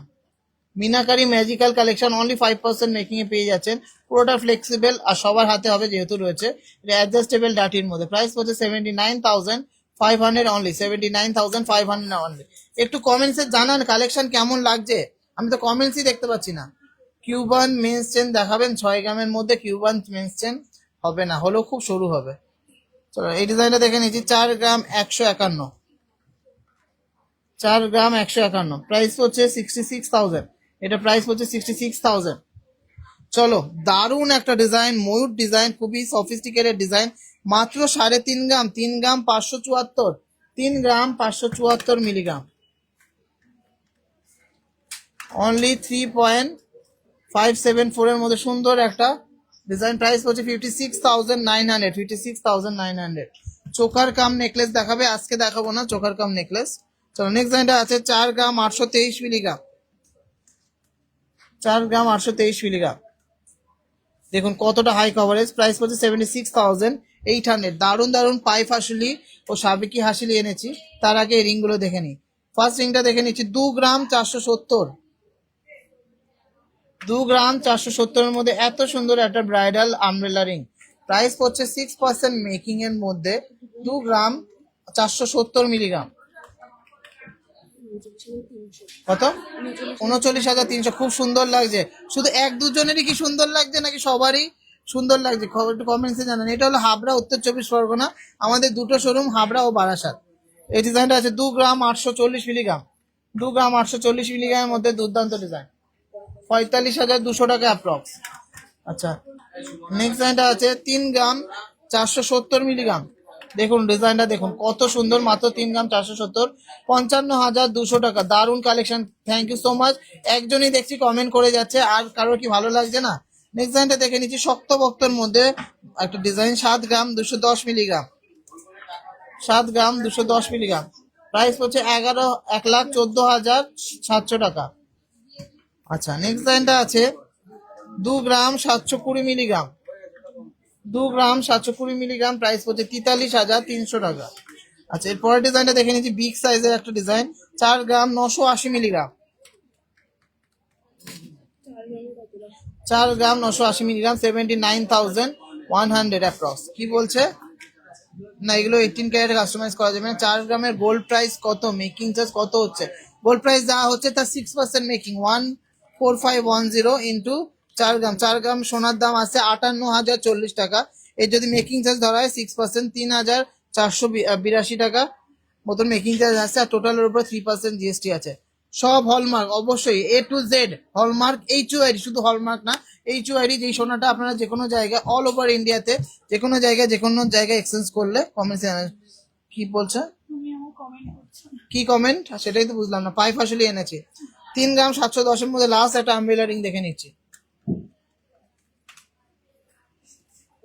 meenakari magical collection, only 5% making এ পেয়ে যাচ্ছেন। পুরোটা ফ্লেক্সিবল আর সবার হাতে হবে যেহেতু রয়েছে। এটা অ্যাডজাস্টেবল ডাটির মধ্যে, প্রাইস পড়ছে 79,500 অনলি, 79,500 অনলি। একটু কমেন্টসে জানান কালেকশন কেমন লাগছে, আমি তো কমেন্টসই দেখতে পাচ্ছি না। কিউবান মেন্স চেন দেখাবেন 6 গ্রামের মধ্যে, কিউবান মেন্স চেন হবে না, হলেও খুব সরু হবে। চলো এই ডিজাইনটা দেখে নিচ্ছি 4 গ্রাম 151, 4 গ্রাম 151, প্রাইস হচ্ছে 66,000। এটা প্রাইস হচ্ছে 66,000। চলো দারুণ একটা ডিজাইন, ময়ূর ডিজাইন, খুবই সফিস্টিকেটেড ডিজাইন, মাত্র 3.5 গ্রাম, 3 গ্রাম 574, 3 গ্রাম 574 মিলিগ্রাম, অনলি 3.574 এর মধ্যে সুন্দর একটা ডিজাইন। প্রাইস হচ্ছে 56,900, 56,900। চোকার কাম নেকলেস দেখাবে, আজকে দেখাবো না চোকার কাম নেকলেস। চলো নেক্সট ডিজাইনটা আছে 4 গ্রাম 823 মিলিগ্রাম, 4 গ্রাম 823 মিলিগ্রাম। দেখুন কতটা হাই কভারেজ, প্রাইস পড়ছে 76,800। দারুণ দারুণ পাইপ হাসুলি ও সাবেকি হাসিলি এনেছি। তার আগে এই রিংগুলো দেখে নিই। ফার্স্ট রিংটা দেখে নিচ্ছি 2 গ্রাম 470, 2 গ্রাম 470 এর মধ্যে এত সুন্দর একটা ব্রাইডাল আমব্রেলা রিং, প্রাইস পড়ছে 6% মেকিং এর মধ্যে, 2 গ্রাম 470 মিলিগ্রাম। কত? 39,300। খুব সুন্দর লাগছে। শুধু এক দুজনেরই কি সুন্দর লাগছে নাকি সবারই সুন্দর লাগছে? একটু কমেন্টসে জানান। এটা হলো হাবড়া, উত্তর 24 পরগনা। আমাদের দুটো শোরুম হাবড়া ও বারাসাত। এই ডিজাইনটা আছে 2 গ্রাম 840 মিলিগ্রাম, 2 গ্রাম 840 মিলিগ্রামের মধ্যে দুর্দান্ত ডিজাইন, 45,200 টাকা অ্যাপ্রক্স। আচ্ছা নেক্সট ডিজাইনটা আছে 3 গ্রাম 470 মিলিগ্রাম। দেখুন ডিজাইনটা দেখুন কত সুন্দর, মাত্র 3 গ্রাম 470, 55,200 টাকা। দারুণ collection, thank you so much. একজনই দেখছি কমেন্ট করে যাচ্ছে, আর কারোর কি ভালো লাগছে না? নেক্সট ডিজাইনটা দেখে নিচ্ছি শক্ত বক্তর মধ্যে একটা ডিজাইন, 7 গ্রাম 210 মিলিগ্রাম, 7 গ্রাম 210 মিলিগ্রাম, প্রাইস হচ্ছে 1,14,700 টাকা। আচ্ছা নেক্সট ডিজাইনটা আছে 2 গ্রাম 720 মিলিগ্রাম, 2 গ্রাম 720 মিলিগ্রাম, প্রাইস পড়ছে 43,300 টাকা। আচ্ছা এরপরের ডিজাইনটা দেখে নিচ্ছি বিগ সাইজের একটা ডিজাইন, 4 গ্রাম 980 মিলিগ্রাম, 4 গ্রাম 980 মিলিগ্রাম, 79,100 অ্যাপ্রক্স। কি বলছে না, এগুলো 18 ক্যারেট কাস্টমাইজ করা যাবে না। 4 গ্রামের গোল্ড প্রাইস কত, মেকিং চার্জ কত হচ্ছে? গোল্ড প্রাইস যা হচ্ছে তার 6% মেকিং, 14510 ইন্টু 4 গ্রাম। 4 গ্রাম সোনার দাম আছে 58,040 টাকা। এর যদি মেকিং চার্জ ধরা হয় 6%, 3,482 টাকা মতন মেকিং চার্জ আছে। আর টোটালের উপর 3% জিএসটি আছে। সব হলমার্ক, অবশ্যই A to Z hallmark, HUID, শুধু হলমার্ক না, HUID, যেই সোনাটা আপনারা যে কোনো জায়গায় অল ওভার ইন্ডিয়াতে যে কোনো জায়গায় এক্সচেঞ্জ করলে কমেন্ট। কি বলছে, কি কমেন্ট সেটাই তো বুঝলাম না। পাইপ আসলে এনেছি 3 গ্রাম 710 এর মধ্যে লাস্ট একটা আমব্রেলা রিং দেখে নিচ্ছি,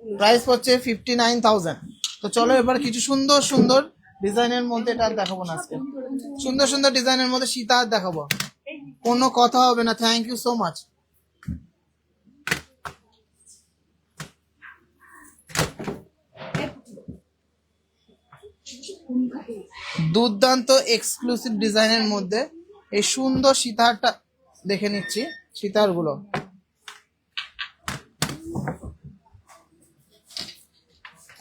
প্রাইস হচ্ছে 59,000। তো চলো এবার কিছু সুন্দর সুন্দর ডিজাইনের মধ্যে, এটা আর দেখাবো না আজকে, সুন্দর সুন্দর ডিজাইনের মধ্যে সীতাহার দেখাবো, কোনো কথা হবে না। Thank you so much. দুর্দান্ত এক্সক্লুসিভ ডিজাইনের মধ্যে এই সুন্দর সীতাহারটা দেখে নিচ্ছি। সীতাহার গুলো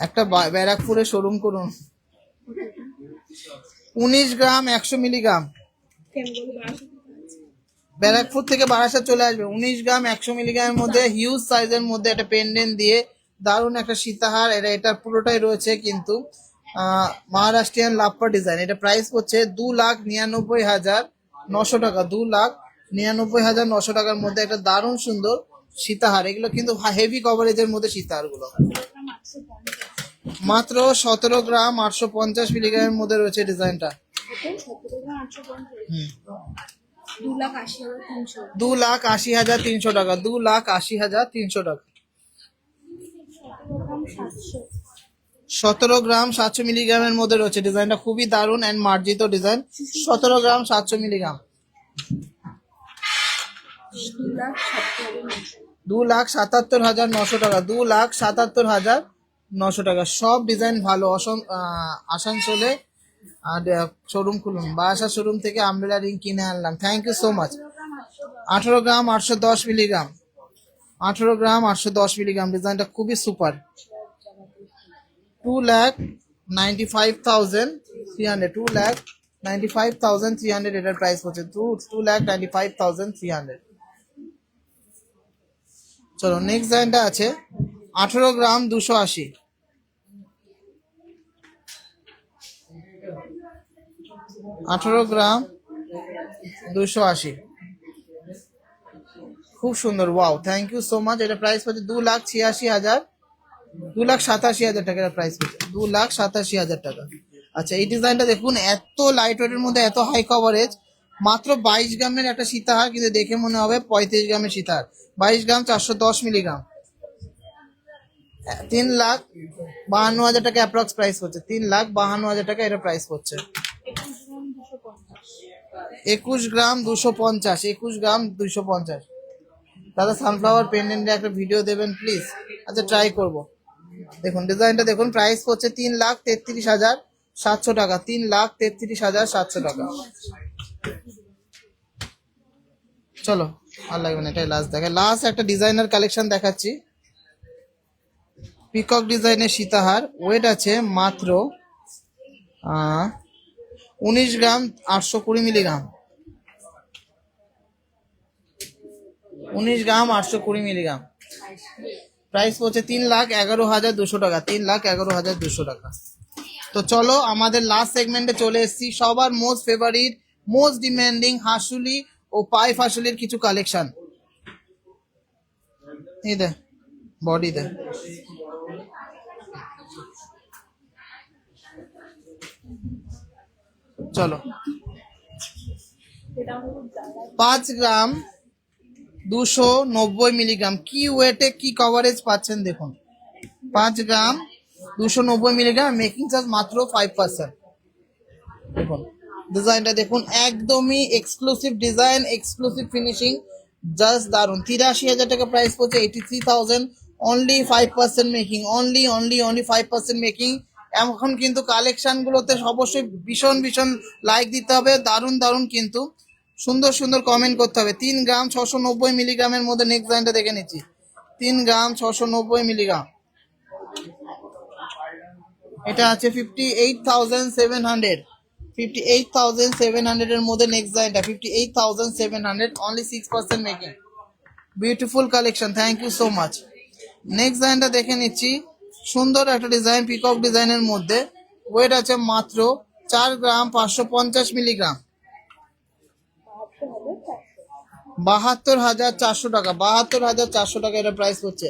একটা ব্যারাকপুরে শোরুম করুন, 19 গ্রাম 100 মিলিগ্রাম, ব্যারাকপুর থেকে বারাসাত চলে আসবে। 19 গ্রাম 100 মিলিগ্রামের মধ্যে হিউজ সাইজের মধ্যে একটা পেন্ডেন্ট দিয়ে দারুণ একটা সীতাহার। এটা পুরোটাই রয়েছে কিন্তু মহারাষ্ট্রিয়ান লাপ্পা ডিজাইন। এটা প্রাইস হচ্ছে 2,99,900 টাকা, 2,99,900 টাকার মধ্যে একটা দারুণ সুন্দর সীতাহার। এগুলো কিন্তু হেভি কভারেজের মধ্যে সীতাহার গুলো। মাত্র 17 গ্রাম 850 মিলিগ্রামের মধ্যে রয়েছে ডিজাইনটা। 2,80,300 টাকা, 2,80,300 টাকা। 17 গ্রাম 700 মিলিগ্রামের মধ্যে রয়েছে ডিজাইনটা, খুবই দারুণ এন্ড মার্জিত ডিজাইন। 17 গ্রাম 700 মিলিগ্রাম, 2,77,900 টাকা, 2,77,900 900 টাকা। সব ডিজাইন ভালো। আসানসোলে আর শোরুম খুলুন, বাসা শোরুম থেকে আমব্রেলা রিং কিনে আনলাম। Thank you so much. 18 gram 810 milligram, 18 gram 810 milligram. ডিজাইনটা খুবই সুপার। 2,95,300, 2,95,300 এটার প্রাইস হচ্ছে। 2,95,300। চলো নেক্সট ডিজাইনটা আছে 18 গ্রাম 280, 18 গ্রাম 280। খুব সুন্দর, wow, thank you so much. এটা প্রাইস হচ্ছে 2,86,000, 2,87,000 টাকা এটা প্রাইস হচ্ছে, 2,87,000 টাকা। আচ্ছা এই ডিজাইনটা দেখুন, এত লাইট ওয়েটের মধ্যে এত হাই কভারেজ, মাত্র 22 গ্রামের একটা সীতাহার, কিন্তু দেখে মনে হবে 35 গ্রামের সীতাহার। 22 গ্রাম 410 মিলিগ্রাম, 3,52,000 টাকা অ্যাপ্রক্স প্রাইস হচ্ছে। 3,52,000 টাকা এটা প্রাইস হচ্ছে। 21 গ্রাম 250, 21 গ্রাম 250। দাদা সানফ্লাওয়ার পেন্ডেন্টের একটা ভিডিও দেবেন প্লিজ। আচ্ছা ট্রাই করব। দেখুন ডিজাইনটা দেখুন, প্রাইস হচ্ছে 3,33,700 টাকা, 3,33,700 টাকা। চলো আর লাগবে না, এটাই লাস্ট দেখে। লাস্ট একটা ডিজাইনার কালেকশন দেখাচ্ছি, পিকক ডিজাইনের সীতাহার। ওয়েট আছে মাত্র 19 গ্রাম 820 মিলিগ্রাম, 19 গ্রাম 820 মিলিগ্রাম। প্রাইস হচ্ছে 3,11,200 টাকা, 3,11,200 টাকা। তো চলো আমাদের লাস্ট সেগমেন্টে চলে এসেছি, সবার মোস্ট ফেভারিট, মোস্ট ডিমান্ডিং হাসুলি ও পাই ফাসুলির কিছু কালেকশন। এই দে বডি দে, চলো 5 গ্রাম 290 মিলিগ্রাম। কি ওয়েটে কি কভারেজ পাচ্ছেন দেখুন, 5 গ্রাম 290 মিলিগ্রাম, মেকিং চার্জ মাত্র 5%। দেখুন ডিজাইনটা দেখুন, একদমই exclusive design, exclusive finishing, just দারুন। 83,000 টাকা প্রাইস পড়ছে, 83,000, অনলি 5% মেকিং, অনলি 5% মেকিং। এখন কিন্তু কালেকশন গুলোতে অবশ্যই ভীষণ ভীষণ লাইক দিতে হবে, দারুন দারুন কিন্তু সুন্দর সুন্দর কমেন্ট করতে হবে। 3 গ্রাম 690 মিলিগ্রামের মধ্যে নেক্সট ডিজাইনটা দেখে নিচ্ছি। 3 গ্রাম 690 মিলিগ্রাম, এটা আছে 58,700, 58,700 এর মধ্যে নেক্সট ডিজাইনটা 58,700, only 6% making. Beautiful collection, thank you so much. Next ডিজাইনটা দেখে নিচ্ছি, সুন্দর একটা ডিজাইন, পিকক ডিজাইনের মধ্যে। ওয়েট আছে মাত্র 4 গ্রাম 550 মিলিগ্রাম, 72,400 টাকা, 72,400 টাকা এটা প্রাইস হচ্ছে।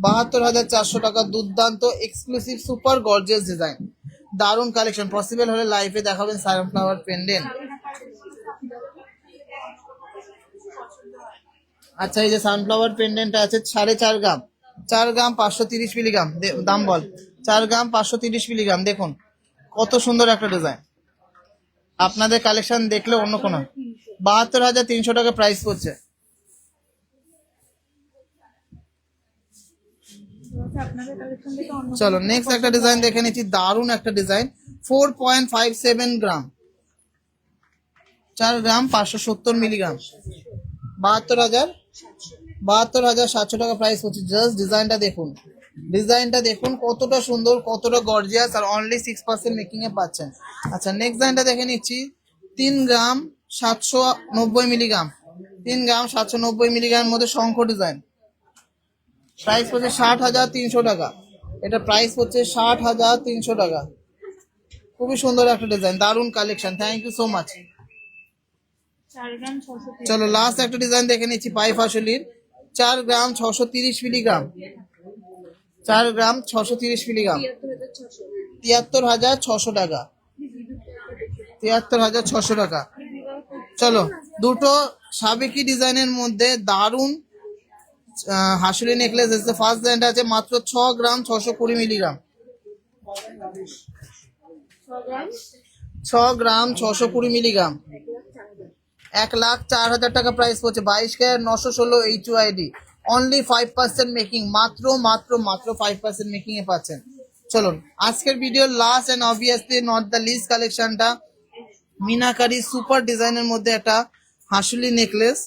72,400 টাকা। দুর্দান্ত এক্সক্লুসিভ সুপার গর্জিয়াস ডিজাইন, দারুন কালেকশন। পসিবল হলে লাইভে দেখাবেন সানফ্লাওয়ার পেন্ডেন্ট। আচ্ছা এই যে সানফ্লাওয়ার পেন্ডেন্টটা আছে 4.5 গ্রাম, 4 গ্রাম 530 মিলিগ্রাম। দাম বল, 4 গ্রাম 530 মিলিগ্রাম। দেখুন কত সুন্দর একটা ডিজাইন, আপনাদের কালেকশন দেখলে অন্য কোনো। 72,300 টাকা প্রাইস পড়ছে। চলো নেক্সট একটা ডিজাইন দেখে নিচ্ছি, দারুন একটা ডিজাইন, 4.57 গ্রাম, 4 গ্রাম 570 মিলিগ্রাম, 72,700 টাকা প্রাইস হচ্ছে। জাস্ট ডিজাইনটা দেখুন, ডিজাইনটা দেখুন কতটা সুন্দর, কতটা গর্জিয়াস, আর অনলি 6% মেকিং এ পাচ্ছেন। আচ্ছা নেক্সট ডিজাইনটা দেখে নিচ্ছি, 3 গ্রাম 790 মিলিগ্রাম, 3 গ্রাম 790 মিলিগ্রামের মধ্যে শঙ্খ ডিজাইন। প্রাইস হচ্ছে 60,300 টাকা, এটা প্রাইস হচ্ছে 60,300 টাকা। খুবই সুন্দর একটা ডিজাইন, দারুন collection, thank you so much. চলো লাস্ট একটা ডিজাইন দেখে নিচ্ছি, পাই ফাসলির, 4 গ্রাম 630 মিলিগ্রাম, 4 গ্রাম 630 মিলিগ্রাম, 73,600 টাকা, 73,600 টাকা। চলো দুটো সাবেকি ডিজাইনের মধ্যে দারুন হাসুলি নেকলেস এসেছে। ফার্স্ট ডিজাইনটা আছে মাত্র 6 গ্রাম 620 মিলিগ্রাম, 6 গ্রাম 620 মিলিগ্রাম, 1,04,000 টাকা প্রাইস পড়ছে। 22 ক্যারেট 916 HUID, অনলি 5% মেকিং, মাত্র 5% মেকিং এ পাচ্ছেন। চলুন আজকের ভিডিওর last and obviously not the least কালেকশনটা মিনাকারি সুপার ডিজাইনের মধ্যে একটা হাসুলি নেকলেস,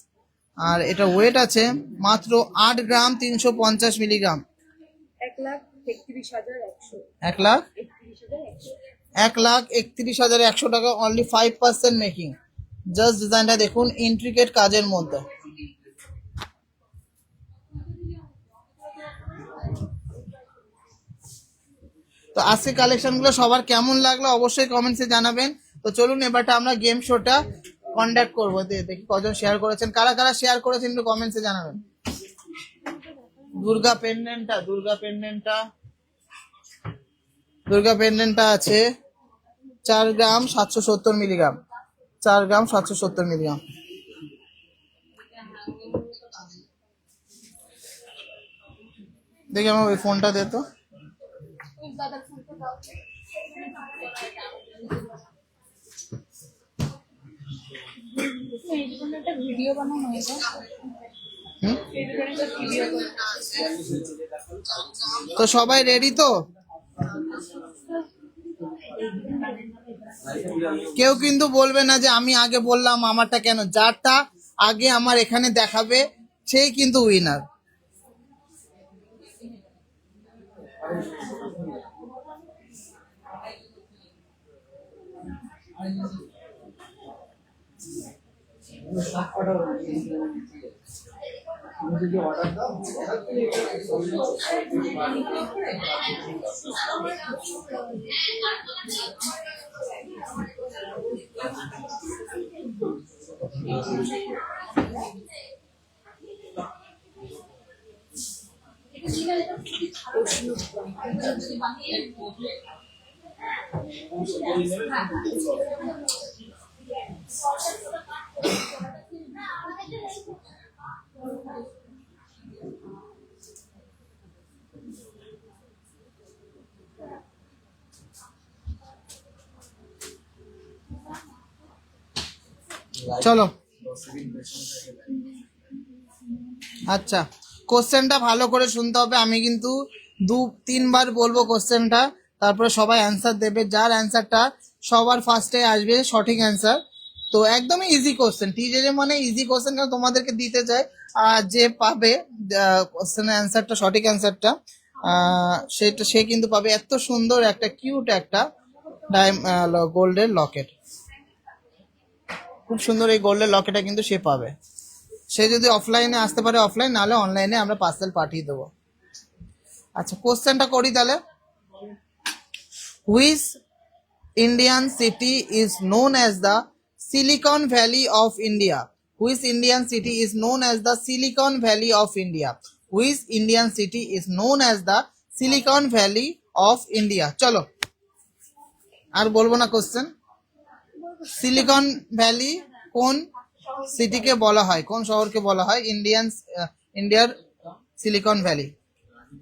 আর এটা ওয়েট আছে মাত্র 8 গ্রাম 350 মিলিগ্রাম। 1,31,100 1,00,000 31,100 1,31,100 টাকা, অনলি 5% মেকিং। জাস্ট ডিজাইনটা দেখুন, ইন্ট্রিকেট কাজের মধ্যে। তো আজকে কালেকশন গুলো সবার কেমন লাগলো অবশ্যই কমেন্টসে জানাবেন। তো চলুন এবারটা আমরা গেম শোটা কন্ডাক্ট করবো, দেখি কজন শেয়ার করেছেন, কারা কারা শেয়ার করেছেন একটু কমেন্টসে জানাবেন। দুর্গা পেন্ডেন্টটা আছে 4 গ্রাম 770 মিলিগ্রাম, 4 গ্রাম 770 মিলিগ্রাম। দেখি আমার ওই ফোনটা দে তো। ভিডিও বানানো হয়েছে। তো সবাই রেডি তো? কেউ কিন্তু বলবে না যে আমি আগে বললাম আমারটা কেন, যারটা আগে আমার এখানে দেখাবে সেই কিন্তু উইনার। চলো আচ্ছা, কোশ্চেনটা ভালো করে শুনতে হবে, আমি কিন্তু 2-3 বার বলবো কোশ্চেনটা, তারপরে সবাই অ্যান্সার দেবে। যার অ্যান্সারটা সবার ফার্স্টে আসবে সঠিক অ্যান্সার। তো একদমই ইজি কোশ্চেন, টিজে মানে ইজি কোশ্চেন, কারণ তোমাদেরকে দিতে চাই। আর যে পাবে কোশ্চেনের অ্যান্সারটা, সঠিক অ্যান্সারটা, সেটা সে কিন্তু পাবে এত সুন্দর একটা কিউট একটা গোল্ডের লকেট। খুব সুন্দর এই গোল্ডের লকেটটা কিন্তু সে পাবে। সে যদি অফলাইনে আসতে পারে অফলাইন, নাহলে অনলাইনে আমরা পার্সেল পাঠিয়ে দেবো। আচ্ছা কোশ্চেনটা করি তাহলে। Which Indian city is known as the Silicon Valley of India? Which Indian city is known as the Silicon Valley of India? Which Indian city is known as the Silicon Valley of India? চলো আর বলবো না question. Silicon valley কোন সিটিকে বলা হয়, কোন শহরকে বলা হয় ইন্ডিয়ার সিলিকন ভ্যালি?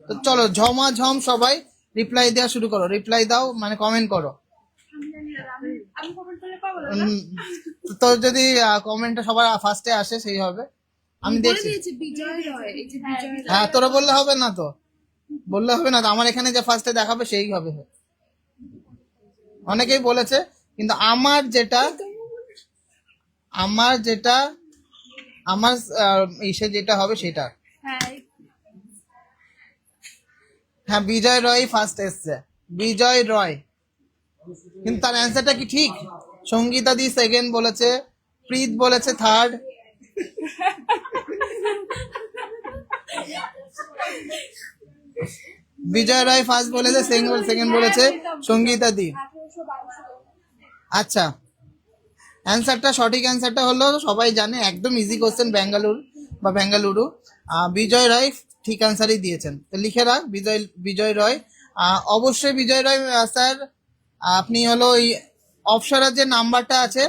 তো চলো ঝমাঝম সবাই রিপ্লাই দেওয়া শুরু করো, রিপ্লাই দাও মানে কমেন্ট করো। তো যদি কমেন্টটা সবার ফার্স্টে আসে সেই হবে, আমি দেখছি। হ্যাঁ তোরা বললে হবে না তো, বললে হবে না তো, আমার এখানে যে ফার্স্টে দেখাবে সেই হবে। অনেকেই বলেছে, কিন্তু আমার যেটা আমার ইসে যেটা হবে সেটা। হ্যাঁ বিজয় রয় ফার্স্ট এসছে, বিজয় রয়, কিন্তু তার অ্যান্সারটা কি ঠিক? সঙ্গীতা দি সেকেন্ড বলেছে, প্রীত বলেছে থার্ড, বিজয় রায় ফার্স্ট বলেছে, সেকেন্ড বলেছে সঙ্গীতা দি। আচ্ছা অ্যান্সারটা, সঠিক অ্যান্সারটা হলো সবাই জানে, একদম ইজি কোশ্চেন, বেঙ্গালুরু। বিজয় রায় ঠিক অ্যান্সারই দিয়েছেন, তো লিখে রাখ বিজয় রয়। অবশ্যই বিজয় রয় স্যার, আপনি হলো ওই অপসরার যে নাম্বারটা আছে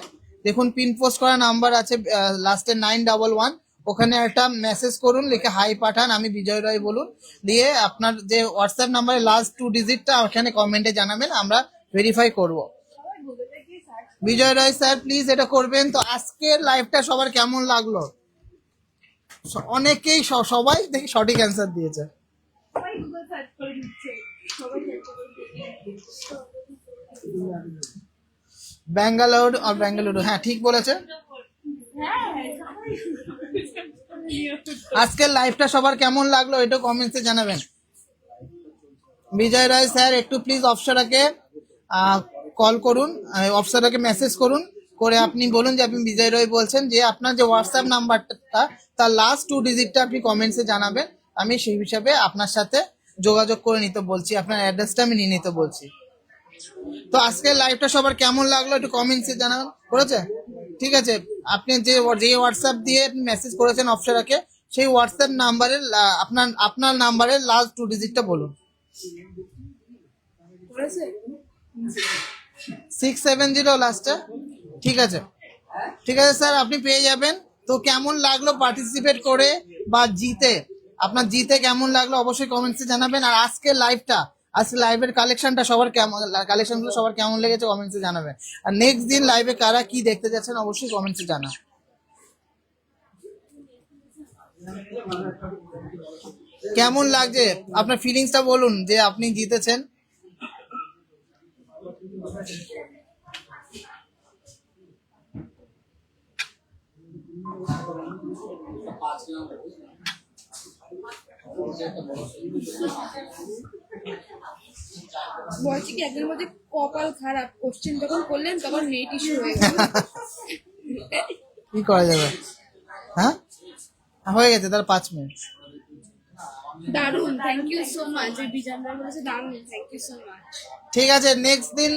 দেখুন, পিন পোস্ট করা নাম্বার আছে লাস্টে 911, ওখানে একটা মেসেজ করুন, লিখে হাই পাঠান, আমি বিজয় রয় বলুন, দিয়ে আপনার যে হোয়াটসঅ্যাপ নাম্বারে লাস্ট 2 ডিজিটটা ওখানে কমেন্টে জানাবেন, আমরা ভেরিফাই করব। বিজয় রায় স্যার প্লিজ এটা করবেন। তো আজকের লাইভটা সবার কেমন লাগলো? অনেকেই সবাই দেখি সঠিক অ্যান্সার দিয়েছে। ব্যাঙ্গালোর আর বেঙ্গালুরু, হ্যাঁ ঠিক বলেছে। আজকের লাইভটা সবার কেমন লাগলো এটা কমেন্টসে জানাবেন। বিজয় রায় স্যার একটু প্লিজ অপসরাকে কল করুন, অপসরাকে মেসেজ করুন, করে আপনি বলুন যে আপনি বিজয় রায় বলছেন, যে আপনার যে হোয়াটসঅ্যাপ নাম্বারটা তার লাস্ট 2 ডিজিটটা আপনি কমেন্টসে জানাবেন। আমি সেই হিসাবে আপনার সাথে যোগাযোগ করে নিতে বলছি, আপনার অ্যাড্রেসটা আমি নিয়ে নিতে বলছি। তো আজকের লাইভটা সবার কেমন লাগলো একটু কমেন্টসে জানান, করেছে? ঠিক আছে, আপনি যে হোয়াটসঅ্যাপ দিয়ে মেসেজ করেছেন অপসরাকে, সেই হোয়াটসঅ্যাপ নাম্বারের আপনার নাম্বারের লাস্ট 2 ডিজিটটা বলুন। করেছে? 670 লাস্টে। ঠিক আছে, ঠিক আছে স্যার, আপনি পেয়ে যাবেন। তো কেমন লাগলো পার্টিসিপেট করে বা জিতে, আপনার জিতে কেমন লাগলো অবশ্যই কমেন্টসে জানাবেন। আর আজকের লাইভের কালেকশনটা সবার কালেকশনগুলো সবার কেমন লেগেছে কমেন্টসে জানাবেন। আর নেক্সট দিন লাইভে কারা কি দেখতে যাচ্ছেন অবশ্যই কমেন্টসে জানান। কেমন লাগছে আপনার ফিলিংসটা বলুন যে আপনি জিতেছেন। বলছি কি একদিন মধ্যে কপাল খারাপ, কোশ্চেন যখন করলেন তখন নেট ইস্যু হয়ে গেল। কি করা যাবে, হ্যাঁ হয়ে গেছে তার 5 মিনিট। দারুন, থ্যাংক ইউ সো মাচ। ওই বিজয়রা বলেছে দারুন, থ্যাংক ইউ সো মাচ। ঠিক আছে, নেক্সট দিন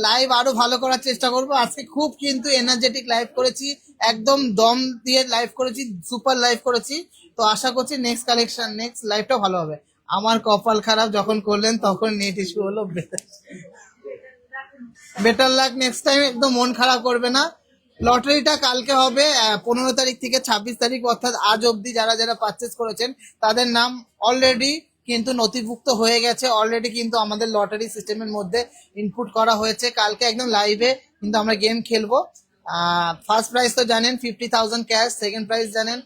লাইভ আরো ভালো করার চেষ্টা করব। আজকে খুব কিন্তু এনার্জেটিক লাইভ করেছি, একদম দম দিয়ে লাইভ করেছি, সুপার লাইভ করেছি। তো আশা করছি নেক্সট লাইভটা ভালো হবে। আমার কপাল খারাপ, যখন করলেন তখন নেট ইস্যু হলো। বেটার লাক নেক্সট টাইম, একদম মন খারাপ করবে না। লটারিটা কালকে হবে 15 তারিখ থেকে 26 তারিখ, অর্থাৎ আজ অবধি যারা যারা পারচেস করেছেন তাদের নাম অলরেডি কিন্তু নথিভুক্ত হয়ে গেছে, অলরেডি কিন্তু আমাদের লটারি সিস্টেমের মধ্যে ইনপুট করা হয়েছে। কালকে একদম লাইভে কিন্তু আমরা গেম খেলবো। ফার্স্ট প্রাইজ তো জানেন 50,000 ক্যাশ, সেকেন্ড প্রাইজ জানেন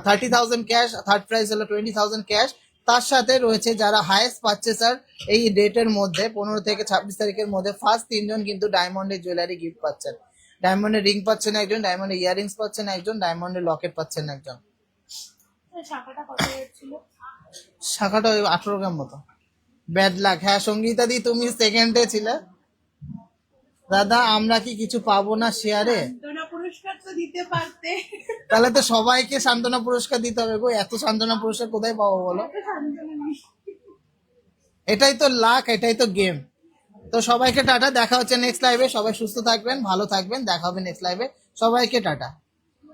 30,000 ক্যাশ, থার্ড প্রাইজ হলো 20,000 ক্যাশ। তার সাথে রয়েছে যারা হাইয়েস্ট পারচেসার এই ডেটের মধ্যে 15 থেকে 26 তারিখের মধ্যে, ফার্স্ট 3 জন কিন্তু ডায়মন্ডের জুয়েলারি গিফট পাচ্ছেন। ডায়মন্ডের রিং পাচ্ছেন একজন, ডায়মন্ডের ইয়ারিংস পাচ্ছেন একজন, ডায়মন্ডের লকেট পাচ্ছেন একজন। শাখাটা কত ছিল? শাখাটা ওই 18 গ্রাম মতো। Bad luck. হ্যাঁ সঙ্গীতা দি, তুমি সেকেন্ডে ছিলে। দাদা আমরা কি কিছু পাবো না শেয়ারে? সান্ত্বনা পুরস্কার তো দিতে পারতে। তাহলে তো সবাইকে সান্ত্বনা পুরস্কার দিতে হবে গো, এত সান্ত্বনা পুরস্কার কোথায় পাবো বলো? এটাই তো লাক, এটাই তো গেম। তো সবাইকে টাটা, দেখা হচ্ছে নেক্সট লাইভে। সবাই সুস্থ থাকবেন, ভালো থাকবেন, দেখা হবে নেক্সট লাইভে। সবাইকে টাটা।